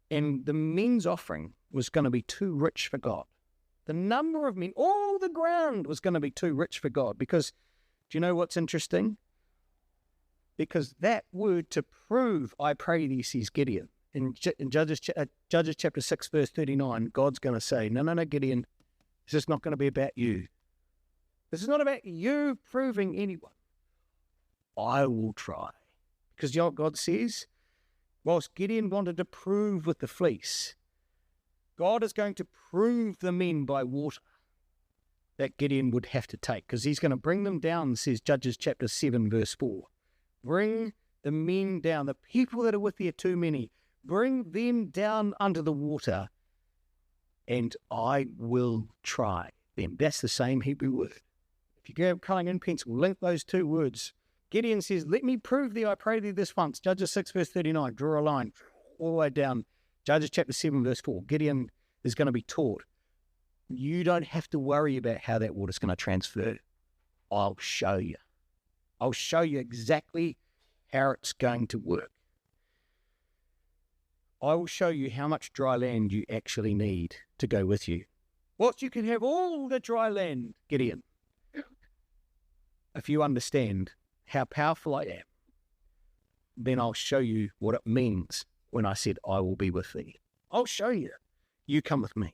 And the men's offering was going to be too rich for God. The number of men, all the ground was going to be too rich for God. Because, do you know what's interesting? Because that word to prove, I pray thee, says Gideon. In Judges chapter 6, verse 39, God's going to say, no, Gideon, this is not going to be about you. This is not about you proving anyone. I will try. Because you know what God says? Whilst Gideon wanted to prove with the fleece, God is going to prove the men by water that Gideon would have to take. Because he's going to bring them down, says Judges chapter 7, verse 4. Bring the men down, the people that are with you too many. Bring them down under the water, and I will try them. That's the same Hebrew word. If you grab colouring in pencil, link those two words. Gideon says, let me prove thee, I pray thee this once. Judges 6, verse 39, draw a line all the way down. Judges chapter 7, verse 4. Gideon is going to be taught. You don't have to worry about how that water's going to transfer. I'll show you. I'll show you exactly how it's going to work. I will show you how much dry land you actually need to go with you. Whilst you can have all the dry land, Gideon, if you understand how powerful I am, then I'll show you what it means when I said, I will be with thee. I'll show you. You come with me.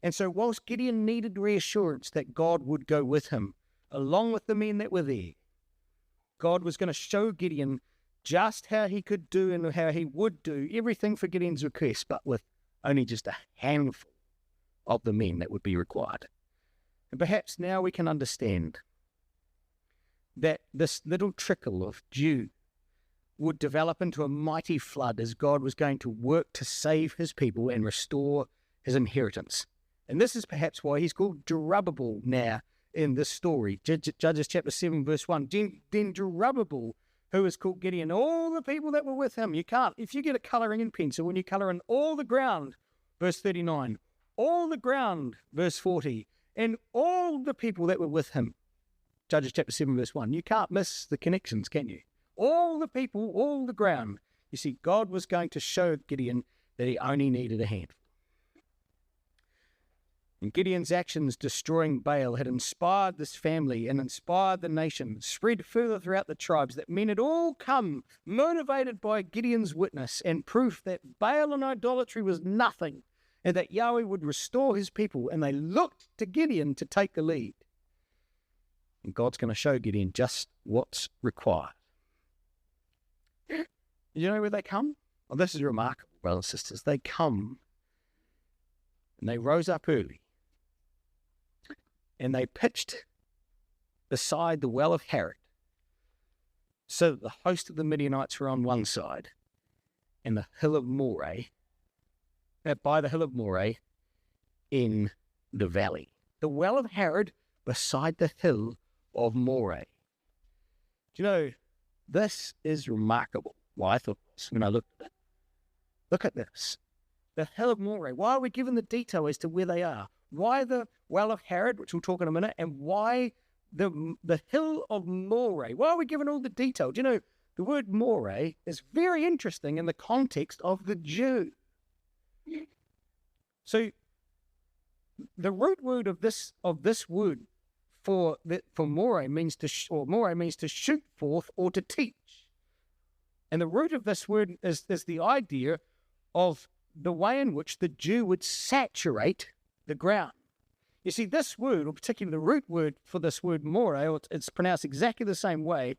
And so whilst Gideon needed reassurance that God would go with him, along with the men that were there, God was going to show Gideon just how he could do and how he would do everything for Gideon's request, but with only just a handful of the men that would be required. And perhaps now we can understand that this little trickle of dew would develop into a mighty flood as God was going to work to save his people and restore his inheritance. And this is perhaps why he's called Jerubbabel now in this story. Judges chapter 7, verse 1. Then Jerubbabel, who is called Gideon, all the people that were with him. You can't, if you get a colouring in pencil, when you colour in all the ground, verse 39, all the ground, verse 40, and all the people that were with him, Judges chapter 7, verse 1. You can't miss the connections, can you? All the people, all the ground. You see, God was going to show Gideon that he only needed a handful. And Gideon's actions destroying Baal had inspired this family and inspired the nation, spread further throughout the tribes, that men had all come motivated by Gideon's witness and proof that Baal and idolatry was nothing and that Yahweh would restore his people, and they looked to Gideon to take the lead. And God's going to show Gideon just what's required. You know where they come? Well, this is remarkable, brothers and sisters. They come and they rose up early and they pitched beside the well of Harod, so that the host of the Midianites were on one side and the hill of Moreh, by the hill of Moreh in the valley. The well of Harod beside the hill of Moreh. Do you know, this is remarkable. Well, I thought this when I looked at it. Look at this. The hill of Moreh. Why are we given the detail as to where they are? Why the well of Harod, which we'll talk in a minute, and why the hill of Moreh? Why are we given all the detail? Do you know, the word Moreh is very interesting in the context of the Jew. So, the root word of this word for Moreh means Moreh means to shoot forth or to teach. And the root of this word is the idea of the way in which the Jew would saturate the ground. You see, this word, or particularly the root word for this word Moreh, or it's pronounced exactly the same way,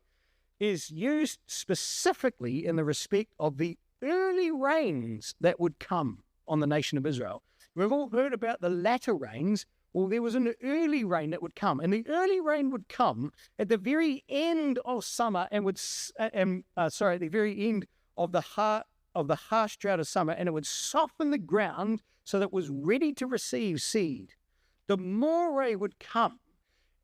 is used specifically in the respect of the early rains that would come on the nation of Israel. We've all heard about the latter rains. Well, there was an early rain that would come, and the early rain would come at the very end of summer, and at the very end of the harsh drought of summer, and it would soften the ground so that it was ready to receive seed. The moray would come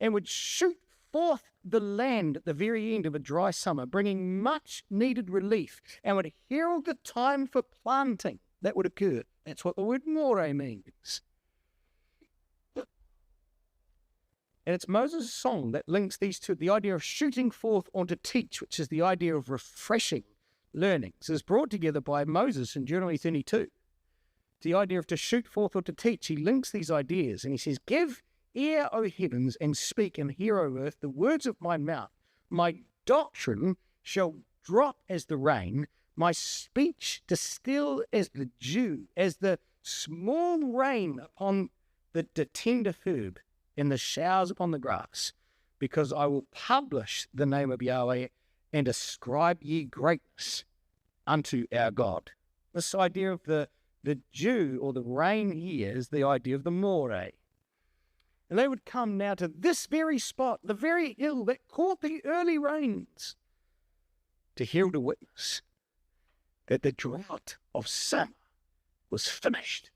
and would shoot forth the land at the very end of a dry summer, bringing much needed relief, and would herald the time for planting that would occur. That's what the word moray means. And it's Moses' song that links these two, the idea of shooting forth or to teach, which is the idea of refreshing learnings, is brought together by Moses in Deuteronomy 32. The idea of to shoot forth or to teach, he links these ideas, and he says, "Give ear, O heavens, and speak, and hear, O earth, the words of my mouth. My doctrine shall drop as the rain, my speech distill as the dew, as the small rain upon the tender herb, and the showers upon the grass, because I will publish the name of Yahweh and ascribe ye greatness unto our God." This idea of the dew or the rain here is the idea of the moray. And they would come now to this very spot, the very hill that caught the early rains, to herald a witness that the drought of summer was finished.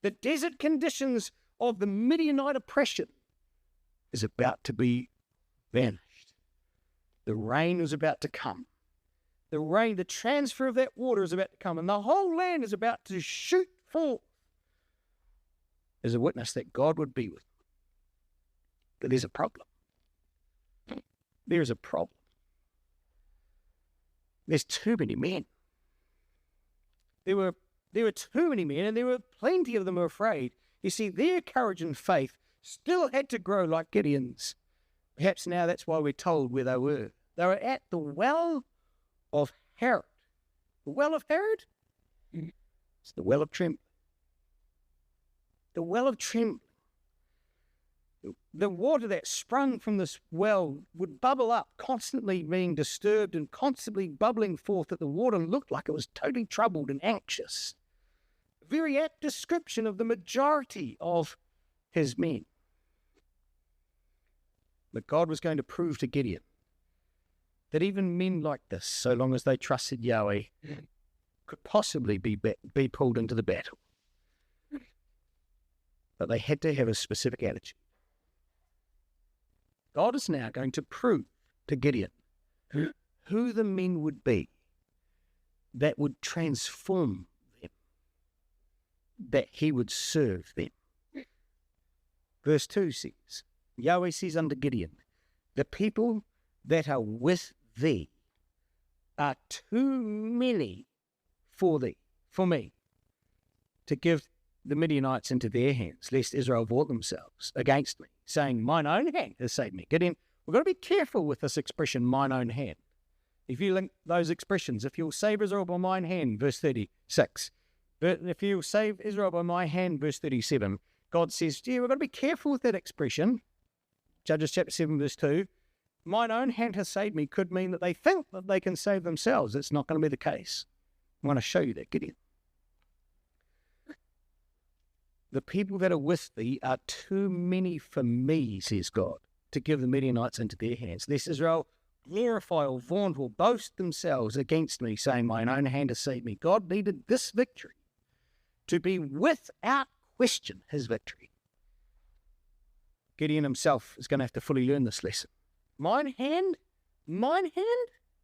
The desert conditions of the Midianite oppression is about to be vanished. The rain was about to come. The transfer of that water is about to come, and the whole land is about to shoot forth as a witness that God would be with them. But there's a problem. There is a problem. There's too many men. There were too many men, and there were plenty of them who were afraid. You see, their courage and faith still had to grow like Gideon's. Perhaps now that's why we're told where they were. They were at the well of Herod. The well of Herod? It's the well of trembling. The well of trembling. The water that sprung from this well would bubble up, constantly being disturbed and constantly bubbling forth, that the water looked like it was totally troubled and anxious. A very apt description of the majority of his men. But God was going to prove to Gideon that even men like this, so long as they trusted Yahweh, could possibly be pulled into the battle. But they had to have a specific attitude. God is now going to prove to Gideon who the men would be that would transform them, that he would serve them. Verse 2 says, Yahweh says unto Gideon, "The people that are with thee are too many for me, to give the Midianites into their hands, lest Israel vaunt themselves against me, saying, mine own hand has saved me." Gideon, we've got to be careful with this expression, mine own hand. If you link those expressions, if you'll save Israel by mine hand, verse 36, but if you'll save Israel by my hand, verse 37, God says, we've got to be careful with that expression. Judges chapter 7, verse 2, mine own hand has saved me could mean that they think that they can save themselves. It's not going to be the case. I'm going to show you that, Gideon. The people that are with thee are too many for me, says God, to give the Midianites into their hands, lest Israel glorify or vaunt or boast themselves against me, saying, mine own hand has saved me. God needed this victory to be without question his victory. Gideon himself is going to have to fully learn this lesson. Mine hand,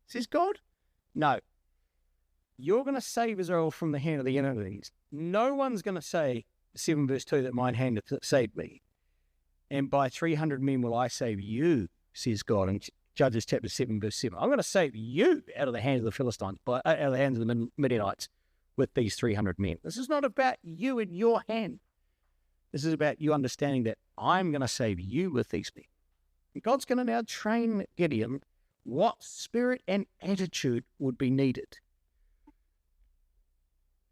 says God? No. You're going to save Israel from the hand of the enemies. No one's going to say, 7 verse 2, that mine hand has saved me. And by 300 men will I save you, says God in Judges chapter 7 verse 7. I'm going to save you out of the hands of the Philistines, out of the hands of the Midianites with these 300 men. This is not about you in your hand. This is about you understanding that I'm going to save you with these men. And God's going to now train Gideon what spirit and attitude would be needed.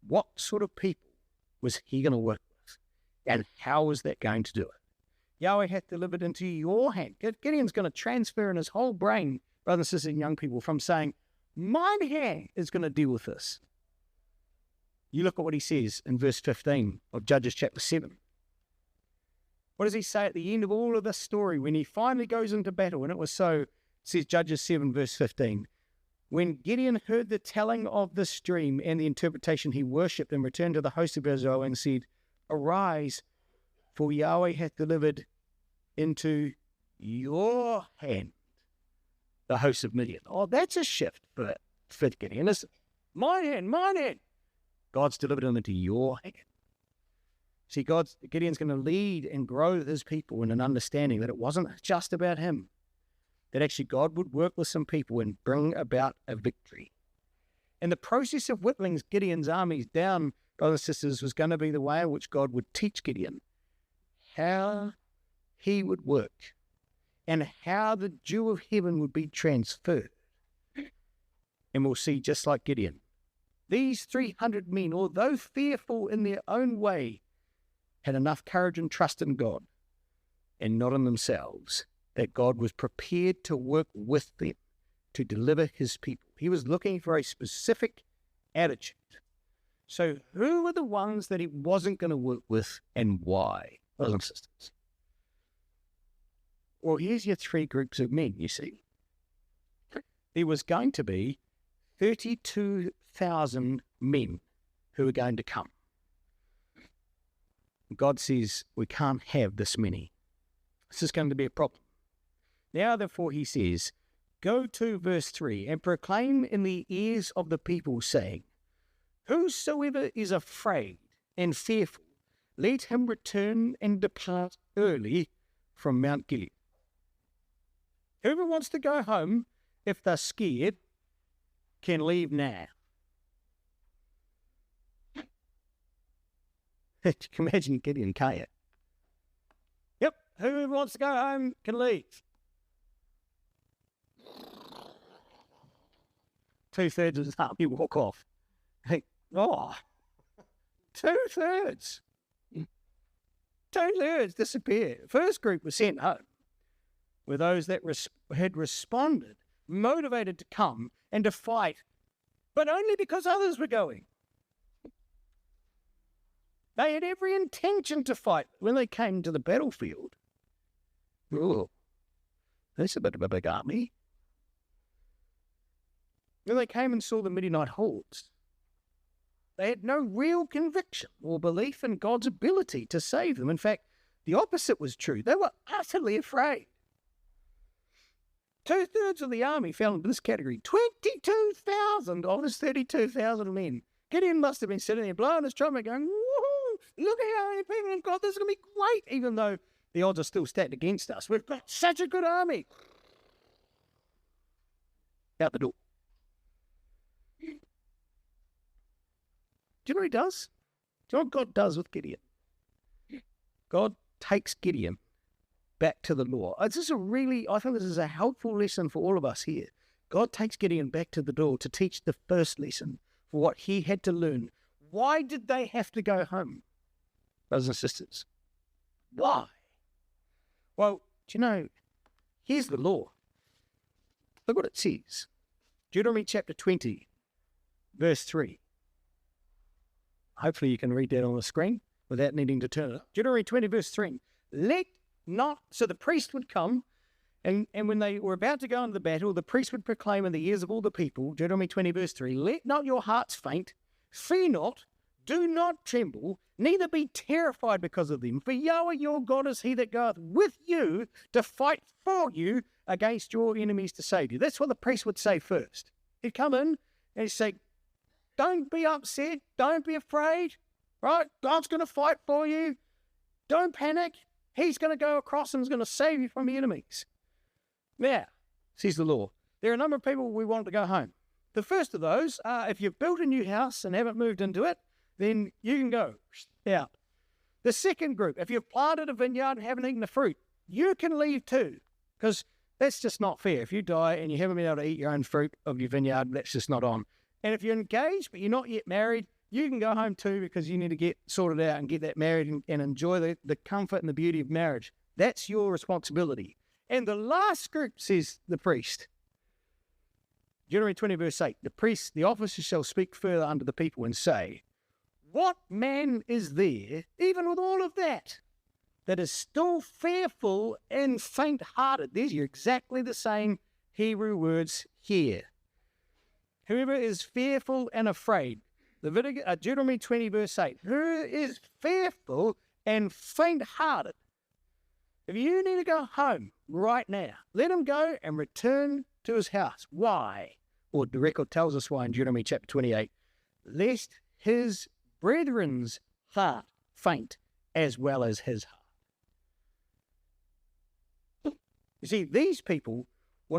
What sort of people was he going to work with? And how was that going to do it? Yahweh hath delivered into your hand. Gideon's going to transfer in his whole brain, brothers and sisters and young people, from saying, mine hand is going to deal with this. You look at what he says in verse 15 of Judges chapter 7. What does he say at the end of all of this story when he finally goes into battle? And it was so, it says Judges 7 verse 15. When Gideon heard the telling of this dream and the interpretation, he worshipped and returned to the host of Israel and said, Arise, for Yahweh hath delivered into your hand the host of Midian. Oh, that's a shift for Gideon. It's mine hand. God's delivered them into your hand. See, Gideon's going to lead and grow his people in an understanding that it wasn't just about him, that actually God would work with some people and bring about a victory. And the process of whittling Gideon's armies down, brothers and sisters, was going to be the way in which God would teach Gideon how he would work and how the dew of heaven would be transferred. And we'll see, just like Gideon, these 300 men, although fearful in their own way, had enough courage and trust in God and not in themselves, that God was prepared to work with them to deliver his people. He was looking for a specific attitude. So who were the ones that he wasn't going to work with and why, brothers and sisters? Well, here's your three groups of men, you see. There was going to be 32,000 men who were going to come. God says, we can't have this many. This is going to be a problem. Now, therefore, he says, go to verse 3 and proclaim in the ears of the people, saying, Whosoever is afraid and fearful, let him return and depart early from Mount Gilead. Whoever wants to go home, if they're scared, can leave now. You can imagine Gideon, can't you? Yep, whoever wants to go home can leave. 2/3 of the army walk off. Hey, oh, 2/3. 2/3 disappear. First group was sent home, were those that had responded, motivated to come and to fight, but only because others were going. They had every intention to fight. When they came to the battlefield, oh, that's a bit of a big army. When they came and saw the Midianite hordes, they had no real conviction or belief in God's ability to save them. In fact, the opposite was true. They were utterly afraid. 2/3 of the army fell into this category. 22,000 of his 32,000 men. Gideon must have been sitting there blowing his trumpet going, woohoo, look at how many people we've got. This is going to be great, even though the odds are still stacked against us. We've got such a good army. Out the door. Do you know what he does? Do you know what God does with Gideon? God takes Gideon back to the law. I think this is a helpful lesson for all of us here. God takes Gideon back to the door to teach the first lesson for what he had to learn. Why did they have to go home, brothers and sisters? Why? Well, do you know, here's the law. Look what it says. Deuteronomy chapter 20, verse 3. Hopefully you can read that on the screen without needing to turn it up. Deuteronomy 20, verse 3. So the priest would come, and when they were about to go into the battle, the priest would proclaim in the ears of all the people, Deuteronomy 20, verse 3, let not your hearts faint, fear not, do not tremble, neither be terrified because of them. For Yahweh your God is he that goeth with you to fight for you against your enemies to save you. That's what the priest would say first. He'd come in and he'd say, don't be upset, don't be afraid, right? God's going to fight for you. Don't panic. He's going to go across and is going to save you from the enemies. Now, says the law, there are a number of people we want to go home. The first of those are if you've built a new house and haven't moved into it, then you can go out. The second group, if you've planted a vineyard and haven't eaten the fruit, you can leave too, because that's just not fair. If you die and you haven't been able to eat your own fruit of your vineyard, that's just not on. And if you're engaged but you're not yet married, you can go home too, because you need to get sorted out and get that married and enjoy the comfort and the beauty of marriage. That's your responsibility. And the last group, says the priest, Deuteronomy 20 verse 8, the priest, the officer shall speak further unto the people and say, what man is there, even with all of that, that is still fearful and faint-hearted. These are exactly the same Hebrew words here. Whoever is fearful and afraid. Deuteronomy 20 verse 8. Who is fearful and faint-hearted? If you need to go home right now, let him go and return to his house. Why? Or the record tells us why in Deuteronomy chapter 28. Lest his brethren's heart faint as well as his heart. You see, these people were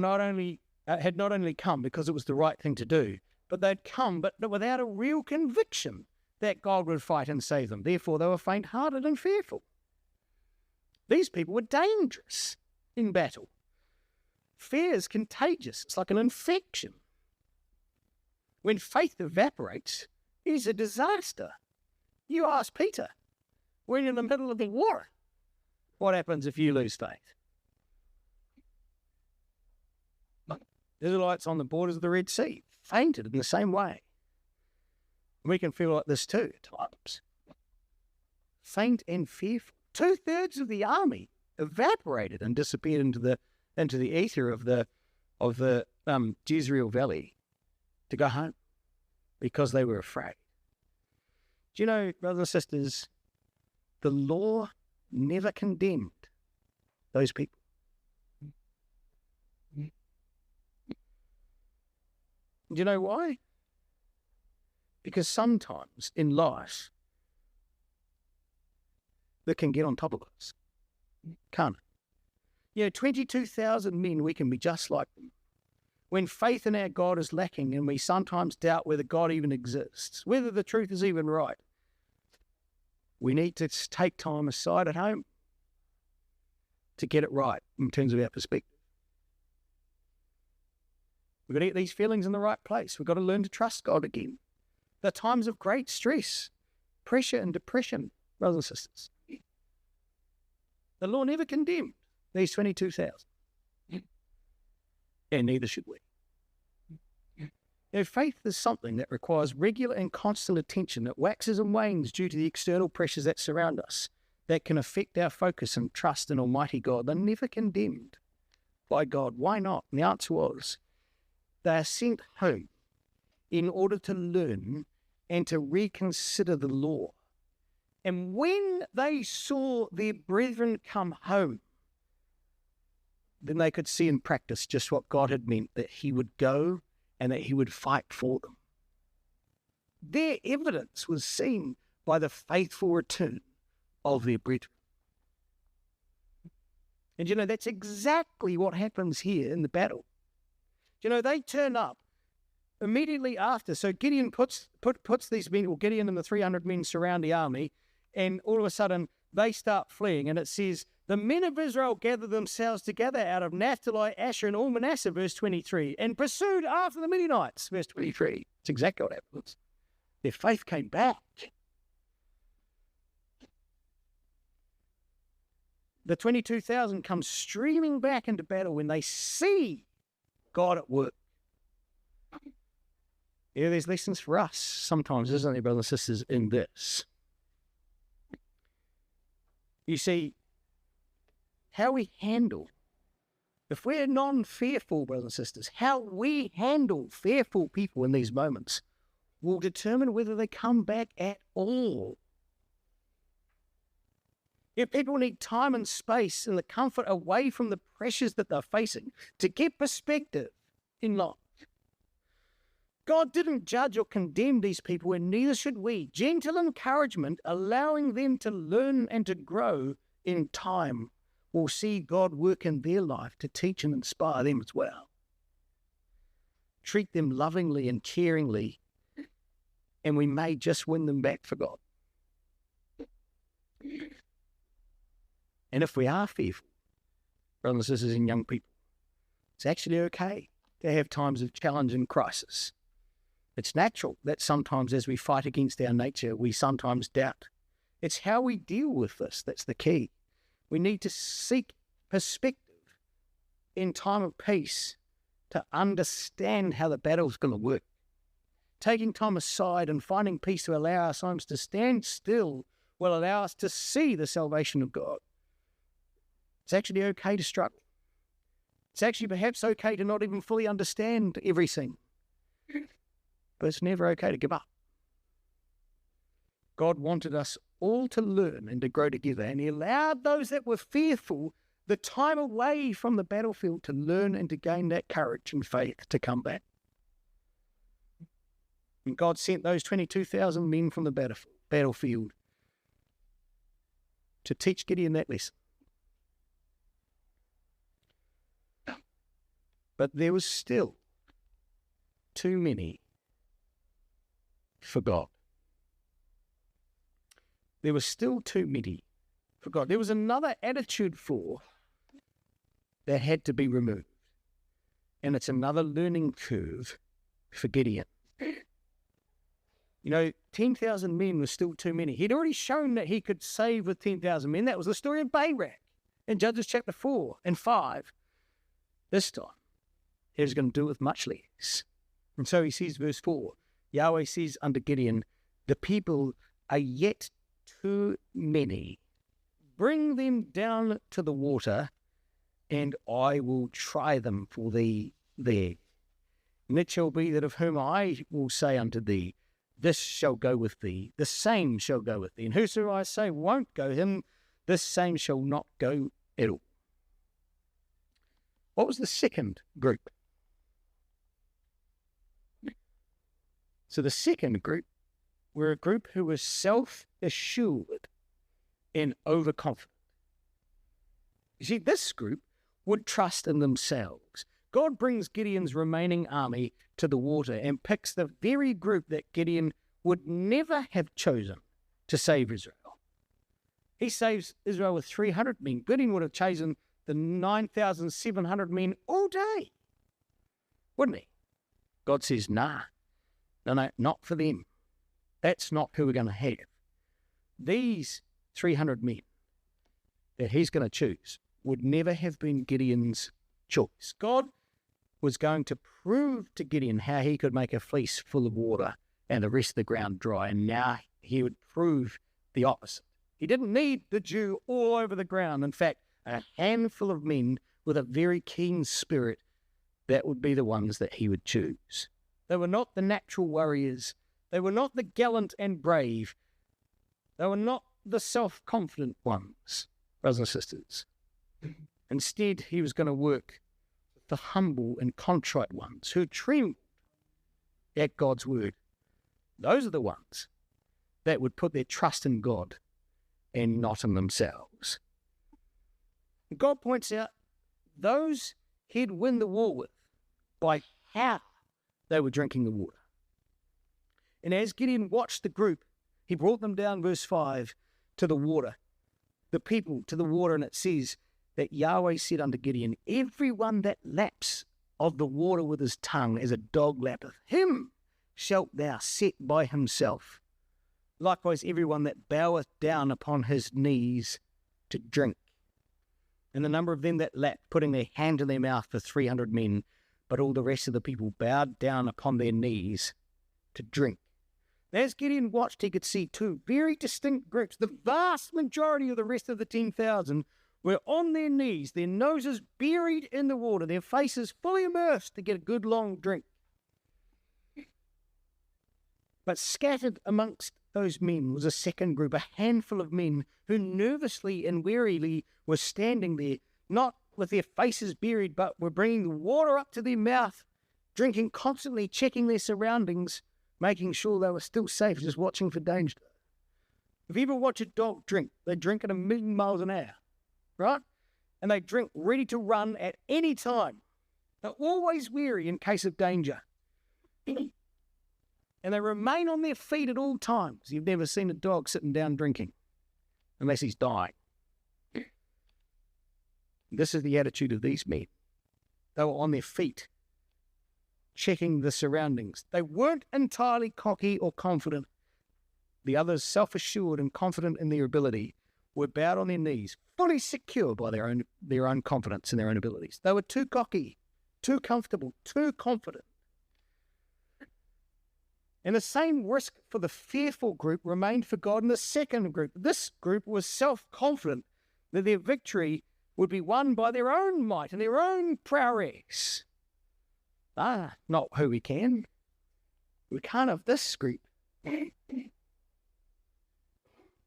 had not only come because it was the right thing to do, but they'd come but without a real conviction that God would fight and save them. Therefore, they were faint-hearted and fearful. These people were dangerous in battle. Fear is contagious. It's like an infection. When faith evaporates, it's a disaster. You ask Peter, when you're in the middle of the war, what happens if you lose faith? Israelites on the borders of the Red Sea fainted in the same way. We can feel like this too at times. Faint and fearful. 2/3 of the army evaporated and disappeared into the ether of the Jezreel Valley to go home because they were afraid. Do you know, brothers and sisters, the law never condemned those people. Do you know why? Because sometimes in life, that can get on top of us. Can't it? 22,000 men, we can be just like them. When faith in our God is lacking and we sometimes doubt whether God even exists, whether the truth is even right, we need to take time aside at home to get it right in terms of our perspective. We've got to get these feelings in the right place. We've got to learn to trust God again. The times of great stress, pressure and depression, brothers and sisters. The law never condemned these 22,000. And neither should we. Faith is something that requires regular and constant attention that waxes and wanes due to the external pressures that surround us, that can affect our focus and trust in Almighty God. They're never condemned by God. Why not? And the answer was, they are sent home in order to learn and to reconsider the law. And when they saw their brethren come home, then they could see in practice just what God had meant, that he would go and that he would fight for them. Their evidence was seen by the faithful return of their brethren. And that's exactly what happens here in the battle. They turn up immediately after. So Gideon puts these men, or Gideon and the 300 men surround the army, and all of a sudden they start fleeing. And it says, the men of Israel gathered themselves together out of Naphtali, Asher, and all Manasseh, verse 23, and pursued after the Midianites, verse 23. It's exactly what happens. Their faith came back. The 22,000 come streaming back into battle when they see God at work. There's lessons for us sometimes, isn't there, brothers and sisters, in this. You see, how we handle, if we're non-fearful, brothers and sisters, how we handle fearful people in these moments will determine whether they come back at all. If people need time and space and the comfort away from the pressures that they're facing to get perspective in life. God didn't judge or condemn these people, and neither should we. Gentle encouragement, allowing them to learn and to grow in time, will see God work in their life to teach and inspire them as well. Treat them lovingly and caringly, and we may just win them back for God. And if we are fearful, brothers and sisters and young people, it's actually okay to have times of challenge and crisis. It's natural that sometimes as we fight against our nature, we sometimes doubt. It's how we deal with this that's the key. We need to seek perspective in time of peace to understand how the battle's going to work. Taking time aside and finding peace to allow our souls to stand still will allow us to see the salvation of God It's actually okay to struggle. It's actually perhaps okay to not even fully understand everything. But it's never okay to give up. God wanted us all to learn and to grow together, and he allowed those that were fearful the time away from the battlefield to learn and to gain that courage and faith to come back. And God sent those 22,000 men from the battlefield to teach Gideon that lesson. But there was still too many for God. There was still too many for God. There was another attitude flaw that had to be removed. And it's another learning curve for Gideon. 10,000 men was still too many. He'd already shown that he could save with 10,000 men. That was the story of Barak in Judges chapter 4 and 5. This time, he was going to do it with much less. And so he says, verse 4, Yahweh says unto Gideon, the people are yet too many. Bring them down to the water, and I will try them for thee there. And it shall be that of whom I will say unto thee, this shall go with thee, the same shall go with thee. And whoso I say won't go him, this same shall not go at all. What was the second group? So the second group were a group who was self-assured and overconfident. You see, this group would trust in themselves. God brings Gideon's remaining army to the water and picks the very group that Gideon would never have chosen to save Israel. He saves Israel with 300 men. Gideon would have chosen the 9,700 men all day, wouldn't he? God says, nah, no, not for them. That's not who we're going to have. These 300 men that he's going to choose would never have been Gideon's choice. God was going to prove to Gideon how he could make a fleece full of water and the rest of the ground dry, and now he would prove the opposite. He didn't need the dew all over the ground. In fact, a handful of men with a very keen spirit, that would be the ones that he would choose. They were not the natural warriors. They were not the gallant and brave. They were not the self-confident ones, brothers and sisters. Instead, he was going to work with the humble and contrite ones who trembled at God's word. Those are the ones that would put their trust in God and not in themselves. God points out those he'd win the war with by how they were drinking the water. And as Gideon watched the group, he brought them down, verse 5, to the water, the people to the water, and it says that Yahweh said unto Gideon, everyone that laps of the water with his tongue as a dog lappeth, him shalt thou set by himself. Likewise everyone that boweth down upon his knees to drink. And the number of them that lapped, putting their hand to their mouth, for 300 men, but all the rest of the people bowed down upon their knees to drink. As Gideon watched, he could see two very distinct groups. The vast majority of the rest of the 10,000 were on their knees, their noses buried in the water, their faces fully immersed to get a good long drink. But scattered amongst those men was a second group, a handful of men who nervously and warily were standing there, not with their faces buried, but were bringing the water up to their mouth, drinking constantly, checking their surroundings, making sure they were still safe, just watching for danger. If you ever watch a dog drink, they drink at 1,000,000 miles an hour, right? And they drink ready to run at any time. They're always wary in case of danger. And they remain on their feet at all times. You've never seen a dog sitting down drinking, unless he's dying. This is the attitude of these men. They were on their feet, checking the surroundings. They weren't entirely cocky or confident. The others, self-assured and confident in their ability, were bowed on their knees, fully secure by their own confidence in their own abilities. They were too cocky, too comfortable, too confident. And the same risk for the fearful group remained for God in the second group. This group was self-confident that their victory would be won by their own might and their own prowess. Not who we can. We can't have this group.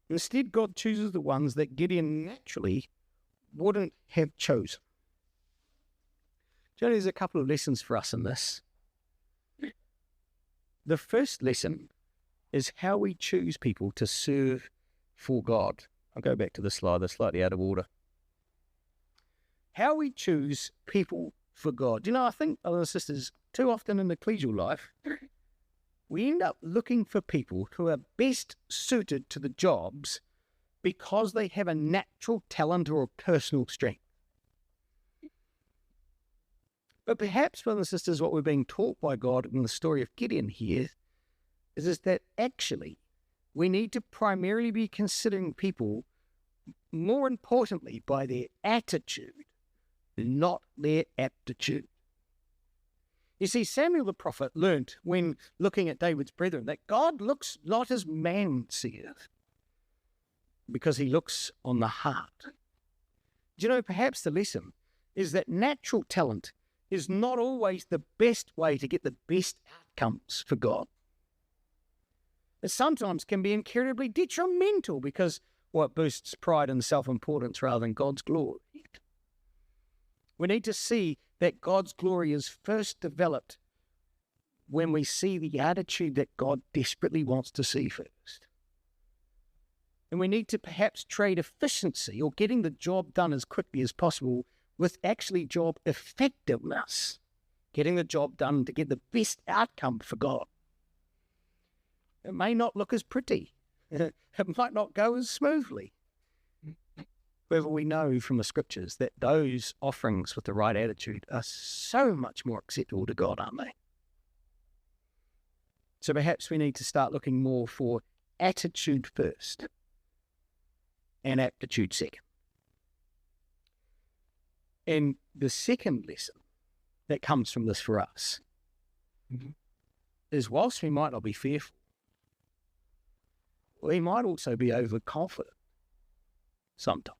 Instead, God chooses the ones that Gideon naturally wouldn't have chosen. Do you know, there's a couple of lessons for us in this. The first lesson is how we choose people to serve for God. I'll go back to the slide, they're slightly out of order. How we choose people for God. You know, I think, brothers and sisters, too often in the ecclesial life, we end up looking for people who are best suited to the jobs because they have a natural talent or a personal strength. But perhaps, brothers and sisters, what we're being taught by God in the story of Gideon here is that actually we need to primarily be considering people, more importantly, by their attitude, not their aptitude. You see, Samuel the prophet learnt when looking at David's brethren that God looks not as man seeth, because he looks on the heart. Do you know, perhaps the lesson is that natural talent is not always the best way to get the best outcomes for God. It sometimes can be incredibly detrimental because it boosts pride and self-importance rather than God's glory. We need to see that God's glory is first developed when we see the attitude that God desperately wants to see first. And we need to perhaps trade efficiency or getting the job done as quickly as possible with actually job effectiveness, getting the job done to get the best outcome for God. It may not look as pretty. It might not go as smoothly. However, we know from the scriptures that those offerings with the right attitude are so much more acceptable to God, aren't they? So perhaps we need to start looking more for attitude first and aptitude second. And the second lesson that comes from this for us is whilst we might not be fearful, we might also be overconfident sometimes.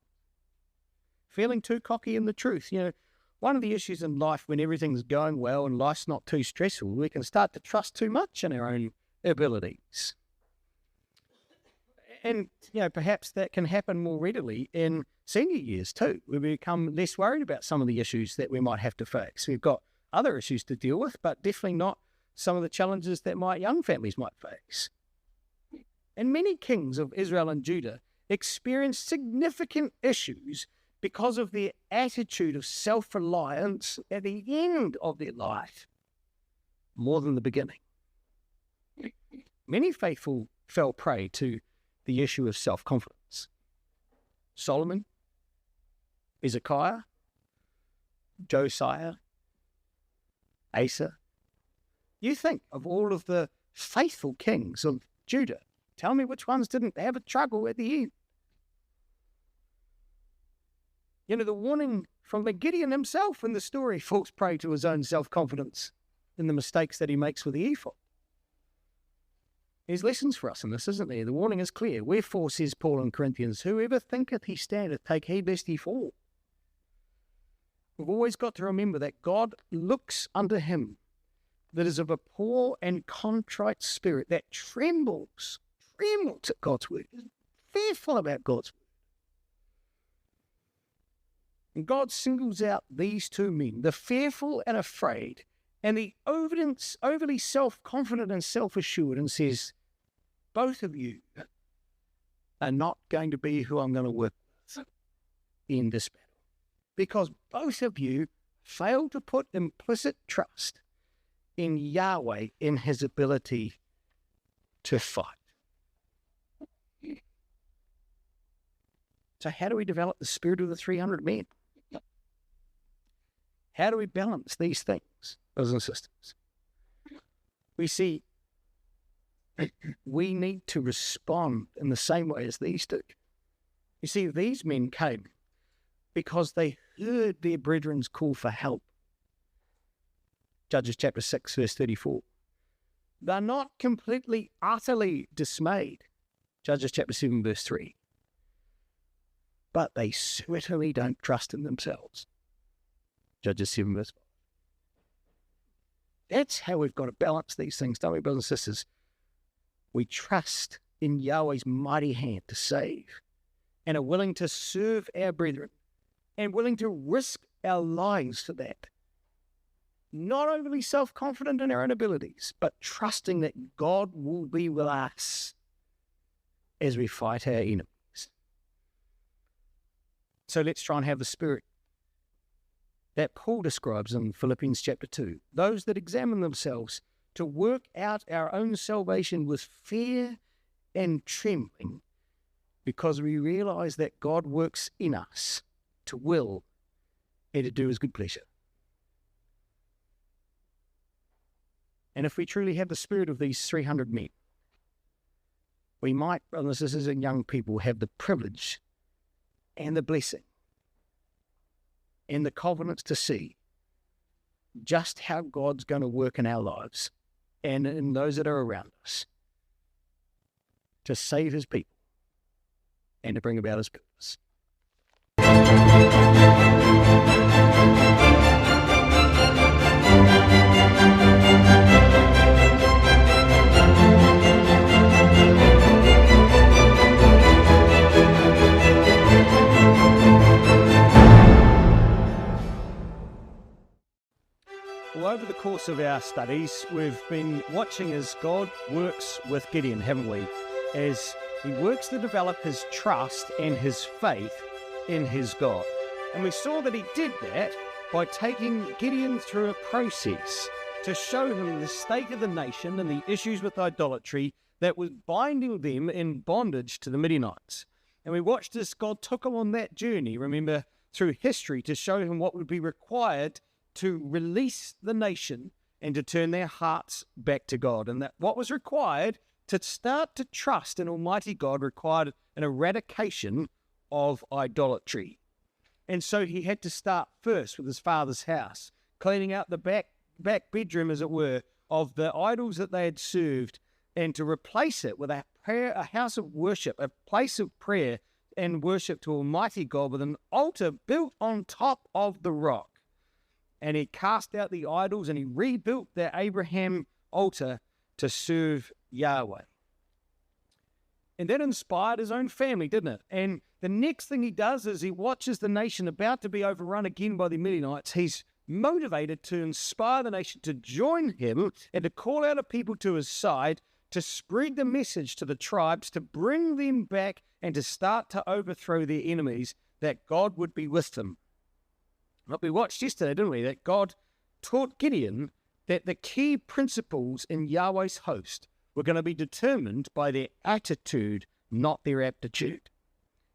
Feeling too cocky in the truth. You know, one of the issues in life when everything's going well and life's not too stressful, we can start to trust too much in our own abilities. And, you know, perhaps that can happen more readily in senior years too. We become less worried about some of the issues that we might have to face. We've got other issues to deal with, but definitely not some of the challenges that young families might face. And many kings of Israel and Judah experienced significant issues because of their attitude of self-reliance at the end of their life, more than the beginning. Many faithful fell prey to the issue of self-confidence. Solomon, Hezekiah, Josiah, Asa. You think of all of the faithful kings of Judah. Tell me which ones didn't have a struggle at the end. You know, the warning from the Gideon himself in the story falls prey to his own self-confidence in the mistakes that he makes with the ephod. There's lessons for us in this, isn't there? The warning is clear. Wherefore, says Paul in Corinthians, whoever thinketh he standeth, take heed lest he fall. We've always got to remember that God looks unto him that is of a poor and contrite spirit, that trembles at God's word, is fearful about God's word. And God singles out these two men, the fearful and afraid, and the overly self-confident and self-assured, and says, both of you are not going to be who I'm going to work with in this battle. Because both of you fail to put implicit trust in Yahweh, in his ability to fight. So how do we develop the spirit of the 300 men? How do we balance these things, brothers and sisters? We see we need to respond in the same way as these do. You see, these men came because they heard their brethren's call for help. Judges chapter 6, verse 34. They're not completely, utterly dismayed. Judges chapter 7, verse 3. but they certainly don't trust in themselves. Judges 7 verse 5. That's how we've got to balance these things, don't we, brothers and sisters? We trust in Yahweh's mighty hand to save and are willing to serve our brethren and willing to risk our lives for that. Not overly self-confident in our own abilities, but trusting that God will be with us as we fight our enemies. So let's try and have the spirit that Paul describes in Philippians chapter 2. Those that examine themselves to work out our own salvation with fear and trembling, because we realize that God works in us to will and to do his good pleasure. And if we truly have the spirit of these 300 men, we might, brothers and sisters and young people, have the privilege and the blessing and the confidence to see just how God's going to work in our lives and in those that are around us to save his people and to bring about his purpose. Well, over the course of our studies, we've been watching as God works with Gideon, haven't we? As he works to develop his trust and his faith in his God. And we saw that he did that by taking Gideon through a process to show him the state of the nation and the issues with idolatry that was binding them in bondage to the Midianites. And we watched as God took him on that journey, remember, through history to show him what would be required to release the nation and to turn their hearts back to God. And that what was required to start to trust in Almighty God required an eradication of idolatry. And so he had to start first with his father's house, cleaning out the back bedroom, as it were, of the idols that they had served, and to replace it with a house of worship, a place of prayer and worship to Almighty God with an altar built on top of the rock. And he cast out the idols and he rebuilt the Abraham altar to serve Yahweh. And that inspired his own family, didn't it? And the next thing he does is he watches the nation about to be overrun again by the Midianites. He's motivated to inspire the nation to join him and to call out a people to his side, to spread the message to the tribes, to bring them back and to start to overthrow their enemies, that God would be with them. But we watched yesterday, didn't we, that God taught Gideon that the key principles in Yahweh's host were going to be determined by their attitude, not their aptitude.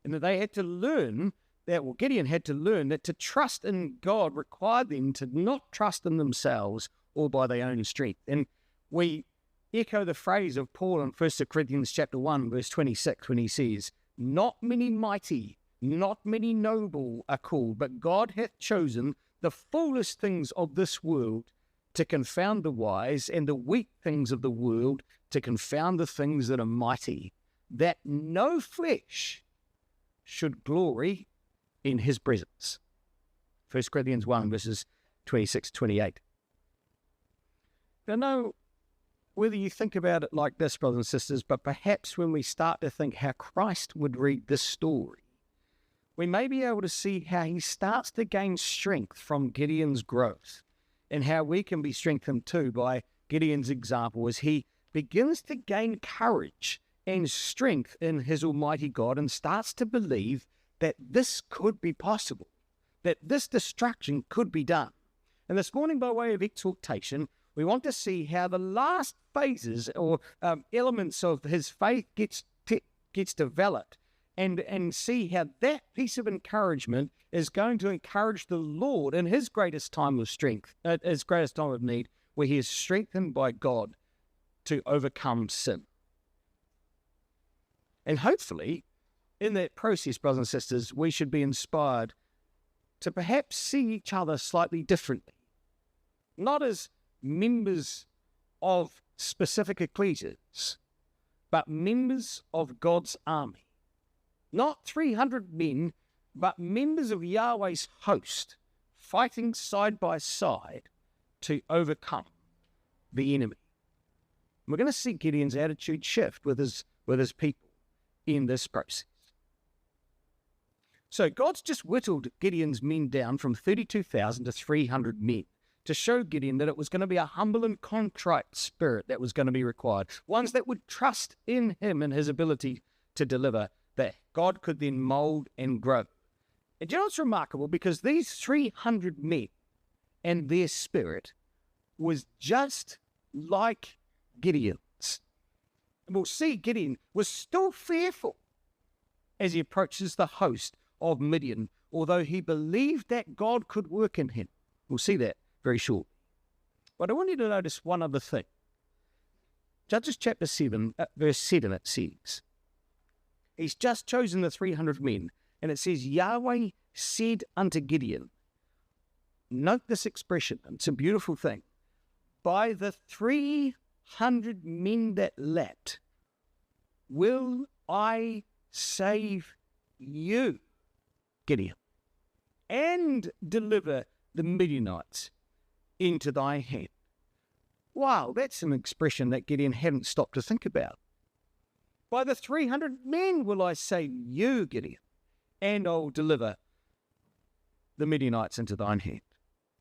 And that they had to learn that, well, Gideon had to learn that to trust in God required them to not trust in themselves or by their own strength. And we echo the phrase of Paul in 1 Corinthians chapter 1, verse 26, when he says, "Not many mighty, not many noble are called, but God hath chosen the foolish things of this world to confound the wise, and the weak things of the world to confound the things that are mighty, that no flesh should glory in his presence." 1 Corinthians 1, verses 26-28. Now, know whether you think about it like this, brothers and sisters, but perhaps when we start to think how Christ would read this story, we may be able to see how he starts to gain strength from Gideon's growth, and how we can be strengthened too by Gideon's example as he begins to gain courage and strength in his Almighty God and starts to believe that this could be possible, that this destruction could be done. And this morning, by way of exhortation, we want to see how the last phases or elements of his faith gets developed, and see how that piece of encouragement is going to encourage the Lord in his greatest time of strength, his greatest time of need, where he is strengthened by God to overcome sin. And hopefully, in that process, brothers and sisters, we should be inspired to perhaps see each other slightly differently. Not as members of specific ecclesias, but members of God's army. Not 300 men but members of Yahweh's host fighting side by side to overcome the enemy. We're going to see Gideon's attitude shift with his people in this process. So God's just whittled Gideon's men down from 32,000 to 300 men to show Gideon that it was going to be a humble and contrite spirit that was going to be required, ones that would trust in him and his ability to deliver, that God could then mold and grow. And you know what's remarkable? Because these 300 men and their spirit was just like Gideon's. And we'll see Gideon was still fearful as he approaches the host of Midian, although he believed that God could work in him. We'll see that very shortly. But I want you to notice one other thing. Judges chapter 7, verse 7, it says, he's just chosen the 300 men, and it says, Yahweh said unto Gideon, note this expression, it's a beautiful thing, by the 300 men that lapped, will I save you, Gideon, and deliver the Midianites into thy hand. Wow, that's an expression that Gideon hadn't stopped to think about. By the 300 men will I save you, Gideon, and I'll deliver the Midianites into thine hand.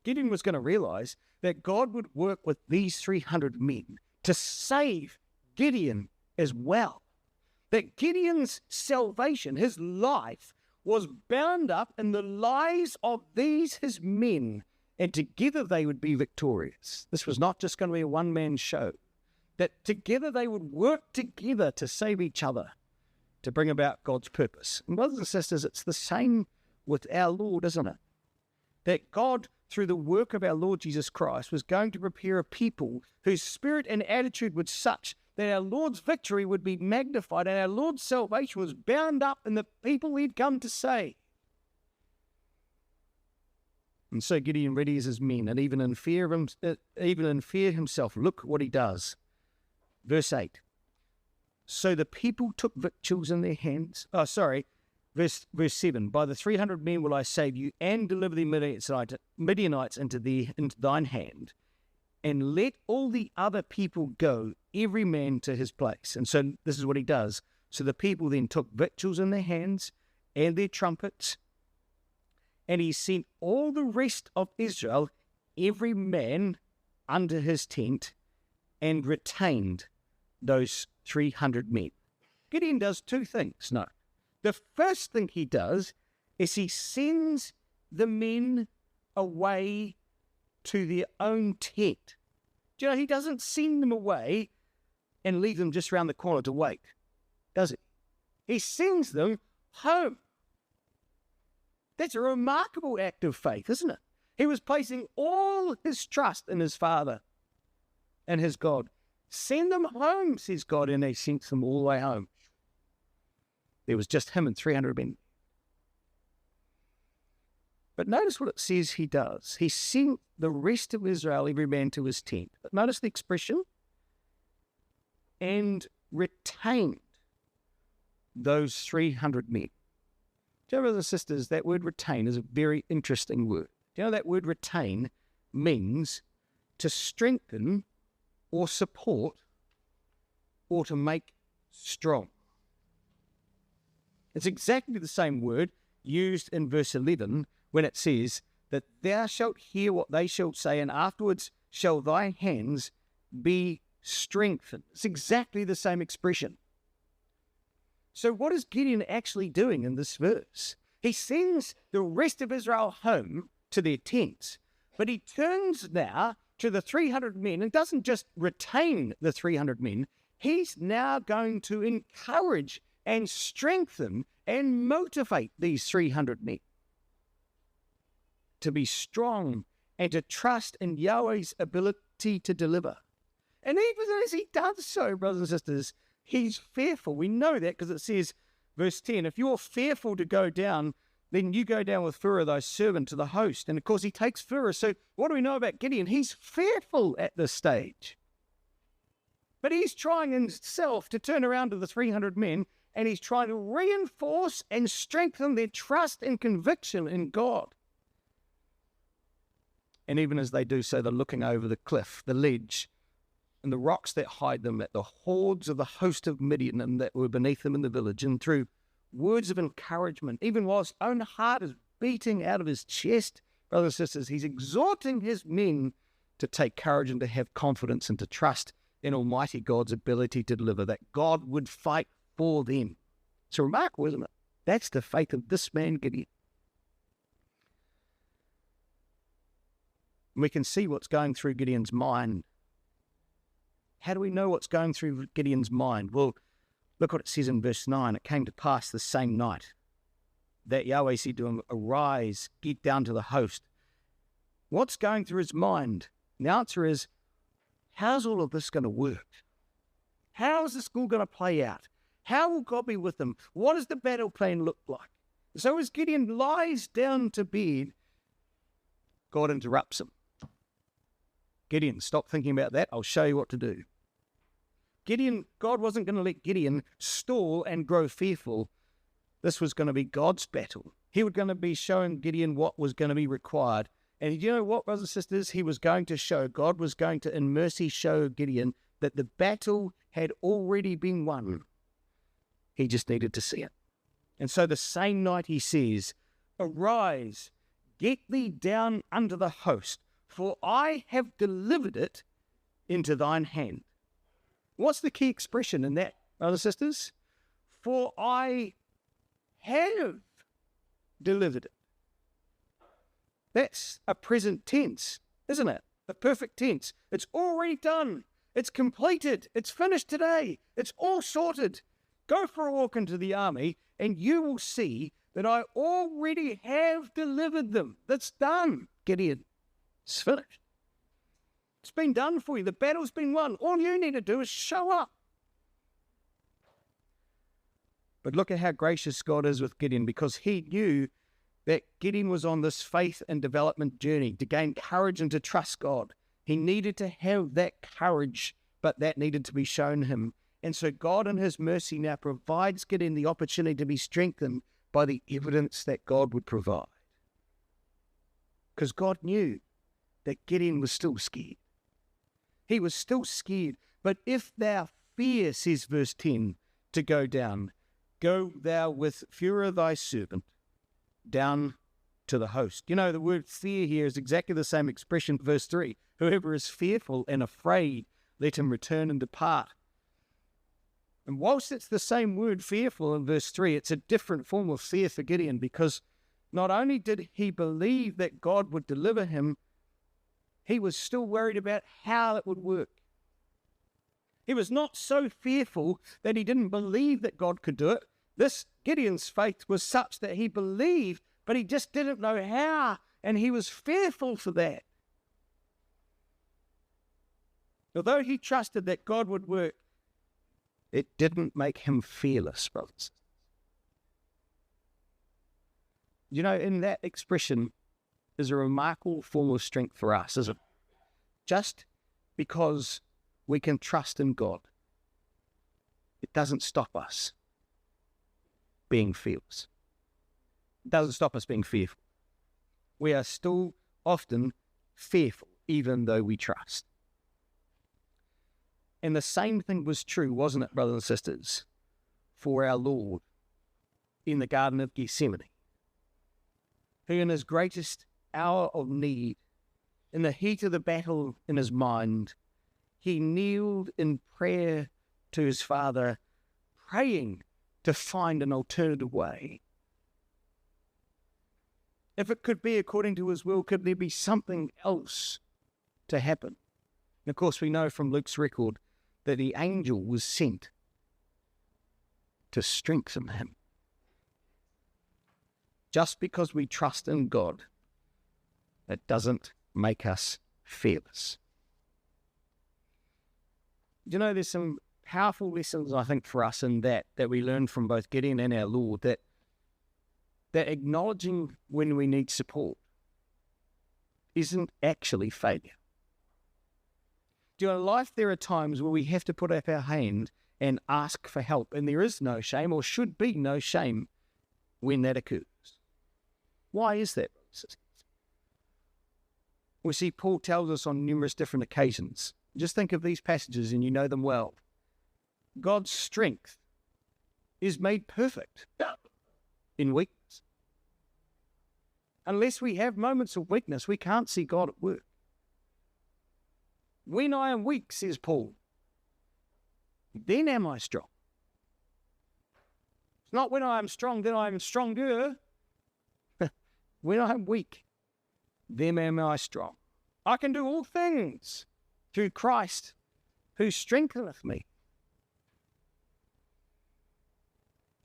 Gideon was going to realize that God would work with these 300 men to save Gideon as well. That Gideon's salvation, his life, was bound up in the lives of these his men, and together they would be victorious. This was not just going to be a one-man show. That together they would work together to save each other, to bring about God's purpose. And brothers and sisters, it's the same with our Lord, isn't it? That God, through the work of our Lord Jesus Christ, was going to prepare a people whose spirit and attitude was such that our Lord's victory would be magnified and our Lord's salvation was bound up in the people he'd come to save. And so Gideon readies his men, and even in fear himself, look what he does. Verse 8. So the people took victuals in their hands. Verse 7. By the 300 men will I save you, and deliver the Midianites into thine hand, and let all the other people go, every man to his place. And so this is what he does. So the people then took victuals in their hands and their trumpets, and he sent all the rest of Israel, every man under his tent, and retained those 300 men. Gideon does two things. No. The first thing he does is he sends the men away to their own tent. Do you know, he doesn't send them away and leave them just around the corner to wait, does he? He sends them home. That's a remarkable act of faith, isn't it? He was placing all his trust in his Father and his God. Send them home, says God, and they sent them all the way home. There was just him and 300 men. But notice what it says he does. He sent the rest of Israel, every man to his tent. But notice the expression, and retained those 300 men. Do you know, brothers and sisters, that word retain is a very interesting word. Do you know that word retain means to strengthen or support or to make strong? It's exactly the same word used in verse 11 when it says that thou shalt hear what they shall say, and afterwards shall thy hands be strengthened. It's exactly the same expression. So what is Gideon actually doing in this verse? He sends the rest of Israel home to their tents, but he turns now to the 300 men and doesn't just retain the 300 men. He's now going to encourage and strengthen and motivate these 300 men to be strong and to trust in Yahweh's ability to deliver. And even as he does so, brothers and sisters, he's fearful. We know that because it says, verse 10, if you're fearful to go down, then you go down with Phurah, thy servant, to the host. And of course, he takes Phurah. So what do we know about Gideon? He's fearful at this stage. But he's trying himself to turn around to the 300 men and he's trying to reinforce and strengthen their trust and conviction in God. And even as they do so, they're looking over the cliff, the ledge, and the rocks that hide them at the hordes of the host of Midian and that were beneath them in the village. And through words of encouragement, even while his own heart is beating out of his chest, brothers and sisters, he's exhorting his men to take courage and to have confidence and to trust in Almighty God's ability to deliver, that God would fight for them. It's remarkable, isn't it? That's the faith of this man, Gideon. We can see what's going through Gideon's mind. How do we know what's going through Gideon's mind? Well, look what it says in verse 9. It came to pass the same night that Yahweh said to him, arise, get down to the host. What's going through his mind? And the answer is, how's all of this going to work? How is this all going to play out? How will God be with him? What does the battle plan look like? So as Gideon lies down to bed, God interrupts him. Gideon, stop thinking about that. I'll show you what to do. God wasn't going to let Gideon stall and grow fearful. This was going to be God's battle. He was going to be showing Gideon what was going to be required. And you know what, brothers and sisters? God was going to, in mercy, show Gideon that the battle had already been won. He just needed to see it. And so the same night he says, arise, get thee down unto the host, for I have delivered it into thine hand. What's the key expression in that, brothers and sisters? For I have delivered it. That's a present tense, isn't it? A perfect tense. It's already done. It's completed. It's finished today. It's all sorted. Go for a walk into the army and you will see that I already have delivered them. That's done, Gideon. It's finished. It's been done for you. The battle's been won. All you need to do is show up. But look at how gracious God is with Gideon, because he knew that Gideon was on this faith and development journey to gain courage and to trust God. He needed to have that courage, but that needed to be shown him. And so God in his mercy now provides Gideon the opportunity to be strengthened by the evidence that God would provide. Because God knew that Gideon was still scared. He was still scared. But if thou fear, says verse 10, to go down, go thou with Phurah thy servant down to the host. You know, the word fear here is exactly the same expression, verse 3. Whoever is fearful and afraid, let him return and depart. And whilst it's the same word, fearful, in verse 3, it's a different form of fear for Gideon, because not only did he believe that God would deliver him, he was still worried about how it would work. He was not so fearful that he didn't believe that God could do it. This Gideon's faith was such that he believed, but he just didn't know how, and he was fearful for that. Although he trusted that God would work, it didn't make him fearless, brothers. You know, in that expression is a remarkable form of strength for us, isn't it? Just because we can trust in God, it doesn't stop us being fearless. It doesn't stop us being fearful. We are still often fearful, even though we trust. And the same thing was true, wasn't it, brothers and sisters, for our Lord in the Garden of Gethsemane, who in his greatest hour of need, in the heat of the battle in his mind, he kneeled in prayer to his Father, praying to find an alternative way. If it could be according to his will, could there be something else to happen? And of course, we know from Luke's record that the angel was sent to strengthen him. Just because we trust in God, it doesn't make us fearless. You know, there's some powerful lessons, I think, for us in that we learn from both Gideon and our Lord, that acknowledging when we need support isn't actually failure. Do you know, in life there are times where we have to put up our hand and ask for help. And there is no shame, or should be no shame, when that occurs. Why is that? We see Paul tells us on numerous different occasions. Just think of these passages and you know them well. God's strength is made perfect in weakness. Unless we have moments of weakness, we can't see God at work. When I am weak, says Paul, then am I strong. It's not when I am strong, then I am stronger. When I am weak, then am I strong. I can do all things through Christ who strengtheneth me.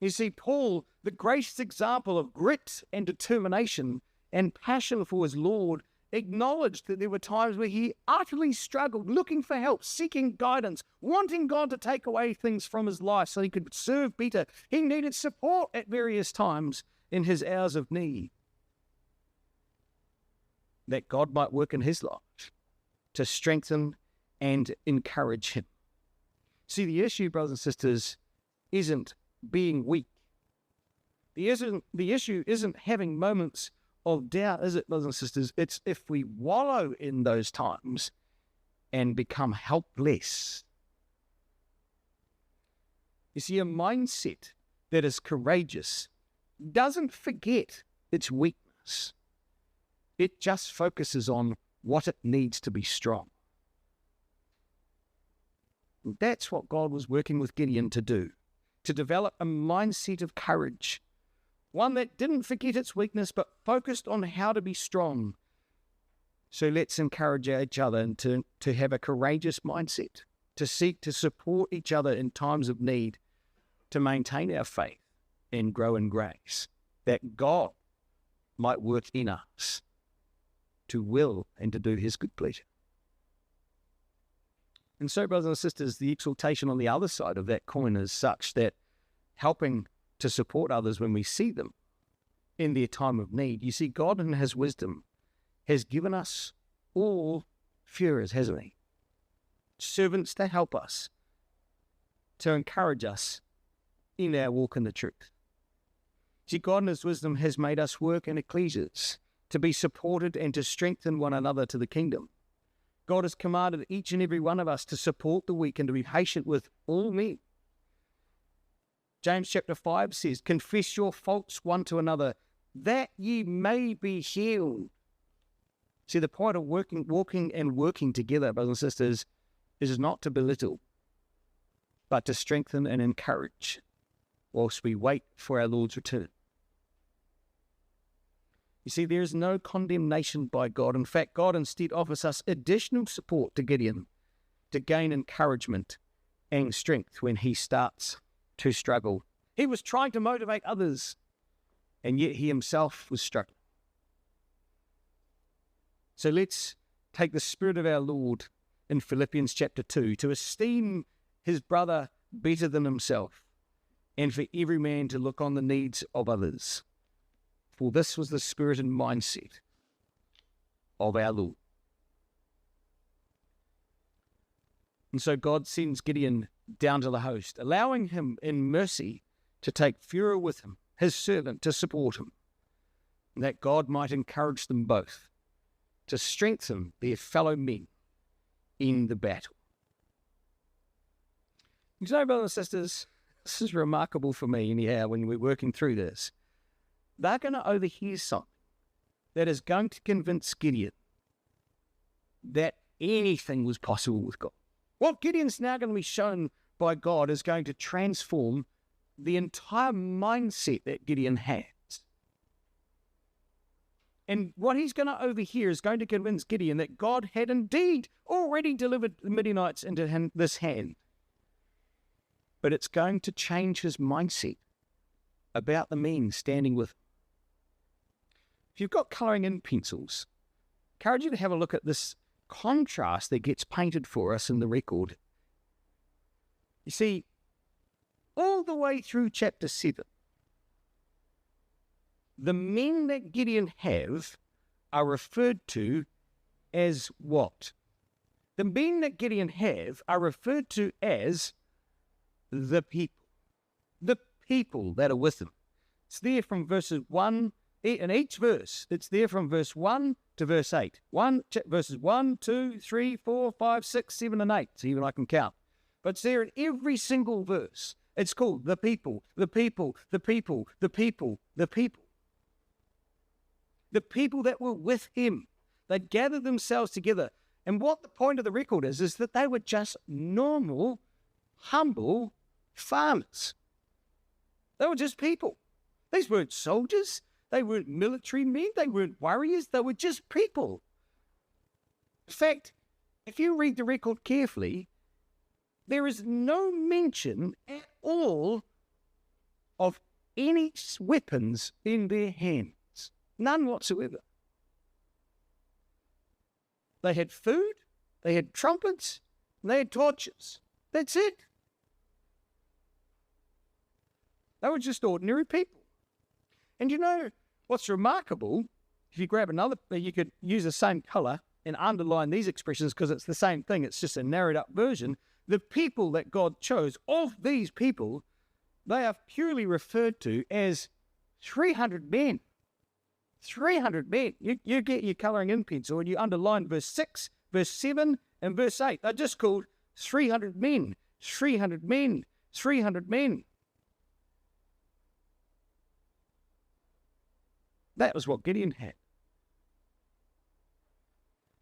You see, Paul, the greatest example of grit and determination and passion for his Lord, acknowledged that there were times where he utterly struggled, looking for help, seeking guidance, wanting God to take away things from his life so he could serve better. He needed support at various times in his hours of need, that God might work in his life to strengthen and encourage him. See, the issue, brothers and sisters, isn't being weak. The issue isn't having moments of doubt, is it, brothers and sisters? It's if we wallow in those times and become helpless. You see, a mindset that is courageous doesn't forget its weakness. It just focuses on what it needs to be strong. And that's what God was working with Gideon to do, to develop a mindset of courage, one that didn't forget its weakness but focused on how to be strong. So let's encourage each other and to have a courageous mindset, to seek to support each other in times of need, to maintain our faith and grow in grace, that God might work in us to will and to do his good pleasure. And so, brothers and sisters, the exaltation on the other side of that coin is such that helping to support others when we see them in their time of need. You see, God in his wisdom has given us all Führers, hasn't he? Servants to help us, to encourage us in our walk in the truth. See, God in his wisdom has made us work in ecclesias to be supported and to strengthen one another to the kingdom. God has commanded each and every one of us to support the weak and to be patient with all men. James chapter 5 says, confess your faults one to another, that ye may be healed. See, the point of walking and working together, brothers and sisters, is not to belittle, but to strengthen and encourage whilst we wait for our Lord's return. You see, there is no condemnation by God. In fact, God instead offers us additional support to Gideon to gain encouragement and strength when he starts to struggle. He was trying to motivate others, and yet he himself was struggling. So let's take the spirit of our Lord in Philippians chapter 2 to esteem his brother better than himself, and for every man to look on the needs of others. For this was the spirit and mindset of our Lord. And so God sends Gideon down to the host, allowing him in mercy to take Führer with him, his servant, to support him, that God might encourage them both to strengthen their fellow men in the battle. You know, brothers and sisters, this is remarkable for me anyhow when we're working through this. They're going to overhear something that is going to convince Gideon that anything was possible with God. What Gideon's now going to be shown by God is going to transform the entire mindset that Gideon has. And what he's going to overhear is going to convince Gideon that God had indeed already delivered the Midianites into this hand. But it's going to change his mindset about the men standing with him. If you've got colouring in pencils, I encourage you to have a look at this contrast that gets painted for us in the record. You see, all the way through chapter 7, the men that Gideon have are referred to as what? The men that Gideon have are referred to as the people. The people that are with him. It's there from verses 1, in each verse, it's there from verse 1 to verse 8. Verses 1, 2, 3, 4, 5, 6, 7, and 8, so even I can count. But it's there in every single verse. It's called the people, the people, the people, the people, the people. The people that were with him. They gathered themselves together. And what the point of the record is that they were just normal, humble farmers. They were just people. These weren't soldiers. They weren't military men. They weren't warriors. They were just people. In fact, if you read the record carefully, there is no mention at all of any weapons in their hands. None whatsoever. They had food, they had trumpets, and they had torches. That's it. They were just ordinary people. And you know what's remarkable? If you grab another, you could use the same colour and underline these expressions because it's the same thing. It's just a narrowed up version. The people that God chose, of these people, they are purely referred to as 300 men. 300 men. You get your colouring in pencil and you underline verse 6, verse 7, and verse 8. They're just called 300 men. 300 men. 300 men. That was what Gideon had.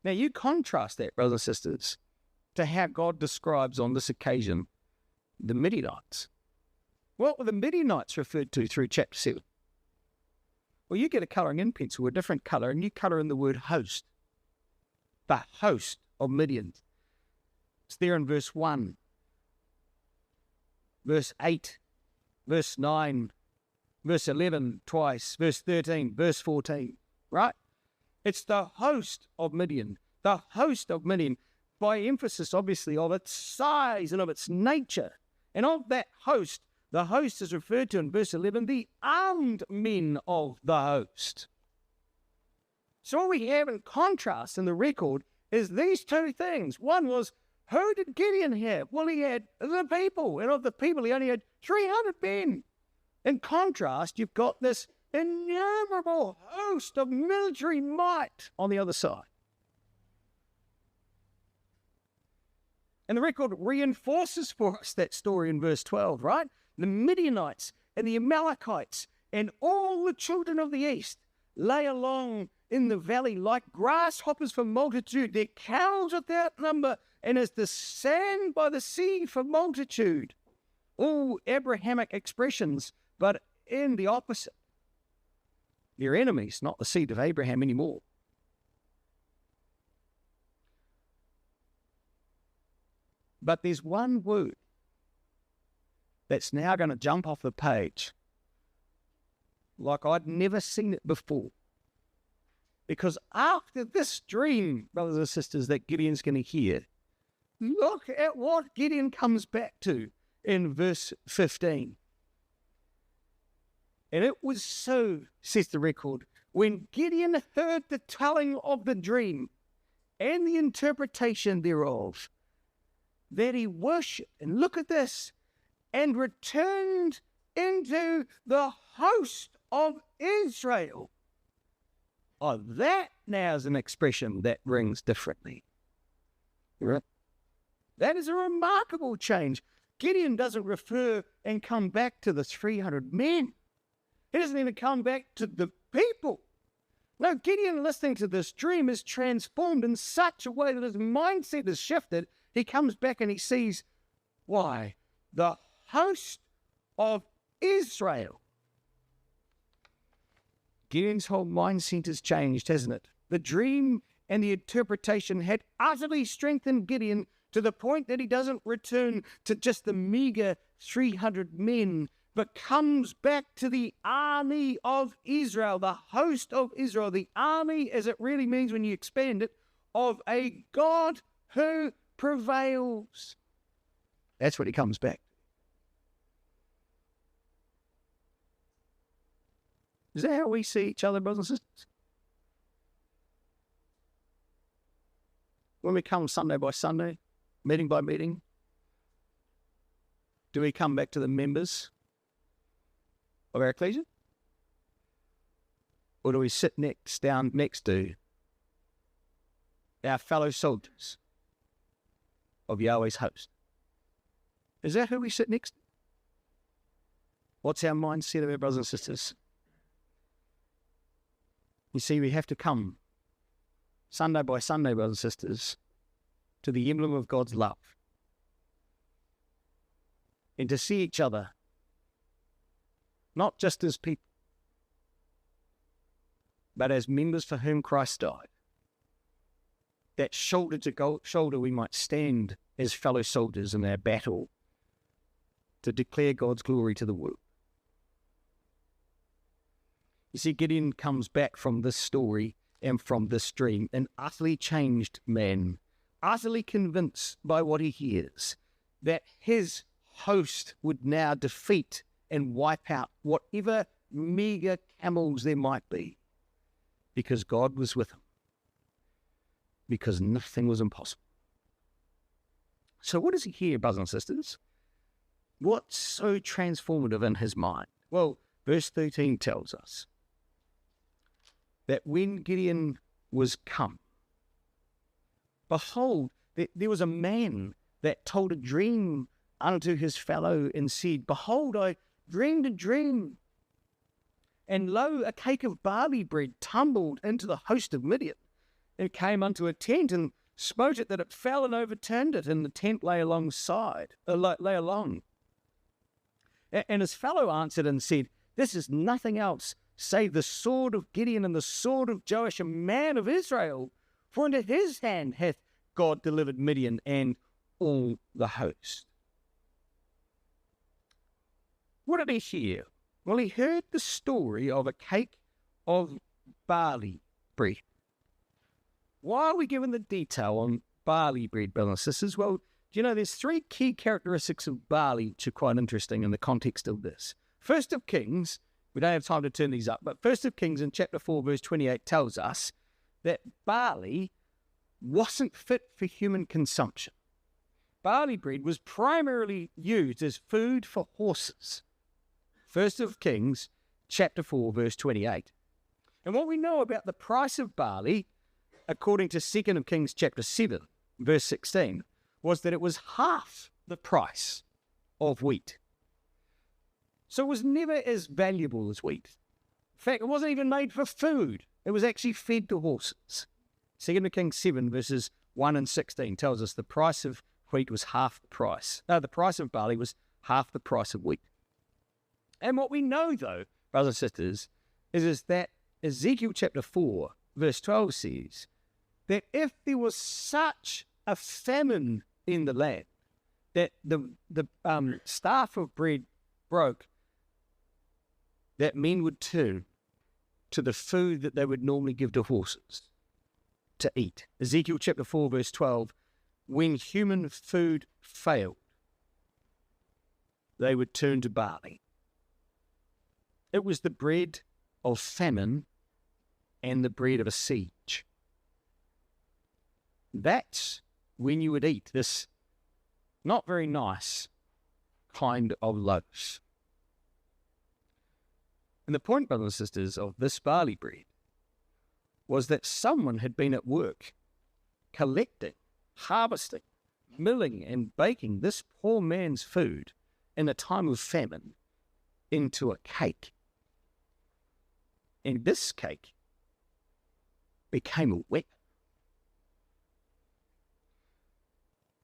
Now you contrast that, brothers and sisters, to how God describes on this occasion the Midianites. What were the Midianites referred to through chapter 7? Well, you get a colouring in pencil, a different colour, and you colour in the word host. The host of Midian. It's there in verse 1, verse 8, verse 9, verse 11 twice, verse 13, verse 14, right? It's the host of Midian. The host of Midian, by emphasis, obviously, of its size and of its nature. And of that host, the host is referred to in verse 11, the armed men of the host. So what we have in contrast in the record is these two things. One was, who did Gideon have? Well, he had the people. And of the people, he only had 300 men. In contrast, you've got this innumerable host of military might on the other side. And the record reinforces for us that story in verse 12, right? The Midianites and the Amalekites and all the children of the east lay along in the valley like grasshoppers for multitude. Their cows without number, and as the sand by the sea for multitude. All Abrahamic expressions, but in the opposite. Their enemies, not the seed of Abraham anymore. But there's one word that's now going to jump off the page like I'd never seen it before. Because after this dream, brothers and sisters, that Gideon's going to hear, look at what Gideon comes back to in verse 15. And it was so, says the record, when Gideon heard the telling of the dream and the interpretation thereof, that he worshipped, and look at this, and returned into the host of Israel. Oh, that now is an expression that rings differently. Right? That is a remarkable change. Gideon doesn't refer and come back to the 300 men. He doesn't even come back to the people. No, Gideon, listening to this dream, is transformed in such a way that his mindset is shifted. He comes back and he sees, why? The host of Israel. Gideon's whole mindset has changed, hasn't it? The dream and the interpretation had utterly strengthened Gideon to the point that he doesn't return to just the meager 300 men, but comes back to the army of Israel, the host of Israel, the army, as it really means when you expand it, of a God who prevails. That's what he comes back to. Is that how we see each other, brothers and sisters? When we come Sunday by Sunday, meeting by meeting, do we come back to the members of our ecclesia? Or do we sit down next to our fellow soldiers of Yahweh's host? Is that who we sit next to? What's our mindset of our brothers and sisters? You see, we have to come Sunday by Sunday, brothers and sisters, to the emblem of God's love, and to see each other not just as people, but as members for whom Christ died, that shoulder to shoulder we might stand as fellow soldiers in our battle to declare God's glory to the world. You see, Gideon comes back from this story and from this dream an utterly changed man, utterly convinced by what he hears, that his host would now defeat and wipe out whatever meager camels there might be, because God was with him, because nothing was impossible. So what does he hear, brothers and sisters? What's so transformative in his mind? Well, verse 13 tells us that when Gideon was come, behold, there was a man that told a dream unto his fellow and said, behold, I dreamed a dream, and lo, a cake of barley bread tumbled into the host of Midian. It came unto a tent and smote it that it fell and overturned it, and the tent lay alongside, lay along. And his fellow answered and said, this is nothing else save the sword of Gideon and the sword of Joash, a man of Israel, for into his hand hath God delivered Midian and all the host. What did he hear? Well, he heard the story of a cake of barley bread. Why are we given the detail on barley bread, brothers and sisters? Well, do you know there's three key characteristics of barley which are quite interesting in the context of this. First of Kings, we don't have time to turn these up, but First of Kings in chapter 4, verse 28 tells us that barley wasn't fit for human consumption. Barley bread was primarily used as food for horses. First of Kings, chapter 4, verse 28. And what we know about the price of barley, according to 2 of Kings, chapter 7, verse 16, was that it was half the price of wheat. So it was never as valuable as wheat. In fact, it wasn't even made for food. It was actually fed to horses. 2 Kings 7, verses 1 and 16 tells us the price of wheat was half the price. No, the price of barley was half the price of wheat. And what we know, though, brothers and sisters, is that Ezekiel chapter 4, verse 12 says that if there was such a famine in the land that the staff of bread broke, that men would turn to the food that they would normally give to horses to eat. Ezekiel chapter 4, verse 12, when human food failed, they would turn to barley. It was the bread of famine and the bread of a siege. That's when you would eat this not very nice kind of loaves. And the point, brothers and sisters, of this barley bread was that someone had been at work collecting, harvesting, milling and baking this poor man's food in a time of famine into a cake. And this cake became a weapon.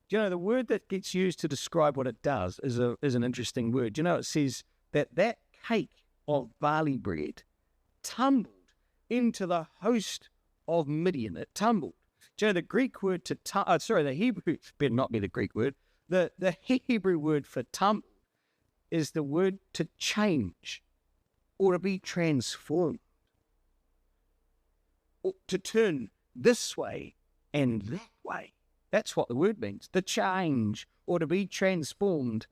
Do you know, the word that gets used to describe what it does is an interesting word. Do you know, it says that cake of barley bread tumbled into the host of Midian. It tumbled. Do you know, the Greek word to the Hebrew, better not be the Greek word, the Hebrew word for tumble is the word to change or to be transformed, or to turn this way and that way. That's what the word means, to change or to be transformed,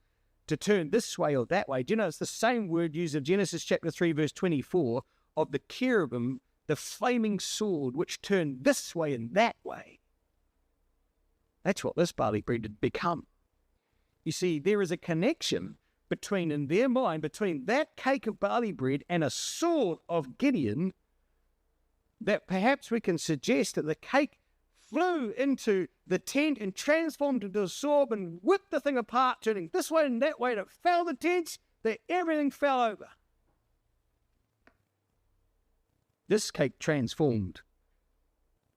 to turn this way or that way. Do you know, it's the same word used in Genesis chapter 3, verse 24, of the cherubim, the flaming sword, which turned this way and that way. That's what this barley bread had become. You see, there is a connection in their mind, between that cake of barley bread and a sword of Gideon, that perhaps we can suggest that the cake flew into the tent and transformed into a sword and whipped the thing apart, turning this way and that way, and it fell the tents, that everything fell over. This cake transformed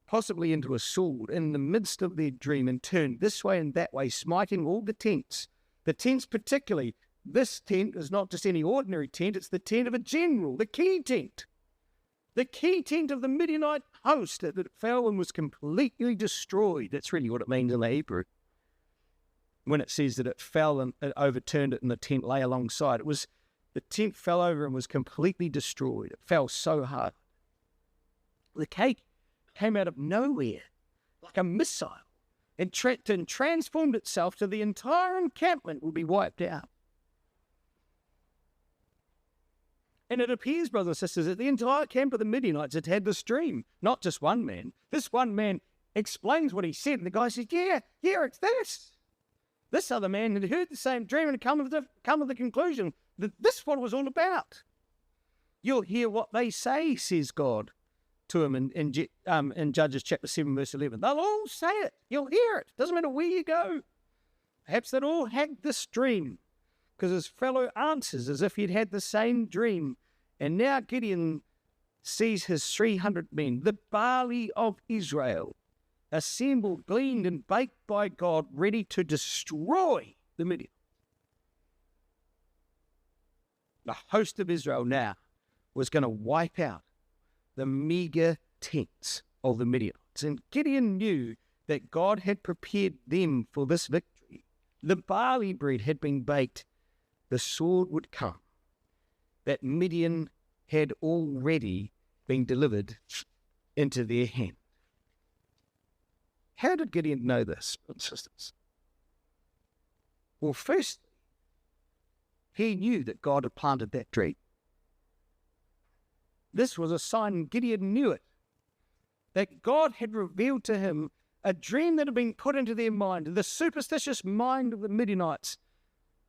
possibly into a sword in the midst of their dream and turned this way and that way, smiting all the tents. The tents particularly, this tent is not just any ordinary tent, it's the tent of a general, the key tent. The key tent of the Midianite host that fell and was completely destroyed. That's really what it means in the Hebrew. When it says that it fell and it overturned it and the tent lay alongside, the tent fell over and was completely destroyed. It fell so hard. The cake came out of nowhere, like a missile, and transformed itself to the entire encampment would be wiped out. And it appears, brothers and sisters, that the entire camp of the Midianites had this dream, not just one man. This one man explains what he said, and the guy says, yeah, it's this. This other man had heard the same dream and come to the conclusion that this is what it was all about. You'll hear what they say, says God to him in Judges chapter 7, verse 11. They'll all say it. You'll hear it. Doesn't matter where you go. Perhaps they'd all had this dream, because his fellow answers as if he'd had the same dream. And now Gideon sees his 300 men, the barley of Israel, assembled, gleaned, and baked by God, ready to destroy the Midian. The host of Israel now was going to wipe out the meager tents of the Midianites. And Gideon knew that God had prepared them for this victory. The barley bread had been baked. The sword would come. That Midian had already been delivered into their hand. How did Gideon know this, brothers and sisters? Well, firstly, he knew that God had planted that dream. This was a sign, Gideon knew it, that God had revealed to him a dream that had been put into their mind, the superstitious mind of the Midianites,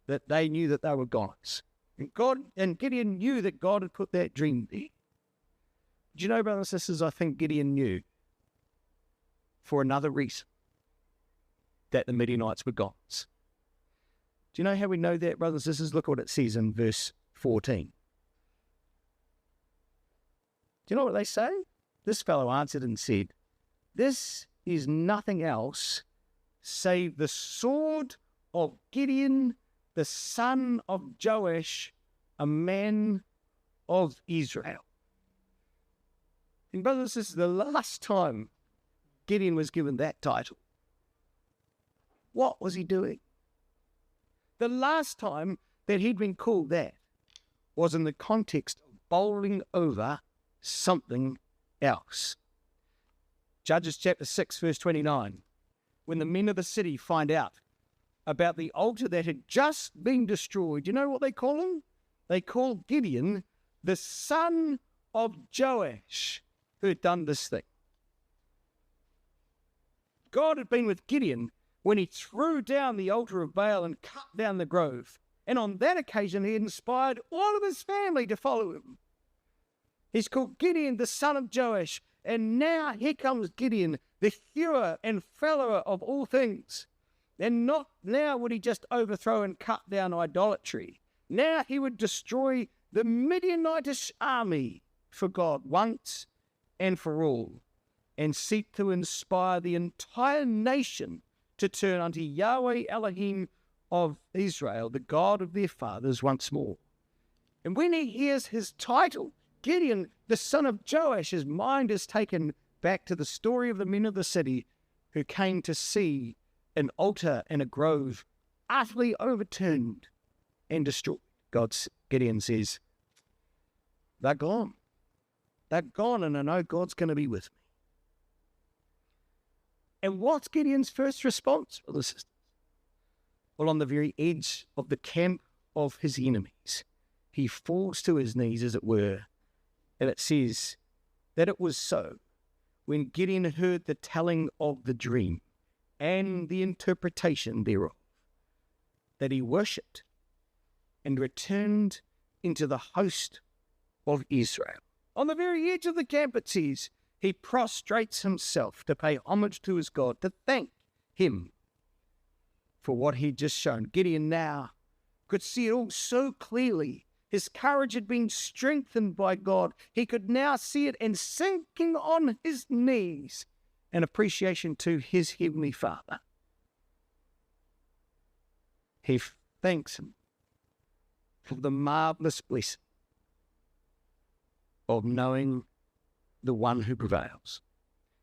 that they knew that they were gods. And Gideon knew that God had put that dream there. Do you know, brothers and sisters, I think Gideon knew for another reason that the Midianites were gods. Do you know how we know that, brothers and sisters? Look what it says in verse 14. Do you know what they say? This fellow answered and said, "This is nothing else save the sword of Gideon, the son of Joash, a man of Israel." And brothers and sisters, the last time Gideon was given that title, what was he doing? The last time that he'd been called that was in the context of bowling over something else. Judges chapter 6, verse 29. When the men of the city find out about the altar that had just been destroyed, you know what they call him? They call Gideon the son of Joash, who had done this thing. God had been with Gideon when he threw down the altar of Baal and cut down the grove. And on that occasion, he inspired all of his family to follow him. He's called Gideon, the son of Joash. And now here comes Gideon, the hewer and fellower of all things. And not now would he just overthrow and cut down idolatry. Now he would destroy the Midianitish army for God once and for all, and seek to inspire the entire nation to turn unto Yahweh Elohim of Israel, the God of their fathers, once more. And when he hears his title, Gideon, the son of Joash, his mind is taken back to the story of the men of the city who came to see an altar and a grove utterly overturned and destroyed. Gideon says, they're gone. They're gone, and I know God's going to be with me. And what's Gideon's first response, brothers and sisters? Well, on the very edge of the camp of his enemies, he falls to his knees, as it were, and it says that it was so when Gideon heard the telling of the dream and the interpretation thereof. that he worshipped and returned into the host of Israel. On the very edge of the camp, it says, he prostrates himself to pay homage to his God, to thank him for what he'd just shown. Gideon now could see it all so clearly. His courage had been strengthened by God. He could now see it, and sinking on his knees in appreciation to his heavenly Father, he thanks him for the marvelous blessing of knowing the one who prevails.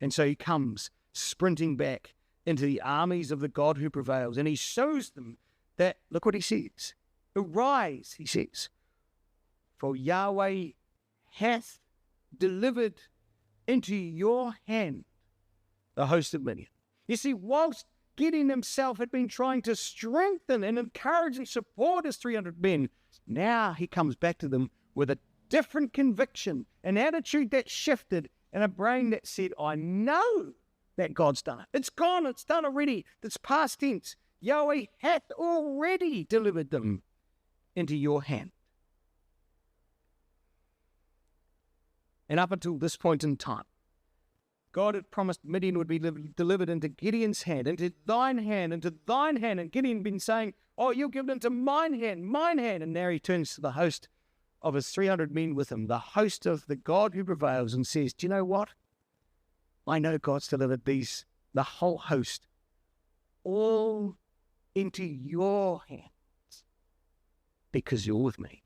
And so he comes sprinting back into the armies of the God who prevails, and he shows them that, look what he says, arise, he says, for Yahweh hath delivered into your hand the host of Midian. You see, whilst Gideon himself had been trying to strengthen and encourage and support his 300 men, now he comes back to them with a different conviction, an attitude that shifted, and a brain that said, I know that God's done it. It's gone, it's done already. It's past tense. Yahweh hath already delivered them into your hand. And up until this point in time, God had promised Midian would be delivered into Gideon's hand, into thine hand, into thine hand. And Gideon had been saying, oh, you'll give it into mine hand, mine hand. And now he turns to the host of his 300 men with him, the host of the God who prevails, and says, do you know what? I know God's delivered the whole host, all into your hands because you're with me.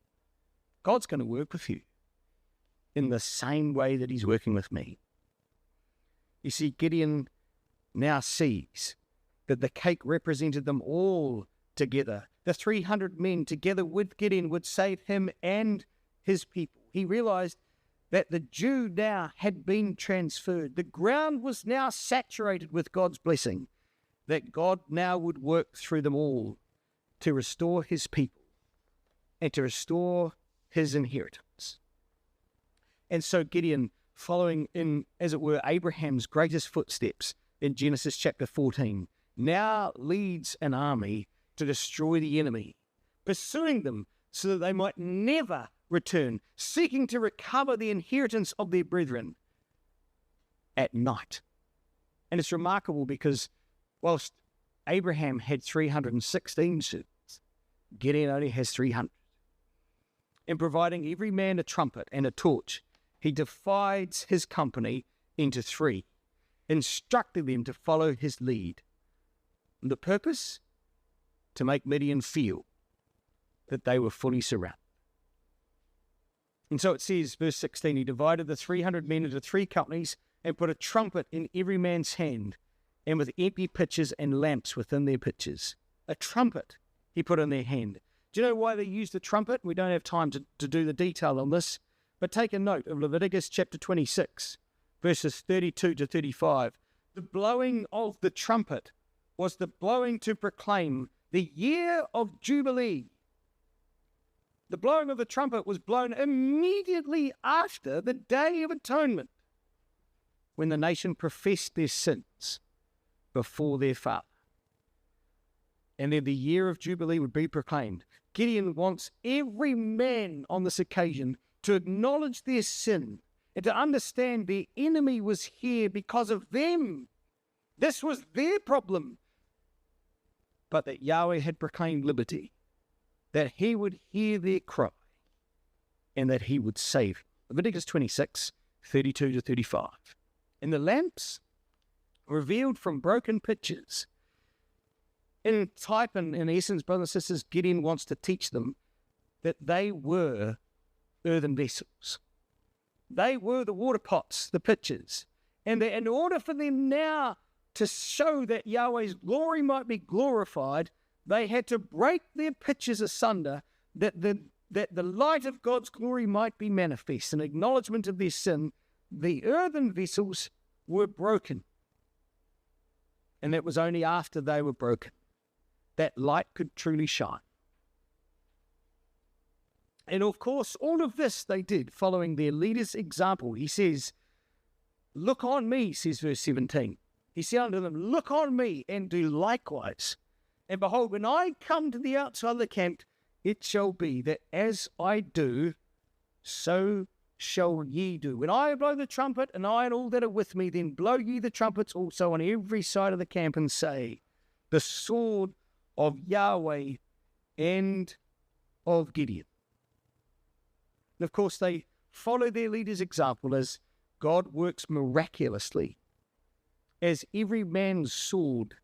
God's going to work with you in the same way that he's working with me. You see, Gideon now sees that the cake represented them all together. The 300 men together with Gideon would save him and his people. He realized that the dew now had been transferred. The ground was now saturated with God's blessing, that God now would work through them all to restore his people and to restore his inheritance. And so Gideon, following in, as it were, Abraham's greatest footsteps in Genesis chapter 14, now leads an army to destroy the enemy, pursuing them so that they might never return, seeking to recover the inheritance of their brethren at night. And it's remarkable because whilst Abraham had 316 servants, Gideon only has 300. In providing every man a trumpet and a torch, he divides his company into three, instructing them to follow his lead. And the purpose? To make Midian feel that they were fully surrounded. And so it says, verse 16, he divided the 300 men into three companies and put a trumpet in every man's hand, and with empty pitchers and lamps within their pitchers. A trumpet he put in their hand. Do you know why they used the trumpet? We don't have time to do the detail on this, but take a note of Leviticus chapter 26, verses 32 to 35. The blowing of the trumpet was the blowing to proclaim the year of Jubilee. The blowing of the trumpet was blown immediately after the Day of Atonement, when the nation professed their sins before their Father. And then the year of Jubilee would be proclaimed. Gideon wants every man on this occasion to acknowledge their sin and to understand the enemy was here because of them. This was their problem. But that Yahweh had proclaimed liberty, that he would hear their cry, and that he would save. Leviticus 26, 32 to 35. And the lamps revealed from broken pitchers. In type and in essence, brothers and sisters, Gideon wants to teach them that they were earthen vessels. They were the water pots, the pitchers. And that in order for them now to show that Yahweh's glory might be glorified, they had to break their pitchers asunder, that the light of God's glory might be manifest. In acknowledgement of their sin, the earthen vessels were broken. And it was only after they were broken that light could truly shine. And of course, all of this they did following their leader's example. He says, look on me, says verse 17. He said unto them, look on me and do likewise. And behold, when I come to the outside of the camp, it shall be that as I do, so shall ye do. When I blow the trumpet, and I and all that are with me, then blow ye the trumpets also on every side of the camp, and say, the sword of Yahweh and of Gideon. And of course, they follow their leader's example as God works miraculously, as every man's sword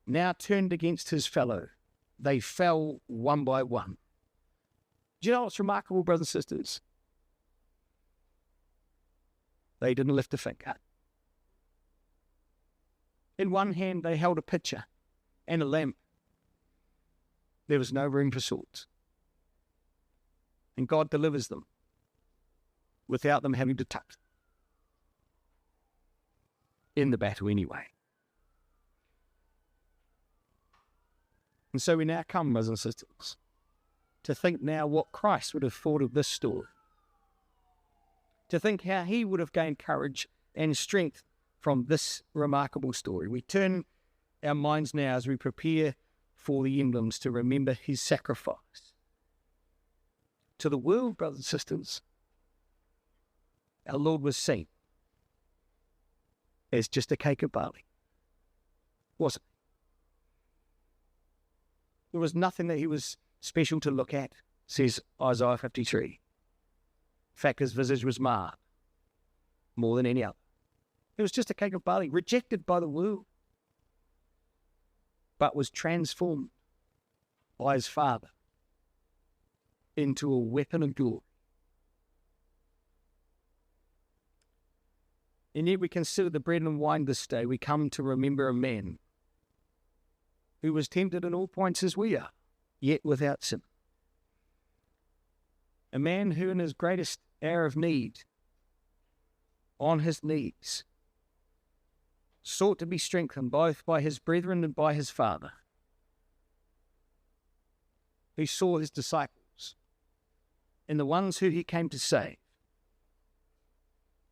now turned against his fellow. They fell one by one. Do you know what's remarkable, brothers and sisters? They didn't lift a finger. In one hand, they held a pitcher and a lamp. There was no room for swords. And God delivers them without them having to touch in the battle anyway. And so we now come, brothers and sisters, to think now what Christ would have thought of this story. To think how he would have gained courage and strength from this remarkable story. We turn our minds now as we prepare for the emblems to remember his sacrifice. To the world, brothers and sisters, our Lord was seen as just a cake of barley, wasn't he? There was nothing that he was special to look at, says Isaiah 53. In fact, his visage was marred more than any other. It was just a cake of barley, rejected by the world, but was transformed by his Father into a weapon of glory. And yet we consider the bread and wine this day. We come to remember a man who was tempted in all points as we are, yet without sin. A man who in his greatest hour of need, on his knees, sought to be strengthened both by his brethren and by his Father, who saw his disciples and the ones who he came to save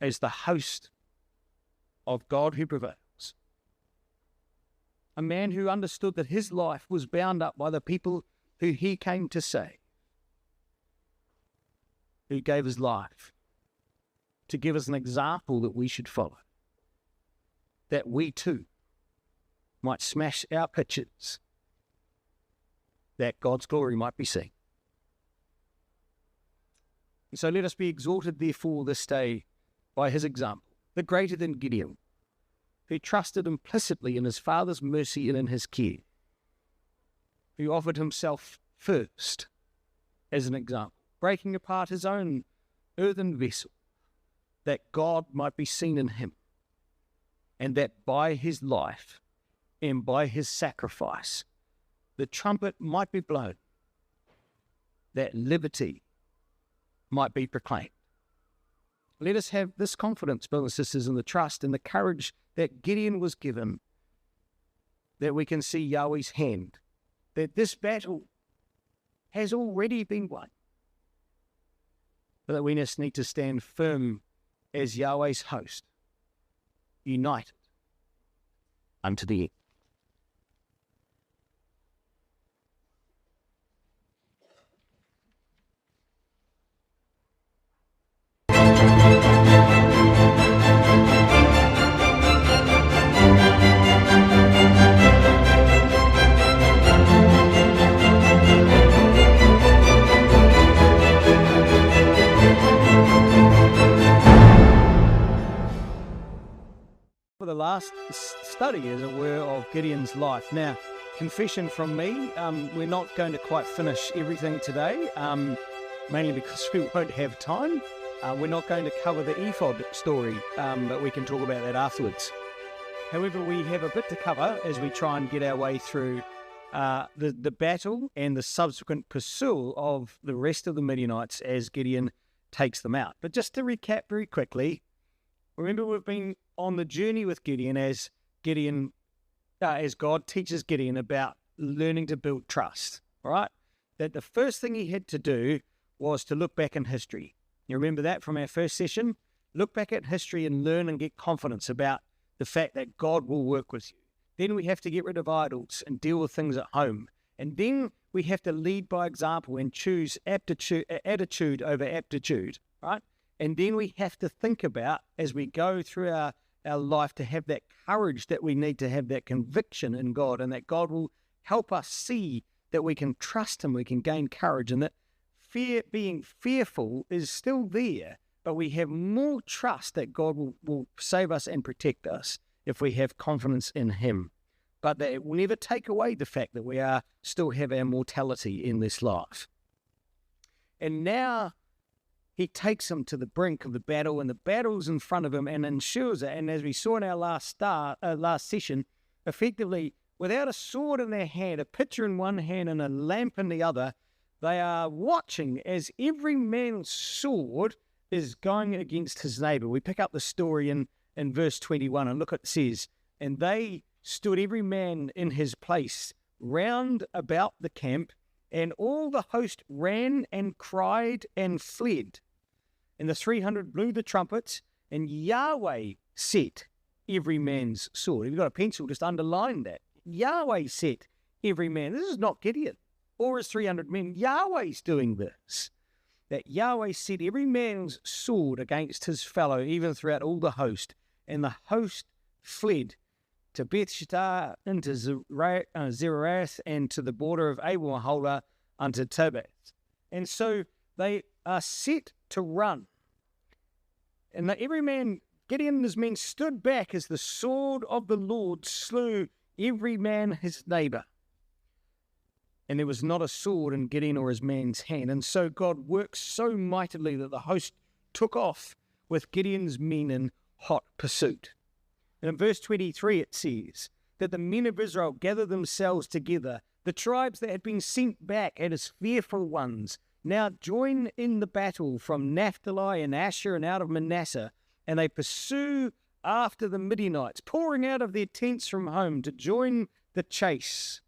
as the host of God who prevails. A man who understood that his life was bound up by the people who he came to save, who gave his life to give us an example that we should follow, that we too might smash our pitchers, that God's glory might be seen. And so let us be exhorted, therefore, this day by his example, the greater than Gideon, who trusted implicitly in his Father's mercy and in his care, who offered himself first as an example, breaking apart his own earthen vessel, that God might be seen in him, and that by his life and by his sacrifice, the trumpet might be blown, that liberty might be proclaimed. Let us have this confidence, brothers and sisters, in the trust and the courage that Gideon was given, that we can see Yahweh's hand, that this battle has already been won, but that we just need to stand firm as Yahweh's host, united unto the end. For the last study, as it were, of Gideon's life. Now, confession from me, we're not going to quite finish everything today, mainly because we won't have time. We're not going to cover the ephod story, but we can talk about that afterwards. However, we have a bit to cover as we try and get our way through the battle and the subsequent pursuit of the rest of the Midianites as Gideon takes them out. But just to recap very quickly, remember we've been on the journey with Gideon as God teaches Gideon about learning to build trust, all right? That the first thing he had to do was to look back in history. You remember that from our first session? Look back at history and learn and get confidence about the fact that God will work with you, Then we have to get rid of idols and deal with things at home. And then we have to lead by example and choose attitude over aptitude, right? And then we have to think about, as we go through our life, to have that courage that we need to have, that conviction in God, and that God will help us see that we can trust him, we can gain courage, and that being fearful is still there, but we have more trust that God will save us and protect us if we have confidence in him. But that it will never take away the fact that we still have our mortality in this life. And now he takes him to the brink of the battle, and the battle's in front of him, and ensures it. And as we saw in our last session, effectively, without a sword in their hand, a pitcher in one hand and a lamp in the other, they are watching as every man's sword is going against his neighbor. We pick up the story in verse 21, and look, it says, and they stood every man in his place round about the camp, and all the host ran and cried and fled. And the 300 blew the trumpets, and Yahweh set every man's sword. If you've got a pencil, just underline that. Yahweh set every man. This is not Gideon or his 300 men. Yahweh's doing this. That Yahweh set every man's sword against his fellow, even throughout all the host. And the host fled to Bethshittah, into Zerath, and to the border of Abel-Maholah, unto Tobit. And so they are set to run. And every man, Gideon and his men, stood back as the sword of the Lord slew every man his neighbor. And there was not a sword in Gideon or his man's hand. And so God worked so mightily that the host took off with Gideon's men in hot pursuit. And in verse 23 it says that the men of Israel gathered themselves together. The tribes that had been sent back as fearful ones now join in the battle from Naphtali and Asher and out of Manasseh, and they pursue after the Midianites, pouring out of their tents from home to join the chase.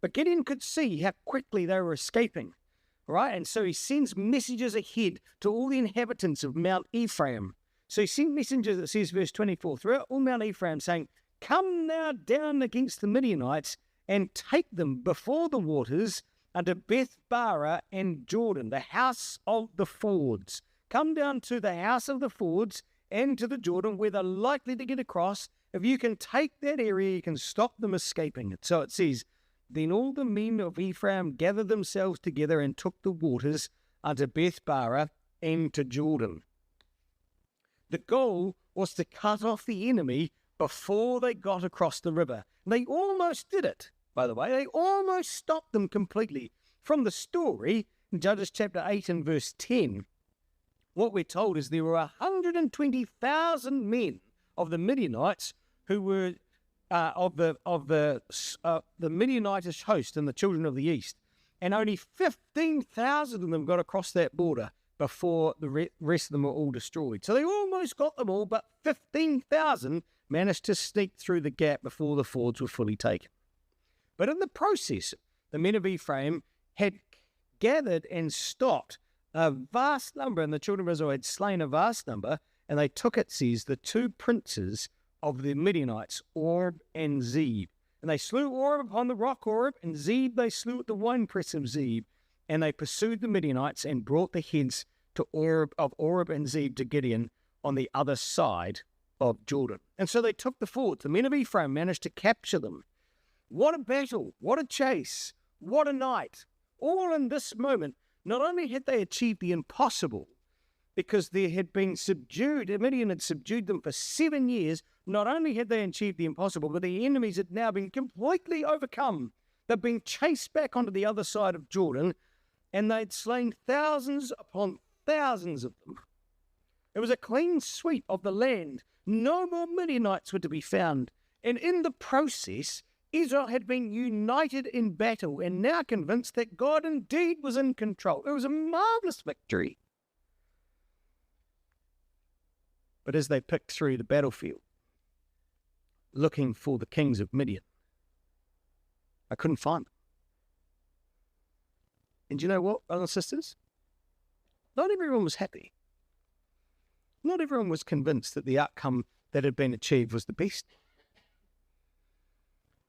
But Gideon could see how quickly they were escaping, right? And so he sends messages ahead to all the inhabitants of Mount Ephraim. So he sent messengers, it says, verse 24, throughout all Mount Ephraim, saying, come now down against the Midianites and take them before the waters unto Beth-barah and Jordan, the house of the fords. Come down to the house of the fords and to the Jordan, where they're likely to get across. If you can take that area, you can stop them escaping it. So it says, then all the men of Ephraim gathered themselves together and took the waters unto Beth-barah and to Jordan. The goal was to cut off the enemy before they got across the river. They almost did it, by the way. They almost stopped them completely. From the story, in Judges chapter 8 and verse 10, what we're told is there were 120,000 men of the Midianites who were of the Midianitish host and the children of the east, and only 15,000 of them got across that border before the rest of them were all destroyed. So they almost got them all, but 15,000 managed to sneak through the gap before the fords were fully taken. But in the process, the men of Ephraim had gathered and stopped a vast number, and the children of Israel had slain a vast number, and they took, it says, the two princes of the Midianites, Oreb and Zeb. And they slew Oreb upon the rock Oreb, and Zeb they slew at the winepress of Zeb. And they pursued the Midianites and brought the heads of Oreb and Zeb to Gideon on the other side of Jordan. And so they took the forts. The men of Ephraim managed to capture them. What a battle, what a chase, what a night. All in this moment, not only had they achieved the impossible, because they had been subdued, Midian had subdued them for 7 years, not only had they achieved the impossible, but the enemies had now been completely overcome. They'd been chased back onto the other side of Jordan, and they'd slain thousands upon thousands of them. It was a clean sweep of the land. No more Midianites were to be found. And in the process, Israel had been united in battle and now convinced that God indeed was in control. It was a marvelous victory. But as they picked through the battlefield, looking for the kings of Midian, I couldn't find them. And you know what, brothers and sisters? Not everyone was happy. Not everyone was convinced that the outcome that had been achieved was the best.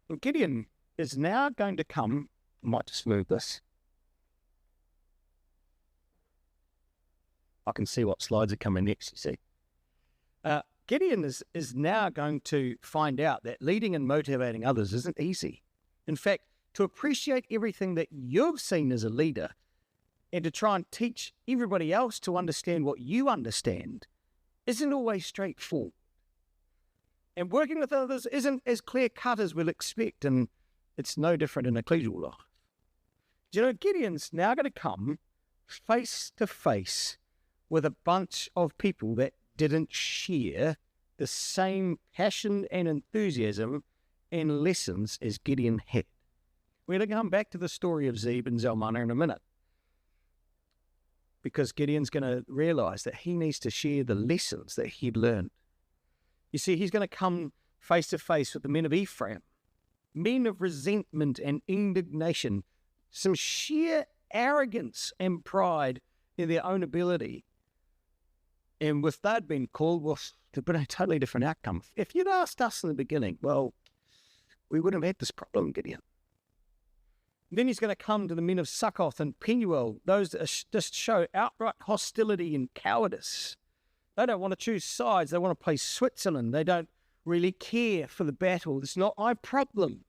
And Gideon is now going to come, I might just move this. I can see what slides are coming next, you see. Gideon is now going to find out that leading and motivating others isn't easy. In fact, to appreciate everything that you've seen as a leader and to try and teach everybody else to understand what you understand isn't always straightforward. And working with others isn't as clear-cut as we'll expect, and it's no different in ecclesial life. Do you know, Gideon's now going to come face to face with a bunch of people that didn't share the same passion and enthusiasm and lessons as Gideon had. We're going to come back to the story of Zeb and Zalmunna in a minute, because Gideon's going to realize that he needs to share the lessons that he'd learned. You see, he's going to come face to face with the men of Ephraim, men of resentment and indignation, some sheer arrogance and pride in their own ability. And if they'd been called, well, there'd been a totally different outcome. If you'd asked us in the beginning, well, we wouldn't have had this problem, Gideon. Then he's going to come to the men of Succoth and Penuel, those that just show outright hostility and cowardice. They don't want to choose sides. They want to play Switzerland. They don't really care for the battle. It's not my problem.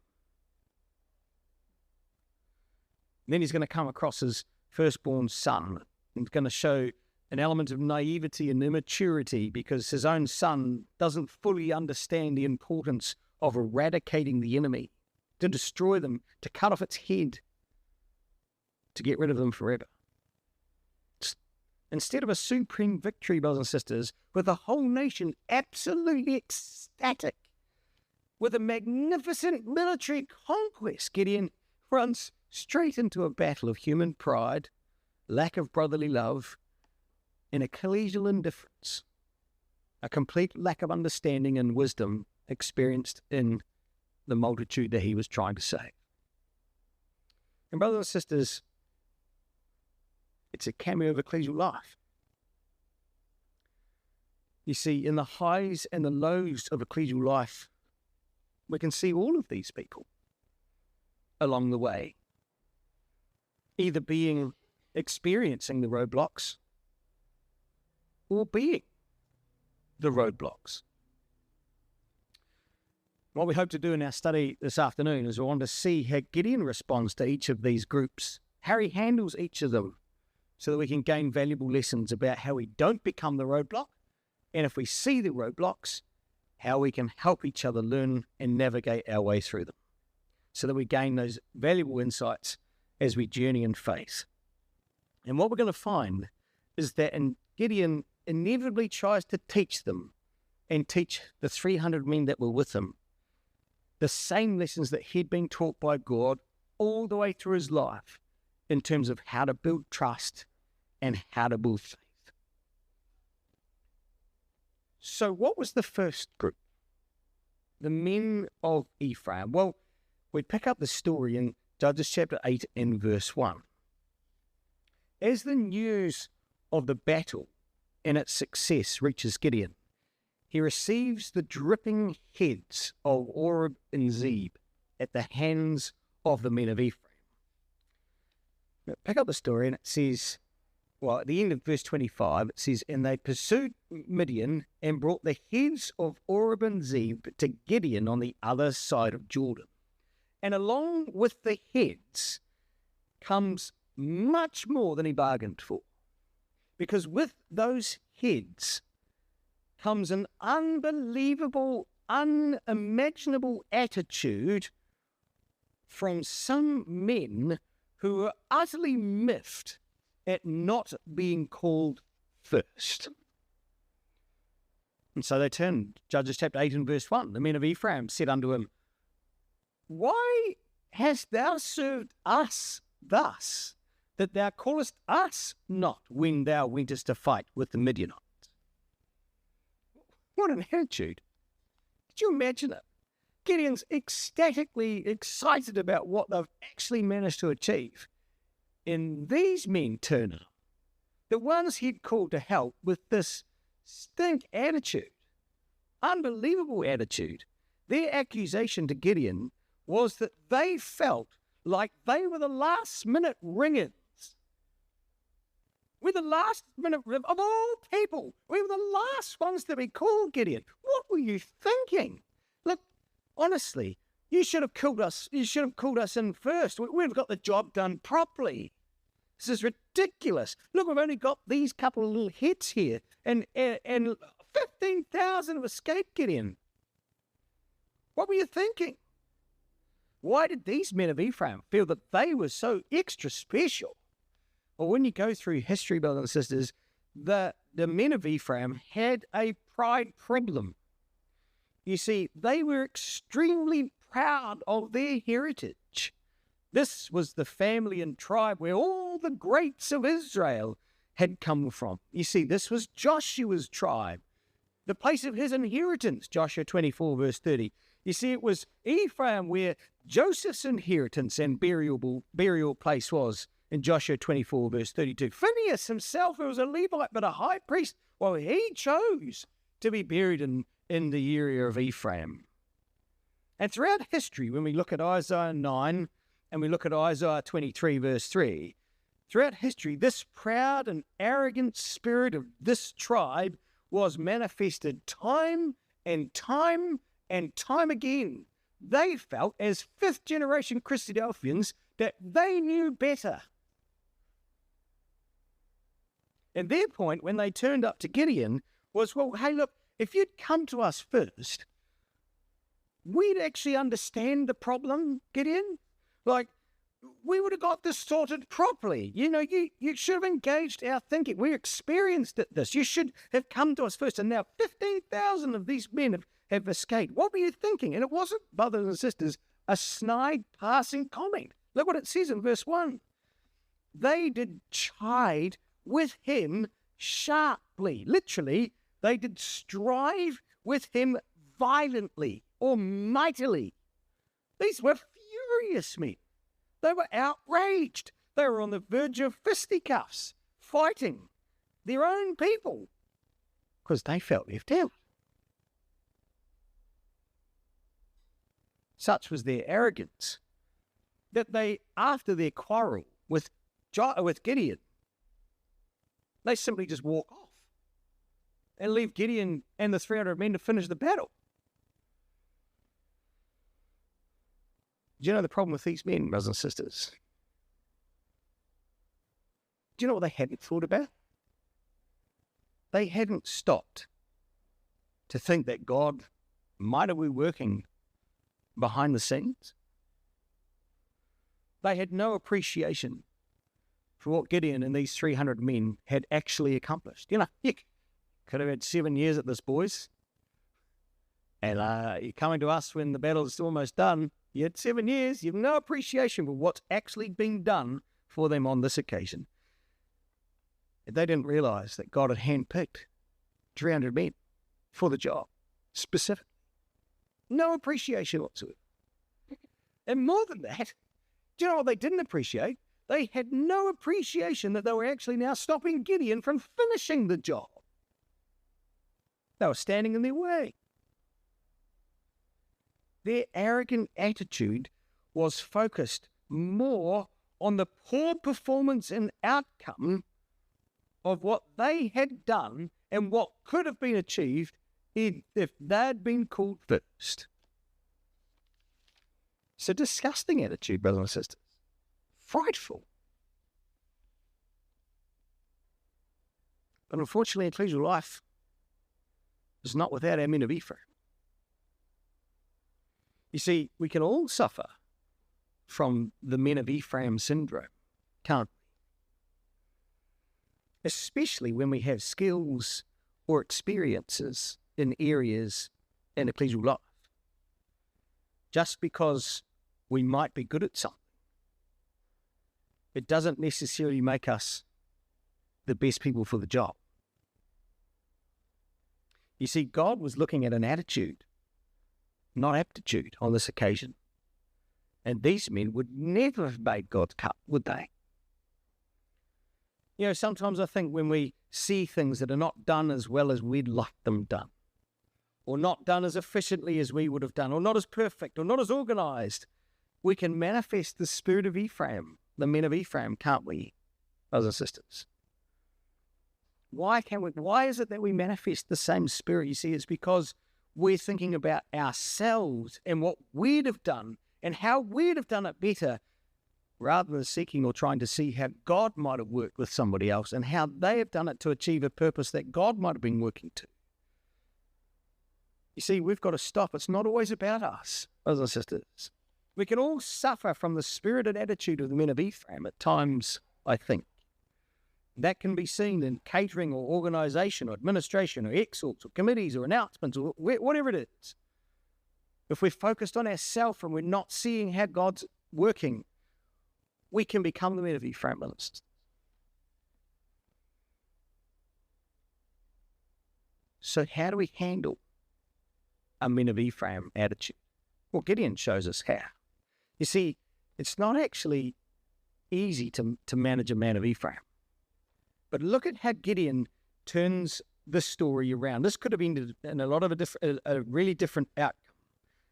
Then he's going to come across his firstborn son and going to show an element of naivety and immaturity because his own son doesn't fully understand the importance of eradicating the enemy, to destroy them, to cut off its head, to get rid of them forever. Instead of a supreme victory, brothers and sisters, with the whole nation absolutely ecstatic, with a magnificent military conquest, Gideon runs straight into a battle of human pride, lack of brotherly love, and ecclesial indifference, a complete lack of understanding and wisdom experienced in the multitude that he was trying to save. And brothers and sisters, it's a cameo of ecclesial life. You see, in the highs and the lows of ecclesial life, we can see all of these people along the way, either experiencing the roadblocks or being the roadblocks. What we hope to do in our study this afternoon is we want to see how Gideon responds to each of these groups, how he handles each of them, so that we can gain valuable lessons about how we don't become the roadblock, and if we see the roadblocks, how we can help each other learn and navigate our way through them, so that we gain those valuable insights as we journey in faith. And what we're going to find is that Gideon inevitably tries to teach them and teach the 300 men that were with him the same lessons that he'd been taught by God all the way through his life in terms of how to build trust and how to build faith. So what was the first group? The men of Ephraim. Well, we pick up the story in Judges chapter 8 and verse 1. As the news of the battle and its success reaches Gideon, he receives the dripping heads of Oreb and Zeb at the hands of the men of Ephraim. Now, pick up the story and it says, well, at the end of verse 25, it says, and they pursued Midian and brought the heads of Oreb and Zeb to Gideon on the other side of Jordan. And along with the heads comes much more than he bargained for. Because with those heads comes an unbelievable, unimaginable attitude from some men who were utterly miffed at not being called first. And so they turned. Judges chapter 8 and verse 1. The men of Ephraim said unto him, why hast thou served us thus, that thou callest us not when thou wentest to fight with the Midianites? What an attitude. Did you imagine it? Gideon's ecstatically excited about what they've actually managed to achieve. And these men turn up, the ones he'd called to help, with this stink attitude, unbelievable attitude. Their accusation to Gideon was that they felt like they were the last-minute ringers. We're the last minute of all people. We were the last ones to be called, Gideon. What were you thinking? Look, honestly, you should have called us. You should have called us in first. We've got the job done properly. This is ridiculous. Look, we've only got these couple of little hits here, and 15,000 have escaped, Gideon. What were you thinking? Why did these men of Ephraim feel that they were so extra special? Well, when you go through history, brothers and sisters, the men of Ephraim had a pride problem. You see, they were extremely proud of their heritage. This was the family and tribe where all the greats of Israel had come from. You see, this was Joshua's tribe, the place of his inheritance, Joshua 24, verse 30. You see, it was Ephraim where Joseph's inheritance and burial place was in Joshua 24, verse 32. Phinehas himself, who was a Levite but a high priest, well, he chose to be buried in the area of Ephraim. And throughout history, when we look at Isaiah 9 and we look at Isaiah 23, verse 3, throughout history, this proud and arrogant spirit of this tribe was manifested time and time and time again. They felt, as fifth-generation Christadelphians, that they knew better. And their point, when they turned up to Gideon, was, well, hey, look, if you'd come to us first, we'd actually understand the problem, Gideon. Like, we would have got this sorted properly. You know, you should have engaged our thinking. We're experienced at this. You should have come to us first. And now 15,000 of these men have escaped. What were you thinking? And it wasn't, brothers and sisters, a snide passing comment. Look what it says in verse 1. They did chide with him sharply. Literally, they did strive with him violently or mightily. These were furious men. They were outraged. They were on the verge of fisticuffs, fighting their own people because they felt left out. Such was their arrogance that they, after their quarrel with Gideon, they simply just walk off and leave Gideon and the 300 men to finish the battle. Do you know the problem with these men, brothers and sisters? Do you know what they hadn't thought about? They hadn't stopped to think that God might have been working behind the scenes. They had no appreciation for what Gideon and these 300 men had actually accomplished. You know, you could have had 7 years at this, boys. And you're coming to us when the battle is almost done. You had 7 years. You have no appreciation for what's actually been done for them on this occasion. They didn't realize that God had handpicked 300 men for the job, specifically. No appreciation whatsoever. And more than that, do you know what they didn't appreciate? They had no appreciation that they were actually now stopping Gideon from finishing the job. They were standing in their way. Their arrogant attitude was focused more on the poor performance and outcome of what they had done and what could have been achieved if they'd been called first. It's a disgusting attitude, brothers and sisters. Frightful. But unfortunately, ecclesial life is not without our men of Ephraim. You see, we can all suffer from the men of Ephraim syndrome, can't we? Especially when we have skills or experiences in areas in ecclesial life. Just because we might be good at something, it doesn't necessarily make us the best people for the job. You see, God was looking at an attitude, not aptitude, on this occasion. And these men would never have made God's cut, would they? You know, sometimes I think when we see things that are not done as well as we'd like them done, or not done as efficiently as we would have done, or not as perfect, or not as organized we can manifest the spirit of Ephraim, the men of Ephraim, can't we, brothers and sisters? Why is it that we manifest the same spirit? You see, it's because we're thinking about ourselves and what we'd have done and how we'd have done it better, rather than seeking or trying to see how God might have worked with somebody else and how they have done it to achieve a purpose that God might have been working to. You see, we've got to stop. It's not always about us, brothers and sisters. We can all suffer from the spirited attitude of the men of Ephraim at times, I think. That can be seen in catering or organisation or administration or exhorts or committees or announcements or whatever it is. If we're focused on ourselves and we're not seeing how God's working, we can become the men of Ephraim. So how do we handle a men of Ephraim attitude? Well, Gideon shows us how. You see, it's not actually easy to manage a man of Ephraim. But look at how Gideon turns the story around. This could have been in a lot of a really different outcome.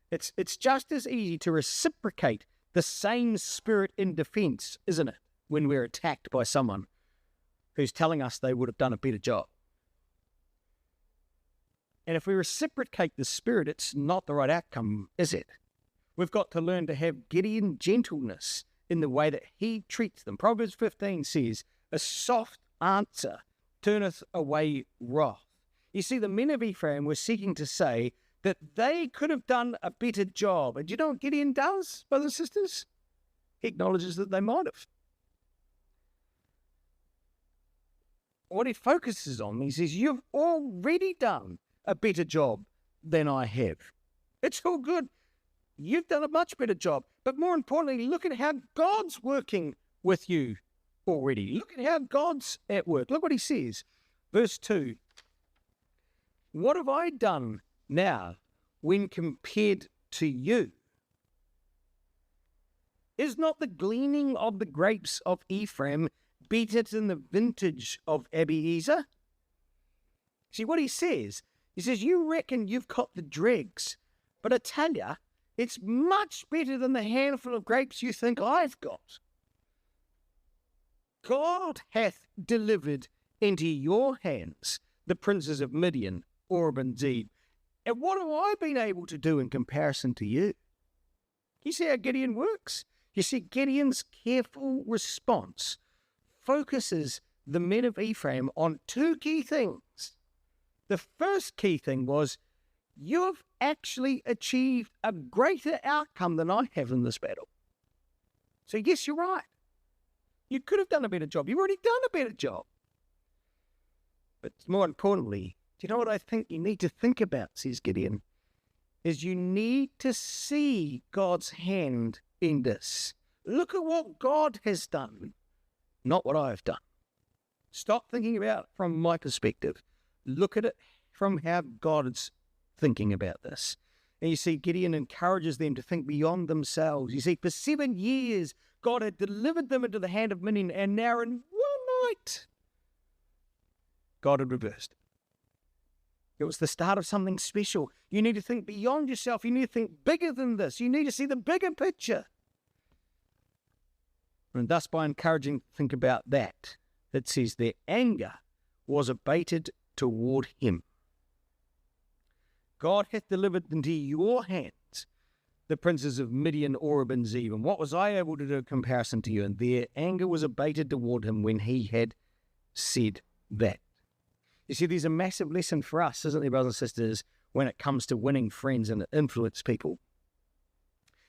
It's just as easy to reciprocate the same spirit in defense, isn't it, when we're attacked by someone who's telling us they would have done a better job. And if we reciprocate the spirit, it's not the right outcome, is it? We've got to learn to have Gideon gentleness in the way that he treats them. Proverbs 15 says, a soft answer turneth away wrath. You see, the men of Ephraim were seeking to say that they could have done a better job. And do you know what Gideon does, brothers and sisters? He acknowledges that they might have. What he focuses on, he says, you've already done a better job than I have. It's all good. You've done a much better job. But more importantly, look at how God's working with you already. Look at how God's at work. Look what he says. Verse 2. What have I done now when compared to you? Is not the gleaning of the grapes of Ephraim better than the vintage of Abiezer? See what he says? He says, you reckon you've got the dregs, but I tell you, it's much better than the handful of grapes you think I've got. God hath delivered into your hands the princes of Midian, Oreb and Zeb. And what have I been able to do in comparison to you? You see how Gideon works? You see, Gideon's careful response focuses the men of Ephraim on two key things. The first key thing was, you've actually achieved a greater outcome than I have in this battle. So yes, you're right. You could have done a better job. You've already done a better job. But more importantly, do you know what I think you need to think about, says Gideon, is you need to see God's hand in this. Look at what God has done, not what I've done. Stop thinking about it from my perspective. Look at it from how God's thinking about this. And you see, Gideon encourages them to think beyond themselves. You see, for 7 years, God had delivered them into the hand of Midian, and now in one night, God had reversed it. It was the start of something special. You need to think beyond yourself. You need to think bigger than this. You need to see the bigger picture. And thus, by encouraging, think about that. It says their anger was abated toward him. God hath delivered into your hands the princes of Midian, Oreb, and Zeb. And what was I able to do in comparison to you? And their anger was abated toward him when he had said that. You see, there's a massive lesson for us, isn't there, brothers and sisters, when it comes to winning friends and influence people.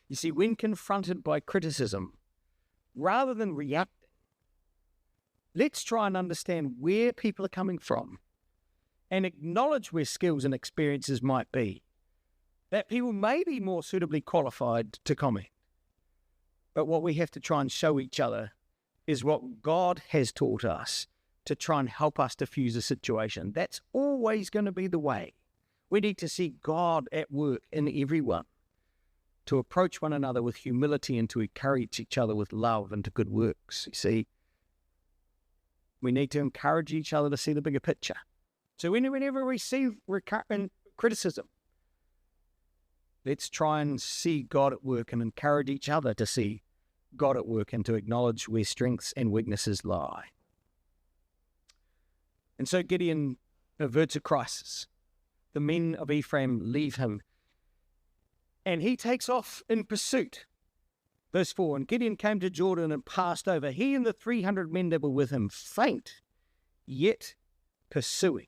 You see, when confronted by criticism, rather than reacting, let's try and understand where people are coming from and acknowledge where skills and experiences might be, that people may be more suitably qualified to comment. But what we have to try and show each other is what God has taught us to try and help us diffuse a situation. That's always going to be the way. We need to see God at work in everyone, to approach one another with humility and to encourage each other with love and to good works. You see, we need to encourage each other to see the bigger picture. So whenever we see recurrent criticism, Let's try and see God at work and encourage each other to see God at work and to acknowledge where strengths and weaknesses lie. And so Gideon averts a crisis. The men of Ephraim leave him, and he takes off in pursuit. Verse 4, and Gideon came to Jordan and passed over, he and the 300 men that were with him, faint, yet pursuing.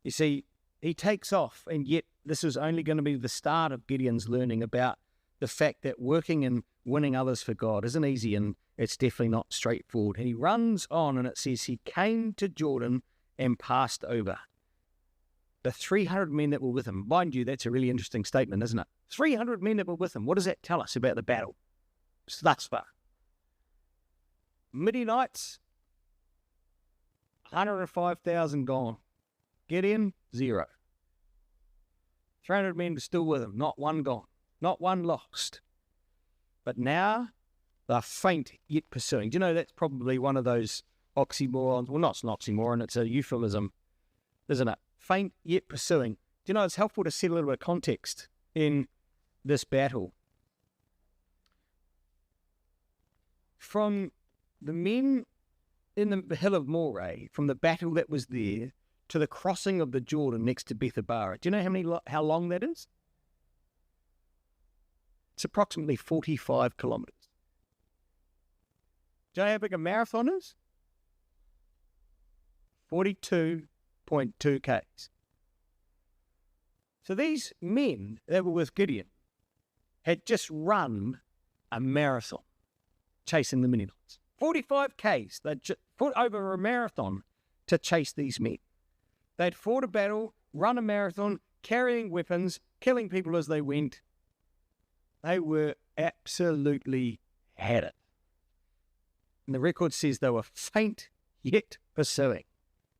You see, he takes off, and yet this is only going to be the start of Gideon's learning about the fact that working and winning others for God isn't easy, and it's definitely not straightforward. And he runs on, and it says he came to Jordan and passed over. The 300 men that were with him. Mind you, that's a really interesting statement, isn't it? 300 men that were with him. What does that tell us about the battle thus far? Midianites, 105,000 gone. Gideon, 0. 300 men still with him, not one gone, not one lost. But now they're faint yet pursuing. Do you know that's probably one of those oxymorons? Well, not it's an oxymoron, it's a euphemism, isn't it? Faint yet pursuing. Do you know it's helpful to set a little bit of context in this battle? From the men in the hill of Moreh, from the battle that was there, to the crossing of the Jordan next to Bethabara. Do you know how long that is? It's approximately 45 kilometres. Do you know how big a marathon is? 42.2 k's. So these men that were with Gideon had just run a marathon chasing the Midianites. 45 k's. They'd put over a marathon to chase these men. They'd fought a battle, run a marathon, carrying weapons, killing people as they went. They were absolutely had it. And the record says they were faint yet pursuing.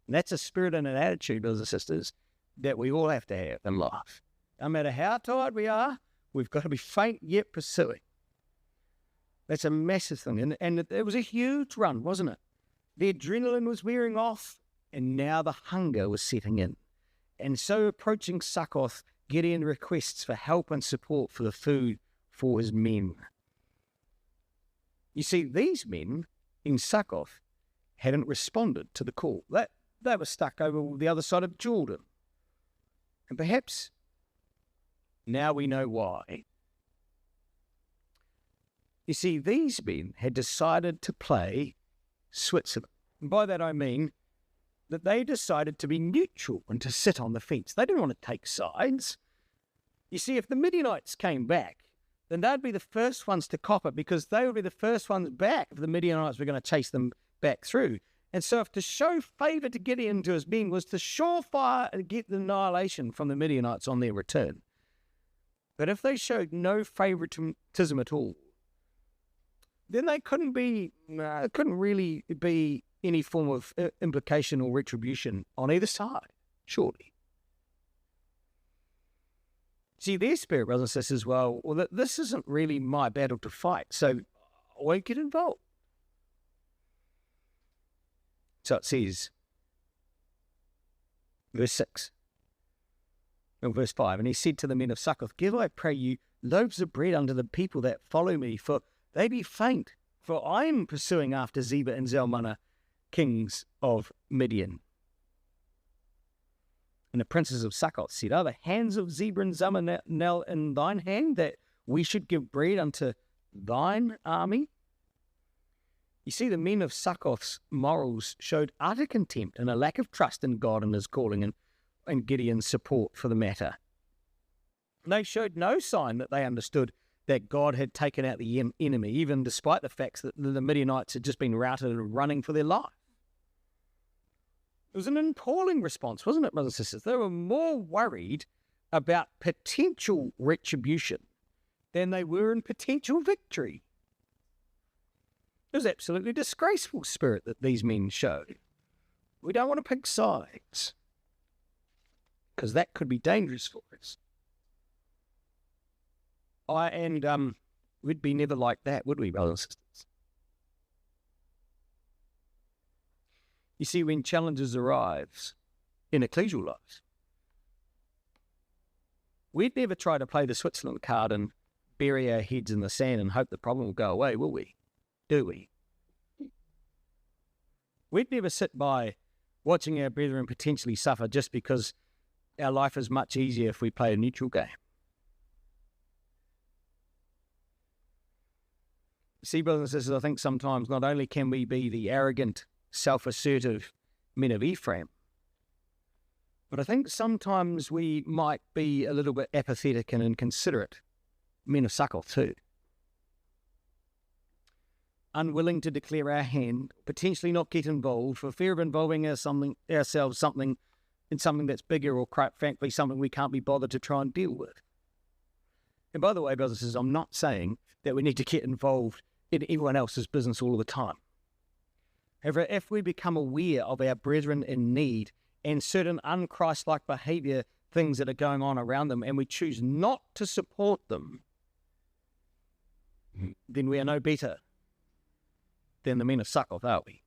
And that's a spirit and an attitude, brothers and sisters, that we all have to have in life. No matter how tired we are, we've got to be faint yet pursuing. That's a massive thing. And it was a huge run, wasn't it? The adrenaline was wearing off. And now the hunger was setting in. And so approaching Succoth, Gideon requests for help and support for the food for his men. You see, these men in Succoth hadn't responded to the call. They were stuck over the other side of Jordan. And perhaps now we know why. You see, these men had decided to play Switzerland. And by that I mean that they decided to be neutral and to sit on the fence. They didn't want to take sides. You see, if the Midianites came back, then they'd be the first ones to cop it because they would be the first ones back if the Midianites were going to chase them back through. And so if to show favour to Gideon to his men was to surefire and get the annihilation from the Midianites on their return. But if they showed no favoritism at all, then they couldn't really be any form of implication or retribution on either side, surely. See, their spirit, brothers and sisters, well, this isn't really my battle to fight, so I won't get involved. So it says, verse 6, or verse 5, and he said to the men of Succoth, give, I pray you, loaves of bread unto the people that follow me, for they be faint, for I am pursuing after Zebah and Zalmunna, kings of Midian. And the princes of Succoth said, are the hands of Zebah and Zalmunna in thine hand, that we should give bread unto thine army? You see, the men of Succoth's morals showed utter contempt and a lack of trust in God and his calling and Gideon's support for the matter. They showed no sign that they understood that God had taken out the enemy, even despite the facts that the Midianites had just been routed and running for their life. It was an appalling response, wasn't it, brothers and sisters? They were more worried about potential retribution than they were in potential victory. It was absolutely disgraceful spirit that these men showed. We don't want to pick sides, because that could be dangerous for us. We'd be never like that, would we, brothers and sisters? You see, when challenges arise in ecclesial life, We'd never try to play the Switzerland card and bury our heads in the sand and hope the problem will go away, will we? Do we? We'd never sit by watching our brethren potentially suffer just because our life is much easier if we play a neutral game. See, brothers and sisters, I think sometimes not only can we be the arrogant, self-assertive men of Ephraim, but I think sometimes we might be a little bit apathetic and inconsiderate men of Succoth too. Unwilling to declare our hand, potentially not get involved for fear of involving ourselves in something that's bigger or, quite frankly, something we can't be bothered to try and deal with. And by the way, brothers and sisters, I'm not saying that we need to get involved in everyone else's business all the time. However, if we become aware of our brethren in need and certain un-Christ-like behaviour, things that are going on around them, and we choose not to support them, then we are no better than the men of Succoth, are we?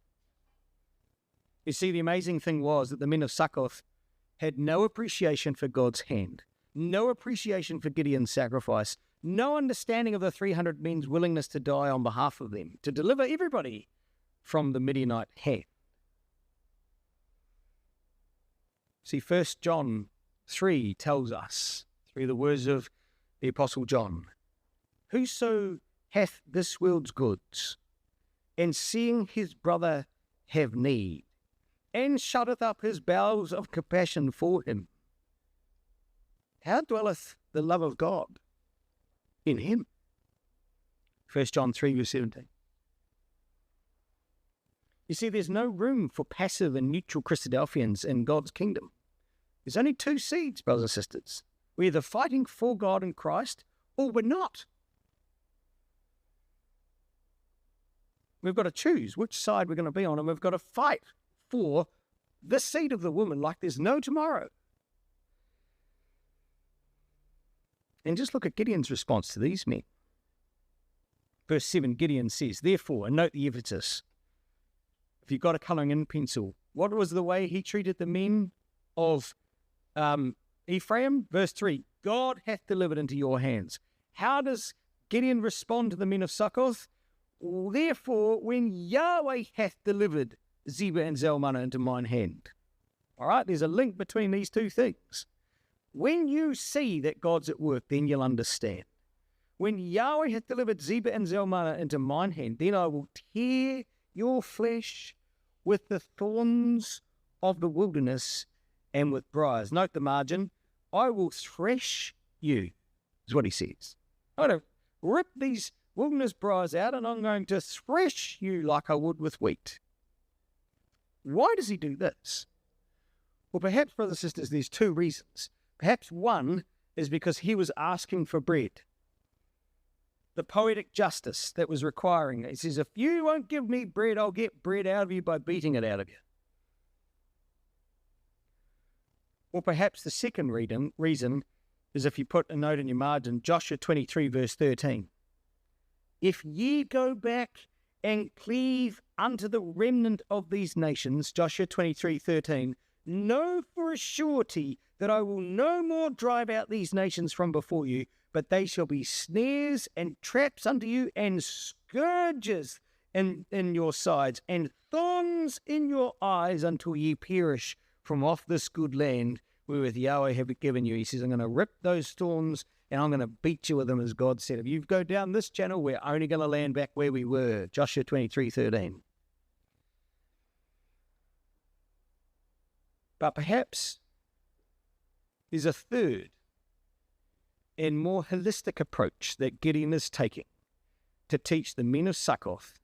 You see, the amazing thing was that the men of Succoth had no appreciation for God's hand, no appreciation for Gideon's sacrifice, no understanding of the 300 men's willingness to die on behalf of them, to deliver everybody from the Midianite hand. See, 1 John 3 tells us, through the words of the Apostle John, "Whoso hath this world's goods, and seeing his brother have need, and shutteth up his bowels of compassion for him, how dwelleth the love of God in him?" 1 John 3 verse 17. You see, there's no room for passive and neutral Christadelphians in God's kingdom. There's only two seeds, brothers and sisters. We're either fighting for God and Christ, or we're not. We've got to choose which side we're going to be on, and we've got to fight for the seed of the woman like there's no tomorrow. And just look at Gideon's response to these men. Verse 7, Gideon says, "Therefore," and note the emphasis, if you've got a colouring in pencil, what was the way he treated the men of Ephraim? Verse 3, "God hath delivered into your hands." How does Gideon respond to the men of Succoth? "Therefore, when Yahweh hath delivered Zebah and Zalmunna into mine hand." All right, there's a link between these two things. When you see that God's at work, then you'll understand. When Yahweh hath delivered Zebah and Zalmunna into mine hand, then I will tear your flesh with the thorns of the wilderness and with briars. Note the margin. I will thresh you, is what he says. I'm going to rip these wilderness briars out, and I'm going to thresh you like I would with wheat. Why does he do this? Well, perhaps, brothers and sisters, there's two reasons. Perhaps one is because he was asking for bread. The poetic justice that was requiring. He says, if you won't give me bread, I'll get bread out of you by beating it out of you. Or perhaps the second reason is, if you put a note in your margin, Joshua 23 verse 13. "If ye go back and cleave unto the remnant of these nations," Joshua 23:13, "know for a surety that I will no more drive out these nations from before you, but they shall be snares and traps unto you, and scourges in your sides, and thorns in your eyes, until ye perish from off this good land wherewith Yahweh have given you." He says, I'm going to rip those thorns and I'm going to beat you with them, as God said. If you go down this channel, we're only going to land back where we were. Joshua 23:13. But perhaps there's a third and more holistic approach that Gideon is taking to teach the men of Succoth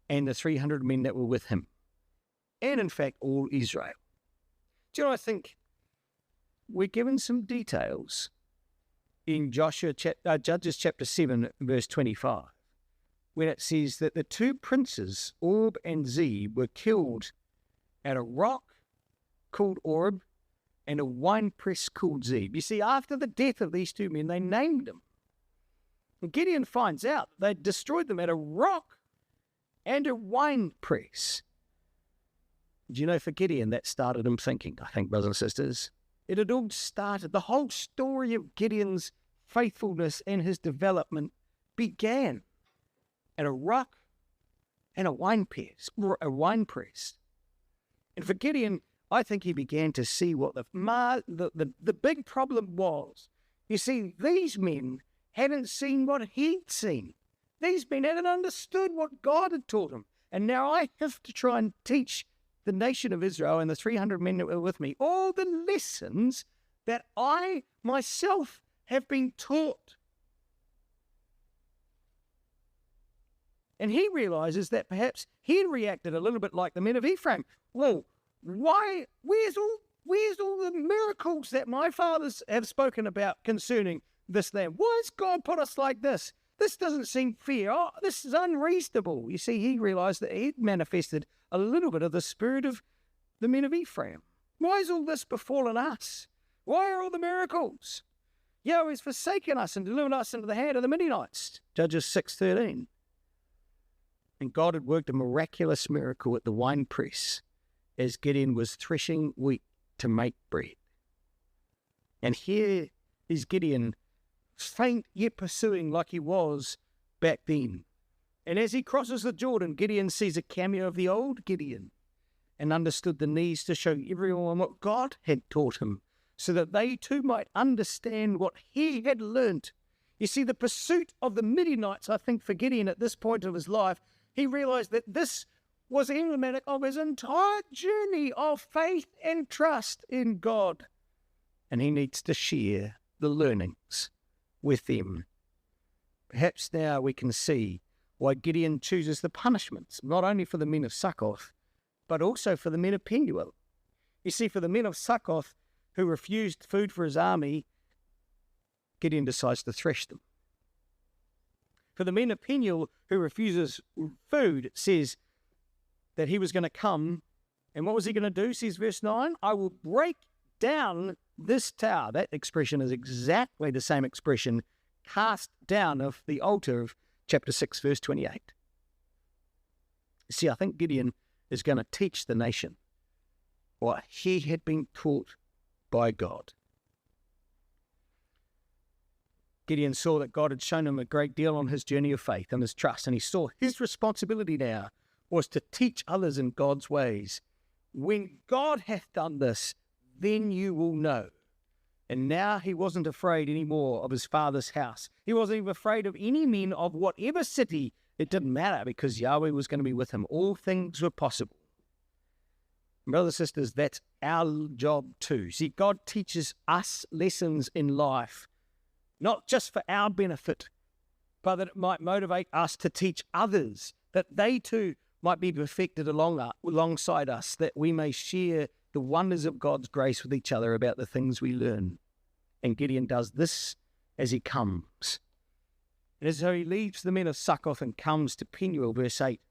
and the 300 men that were with him, and in fact all Israel. Do you know, I think we're given some details in Judges chapter 7 verse 25, when it says that the two princes, Orb and Zeb, were killed at a rock called Orb and a winepress called Zeb. You see, after the death of these two men, they named them. And Gideon finds out they destroyed them at a rock and a winepress. Do you know, for Gideon, that started him thinking, I think, brothers and sisters. It had all started. The whole story of Gideon's faithfulness and his development began at a rock and a wine press. And for Gideon, I think he began to see what the big problem was. You see, these men hadn't seen what he'd seen. These men hadn't understood what God had taught him. And now I have to try and teach the nation of Israel and the 300 men that were with me all the lessons that I myself have been taught. And he realizes that perhaps he had reacted a little bit like the men of Ephraim. Well, where's all the miracles that my fathers have spoken about concerning this land? Why has God put us like this? This doesn't seem fair. Oh, this is unreasonable. You see, he realized that he'd manifested a little bit of the spirit of the men of Ephraim. Why is all this befallen us? Why are all the miracles? Yahweh has forsaken us and delivered us into the hand of the Midianites. Judges 6:13. And God had worked a miraculous miracle at the winepress as Gideon was threshing wheat to make bread. And here is Gideon, faint yet pursuing like he was back then. And as he crosses the Jordan, Gideon sees a cameo of the old Gideon and understood the needs to show everyone what God had taught him so that they too might understand what he had learnt. You see, the pursuit of the Midianites, I think, for Gideon at this point of his life, he realized that this was emblematic of his entire journey of faith and trust in God. And he needs to share the learnings with them. Perhaps now we can see why Gideon chooses the punishments, not only for the men of Succoth, but also for the men of Penuel. You see, for the men of Succoth who refused food for his army, Gideon decides to thresh them. For the men of Penuel who refuses food, it says that he was going to come, and what was he going to do? Says verse 9, I will break down this tower. That expression is exactly the same expression cast down of the altar of chapter 6, verse 28. See, I think Gideon is going to teach the nation what he had been taught by God. Gideon saw that God had shown him a great deal on his journey of faith and his trust, and he saw his responsibility now was to teach others in God's ways. When God hath done this, then you will know. And now he wasn't afraid anymore of his father's house. He wasn't even afraid of any men of whatever city. It didn't matter because Yahweh was going to be with him. All things were possible. Brothers and sisters, that's our job too. See, God teaches us lessons in life, not just for our benefit, but that it might motivate us to teach others, that they too might be perfected alongside us, that we may share the wonders of God's grace with each other about the things we learn. And Gideon does this as he comes. And as he leaves the men of Succoth and comes to Penuel, verse 8,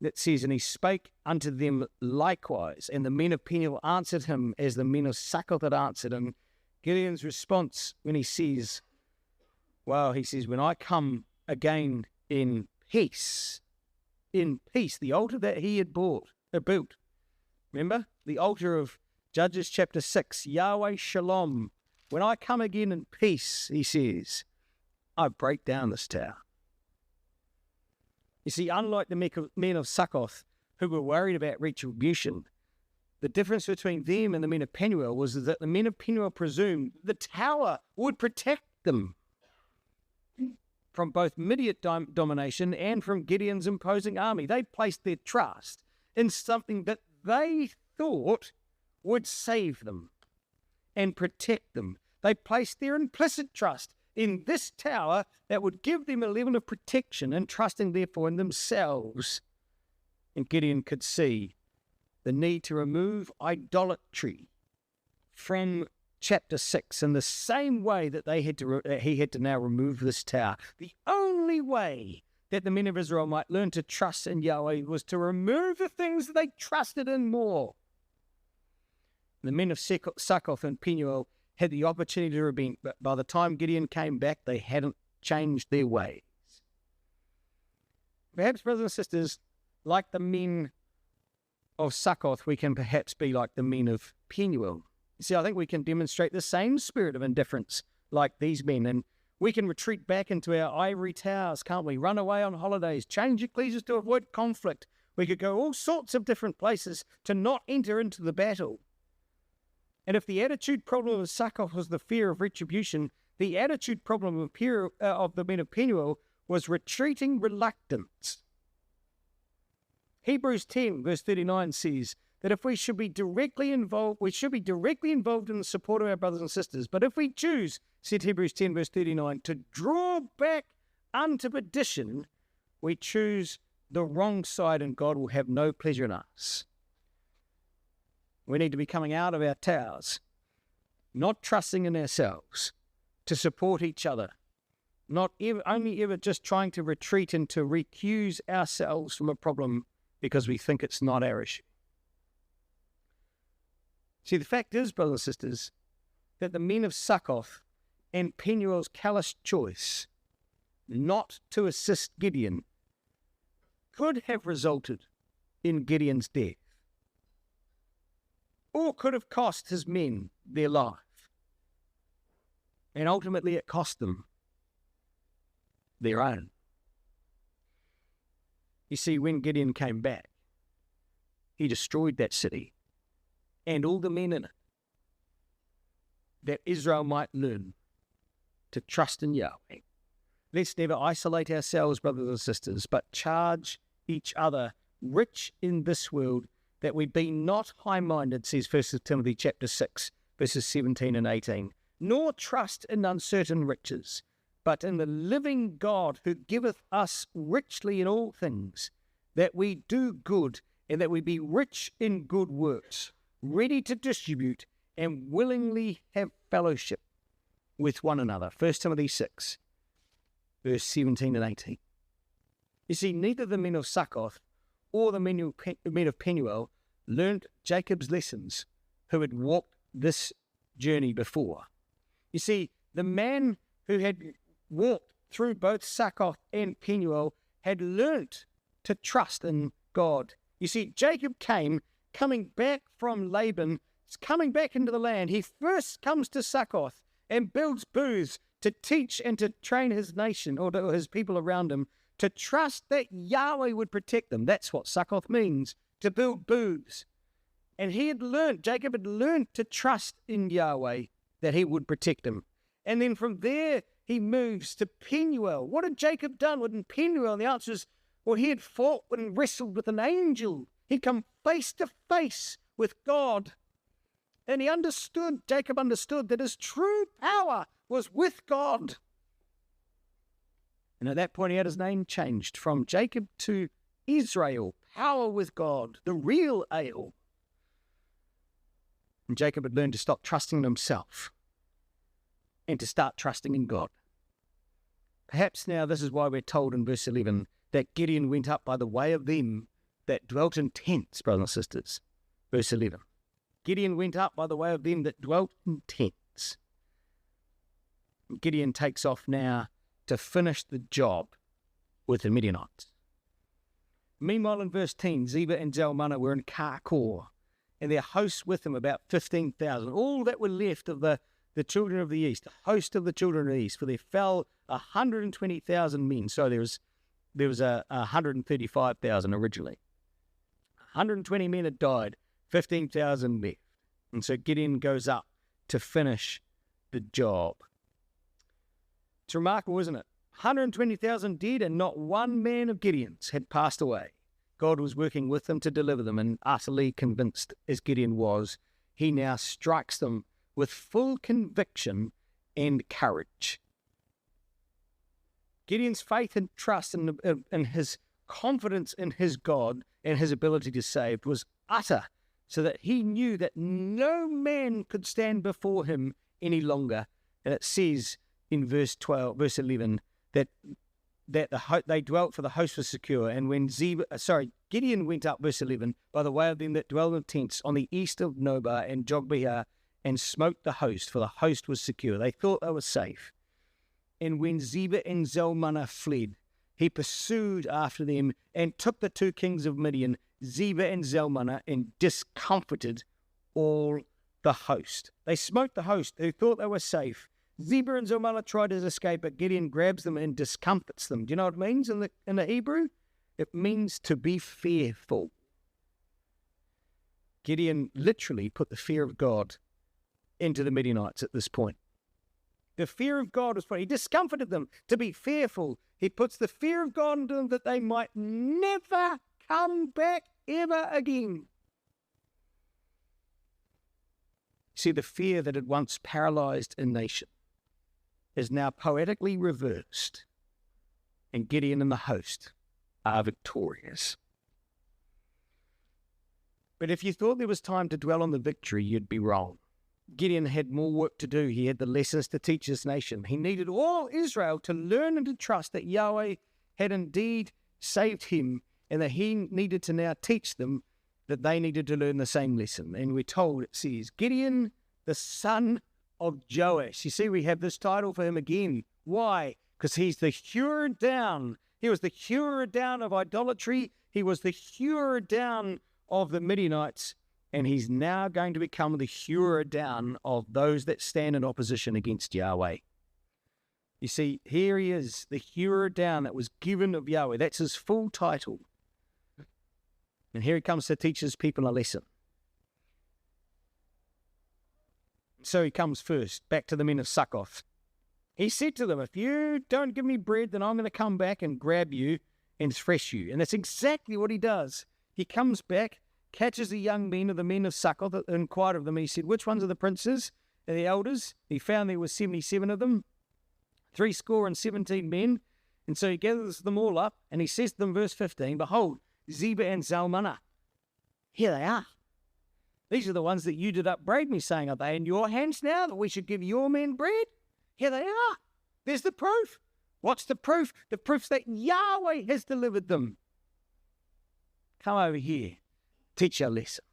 that says, and he spake unto them likewise, and the men of Penuel answered him as the men of Succoth had answered him. Gideon's response when he says, when I come again in peace, the altar that he had built. Remember? The altar of Judges chapter 6, Yahweh Shalom. When I come again in peace, he says, I break down this tower. You see, unlike the men of Succoth, who were worried about retribution, the difference between them and the men of Penuel was that the men of Penuel presumed the tower would protect them from both Midian domination and from Gideon's imposing army. They placed their trust in something that they thought would save them and protect them. They placed their implicit trust in this tower that would give them a level of protection, and trusting therefore in themselves. And Gideon could see the need to remove idolatry from chapter 6 in the same way that he had to now remove this tower. The only way that the men of Israel might learn to trust in Yahweh was to remove the things that they trusted in more. The men of Succoth and Penuel had the opportunity to repent, but by the time Gideon came back, they hadn't changed their ways. Perhaps, brothers and sisters, like the men of Succoth, we can perhaps be like the men of Penuel. You see, I think we can demonstrate the same spirit of indifference like these men, and we can retreat back into our ivory towers, can't we? Run away on holidays, change ecclesias to avoid conflict. We could go all sorts of different places to not enter into the battle. And if the attitude problem of Succoth was the fear of retribution, the attitude problem of the men of Penuel was retreating reluctance. Hebrews 10 verse 39 says that if we should be directly involved, we should be directly involved in the support of our brothers and sisters. But if we choose, said Hebrews 10 verse 39, to draw back unto perdition, we choose the wrong side and God will have no pleasure in us. We need to be coming out of our towers, not trusting in ourselves to support each other, not only ever just trying to retreat and to recuse ourselves from a problem because we think it's not our issue. See, the fact is, brothers and sisters, that the men of Succoth and Penuel's callous choice not to assist Gideon could have resulted in Gideon's death, or could have cost his men their life. And ultimately it cost them their own. You see, when Gideon came back, he destroyed that city and all the men in it, that Israel might learn to trust in Yahweh. Let's never isolate ourselves, brothers and sisters, but charge each other, rich in this world, that we be not high-minded, says 1 Timothy chapter 6, verses 17 and 18, nor trust in uncertain riches, but in the living God who giveth us richly in all things, that we do good and that we be rich in good works, ready to distribute and willingly have fellowship with one another. 1 Timothy 6, verse 17 and 18. You see, neither the men of Succoth or the men of Penuel learned Jacob's lessons who had walked this journey before. You see, the man who had walked through both Succoth and Penuel had learnt to trust in God. You see, Jacob coming back from Laban, coming back into the land. He first comes to Succoth and builds booths to teach and to train his nation, or his people around him, to trust that Yahweh would protect them. That's what Succoth means, to build booths. And Jacob had learned to trust in Yahweh, that he would protect him. And then from there, he moves to Penuel. What had Jacob done with Penuel? The answer is, well, he had fought and wrestled with an angel. He'd come face to face with God. And Jacob understood that his true power was with God. And at that point, he had his name changed from Jacob to Israel, power with God, the real Ale. And Jacob had learned to stop trusting in himself and to start trusting in God. Perhaps now this is why we're told in verse 11 that Gideon went up by the way of them that dwelt in tents, brothers and sisters. Verse 11. Gideon went up by the way of them that dwelt in tents. Gideon takes off now to finish the job with the Midianites. Meanwhile, in verse 10, Zebah and Zalmunna were in Karkor, and their hosts with them, about 15,000, all that were left of the children of the east, the host of the children of the east, for there fell 120,000 men. So there was 135,000 originally. 120 men had died, 15,000 left. And so Gideon goes up to finish the job. It's remarkable, isn't it? 120,000 dead, and not one man of Gideon's had passed away. God was working with them to deliver them, and utterly convinced as Gideon was, he now strikes them with full conviction and courage. Gideon's faith and trust and his confidence in his God and his ability to save was utter, so that he knew that no man could stand before him any longer. And it says in verse 11, that they dwelt, for the host was secure. And when Gideon went up, verse 11, by the way of them that dwell in tents on the east of Nobah and Jogbehah, and smote the host, for the host was secure. They thought they were safe. And when Zebah and Zalmunna fled, he pursued after them and took the two kings of Midian, Zebah and Zalmunna, and discomfited all the host. They smote the host who thought they were safe. Zebah and Zalmunna tried to escape, but Gideon grabs them and discomfits them. Do you know what it means in the Hebrew? It means to be fearful. Gideon literally put the fear of God into the Midianites at this point. The fear of God was what he discomfited them to be fearful. He puts the fear of God into them that they might never come back ever again. See, the fear that had once paralyzed a nation is now poetically reversed, and Gideon and the host are victorious. But if you thought there was time to dwell on the victory, you'd be wrong. Gideon had more work to do. He had the lessons to teach his nation. He needed all Israel to learn and to trust that Yahweh had indeed saved him, and that he needed to now teach them that they needed to learn the same lesson. And we're told, it says, Gideon, the son of Joash. You see, we have this title for him again. Why? Because he's the hewer down. He was the hewer down of idolatry. He was the hewer down of the Midianites. And he's now going to become the hewer down of those that stand in opposition against Yahweh. You see, here he is, the hewer down that was given of Yahweh. That's his full title. And here he comes to teach his people a lesson. So he comes first, back to the men of Succoth. He said to them, if you don't give me bread, then I'm going to come back and grab you and thresh you. And that's exactly what he does. He comes back, catches the young men of the men of Succoth, and inquired of them. And he said, which ones are the princes and the elders? He found there were 77 of them, 70 men. And so he gathers them all up, and he says to them, verse 15, behold, Zebah and Zalmunna, here they are. These are the ones that you did upbraid me, saying, are they in your hands now, that we should give your men bread? Here they are. There's the proof. What's the proof? The proof's that Yahweh has delivered them. Come over here. Teach your lesson.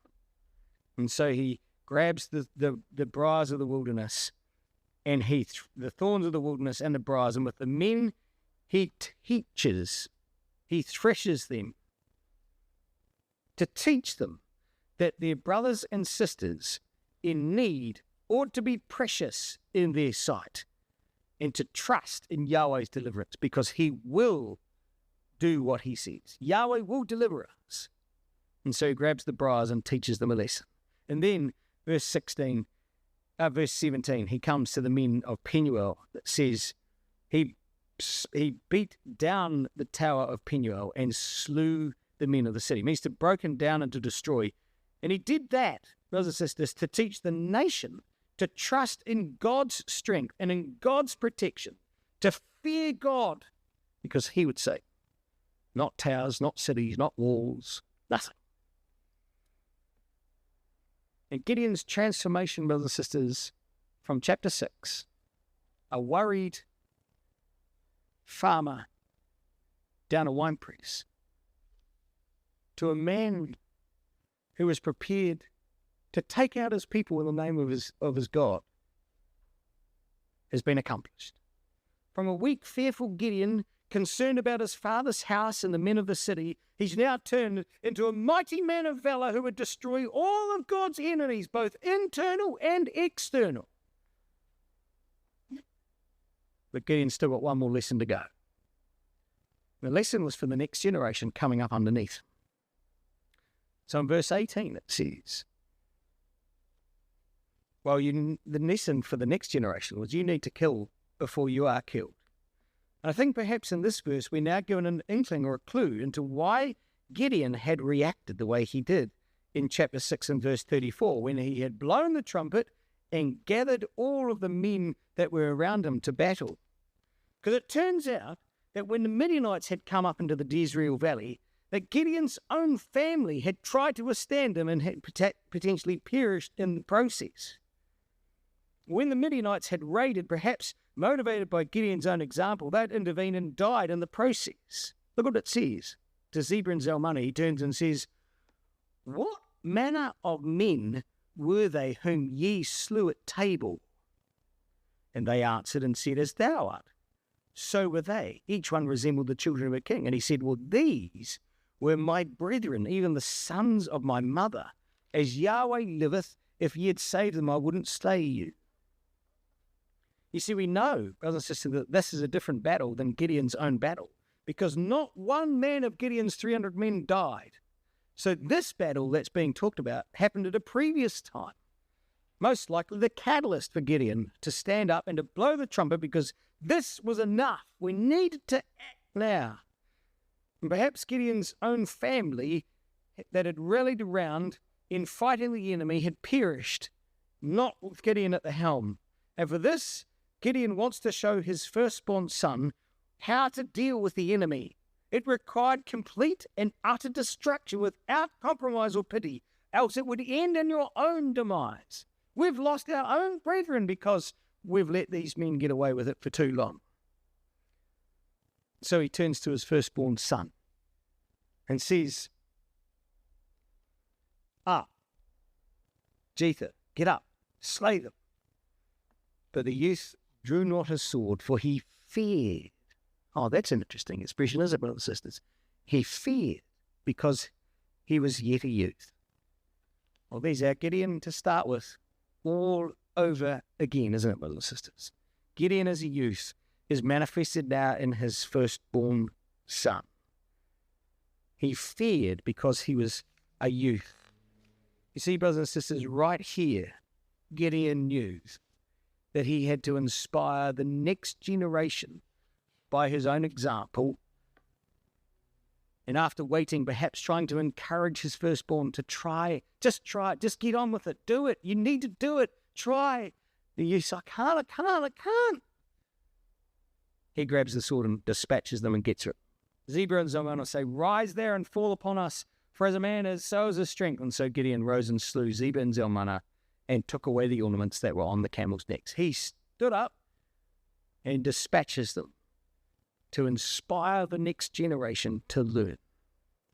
And so he grabs the briars of the wilderness, and the thorns of the wilderness and the briars, and with the men he teaches, he threshes them to teach them that their brothers and sisters in need ought to be precious in their sight and to trust in Yahweh's deliverance, because he will do what he says. Yahweh will deliver us. And so he grabs the briars and teaches them a lesson. And then verse 17, he comes to the men of Penuel that says he beat down the tower of Penuel and slew the men of the city. It means to broken down and to destroy. And he did that, brothers and sisters, to teach the nation to trust in God's strength and in God's protection, to fear God, because he would say, not towers, not cities, not walls, nothing. And Gideon's transformation, brothers and sisters, from chapter 6, a worried farmer down a wine press, to a man who was prepared to take out his people in the name of his God, has been accomplished. From a weak, fearful Gideon, concerned about his father's house and the men of the city, he's now turned into a mighty man of valor who would destroy all of God's enemies, both internal and external. But Gideon's still got one more lesson to go. The lesson was for the next generation coming up underneath. So in verse 18 it says, well, the lesson for the next generation was you need to kill before you are killed. And I think perhaps in this verse we're now given an inkling or a clue into why Gideon had reacted the way he did in chapter 6 and verse 34, when he had blown the trumpet and gathered all of the men that were around him to battle. Because it turns out that when the Midianites had come up into the Jezreel Valley, that Gideon's own family had tried to withstand him and had potentially perished in the process. When the Midianites had raided, perhaps motivated by Gideon's own example, they'd intervened and died in the process. Look what it says. To Zebah and Zalmunna, he turns and says, what manner of men were they whom ye slew at table? And they answered and said, as thou art. So were they. Each one resembled the children of a king. And he said, well, these were my brethren, even the sons of my mother. As Yahweh liveth, If ye had saved them, I wouldn't slay you. You see, we know, brothers and sisters, that this is a different battle than Gideon's own battle, because not one man of Gideon's 300 men died. So this battle that's being talked about happened at a previous time. Most likely the catalyst for Gideon to stand up and to blow the trumpet, because this was enough. We needed to act now. And perhaps Gideon's own family that had rallied around in fighting the enemy had perished, not with Gideon at the helm. And for this, Gideon wants to show his firstborn son how to deal with the enemy. It required complete and utter destruction without compromise or pity, else it would end in your own demise. We've lost our own brethren because we've let these men get away with it for too long. So he turns to his firstborn son and says, Jether, get up, slay them. But the youth drew not his sword, for he feared. Oh, that's an interesting expression, isn't it, brothers and sisters? He feared because he was yet a youth. Well, there's our Gideon to start with, all over again, isn't it, brothers and sisters? Gideon as a youth is manifested now in his firstborn son. He feared because he was a youth. You see, brothers and sisters, right here, Gideon knew that he had to inspire the next generation by his own example. And after waiting, perhaps trying to encourage his firstborn to just get on with it, do it. You need to do it, try. The youth said, I can't. He grabs the sword and dispatches them and gets it. Zebra and Zalmunna say, rise there and fall upon us, for as a man is, so is his strength. And so Gideon rose and slew Zebra and Zalmunna and took away the ornaments that were on the camels' necks. He stood up and dispatches them to inspire the next generation to learn.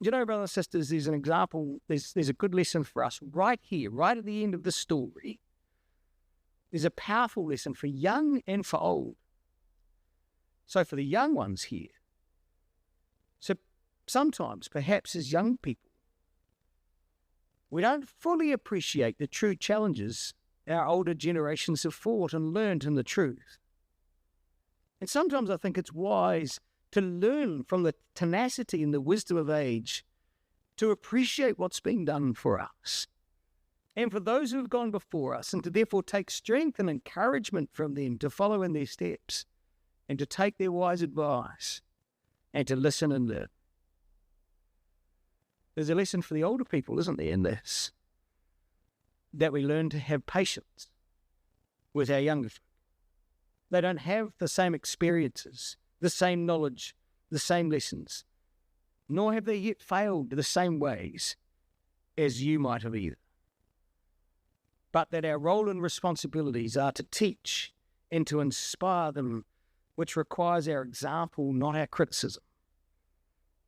You know, brothers and sisters, there's an example, there's a good lesson for us right here, right at the end of the story. There's a powerful lesson for young and for old. So for the young ones here, so sometimes, perhaps as young people, we don't fully appreciate the true challenges our older generations have fought and learned in the truth. And sometimes I think it's wise to learn from the tenacity and the wisdom of age, to appreciate what's being done for us, and for those who have gone before us, and to therefore take strength and encouragement from them to follow in their steps, and to take their wise advice, and to listen and learn. There's a lesson for the older people, isn't there, in this? That we learn to have patience with our younger folk. They don't have the same experiences, the same knowledge, the same lessons, nor have they yet failed the same ways as you might have either. But that our role and responsibilities are to teach and to inspire them, which requires our example, not our criticism.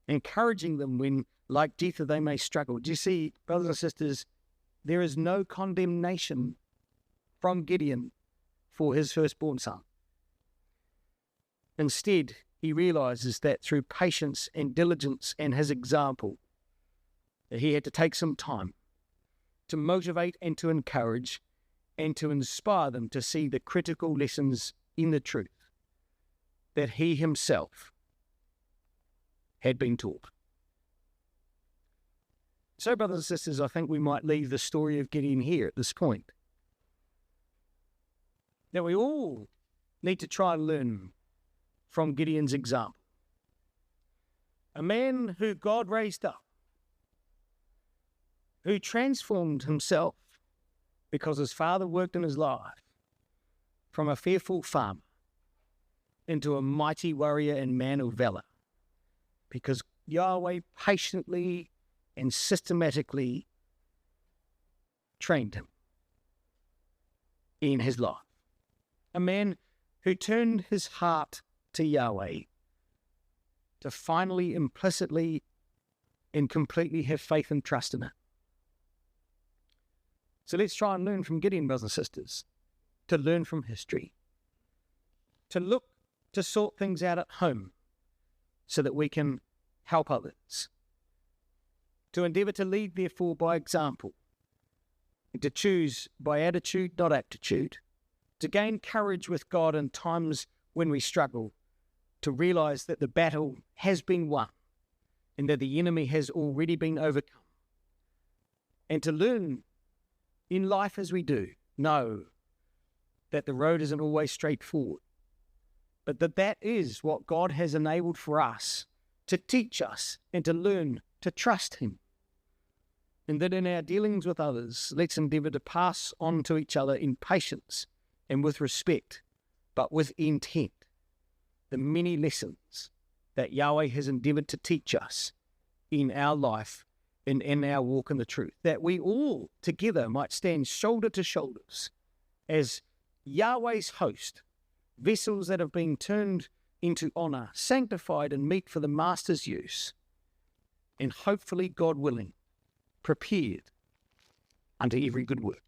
Encouraging them when, like Jether, they may struggle. Do you see, brothers and sisters, there is no condemnation from Gideon for his firstborn son. Instead, he realizes that through patience and diligence and his example, that he had to take some time to motivate and to encourage and to inspire them to see the critical lessons in the truth that he himself had been taught. So, brothers and sisters, I think we might leave the story of Gideon here at this point. That we all need to try and learn from Gideon's example. A man who God raised up, who transformed himself because his father worked in his life from a fearful farmer into a mighty warrior and man of valor, because Yahweh patiently and systematically trained him in his life. A man who turned his heart to Yahweh to finally, implicitly, and completely have faith and trust in it. So let's try and learn from Gideon, brothers and sisters, to learn from history, to look to sort things out at home so that we can help others, to endeavour to lead, therefore, by example, and to choose by attitude, not aptitude, to gain courage with God in times when we struggle, to realize that the battle has been won and that the enemy has already been overcome, and to learn in life as we do, know that the road isn't always straightforward, but that is what God has enabled for us to teach us and to learn to trust him. And that in our dealings with others, let's endeavour to pass on to each other in patience and with respect, but with intent, the many lessons that Yahweh has endeavoured to teach us in our life and in our walk in the truth, that we all together might stand shoulder to shoulders as Yahweh's host, vessels that have been turned into honour, sanctified and meet for the Master's use, and hopefully, God willing, prepared unto every good work.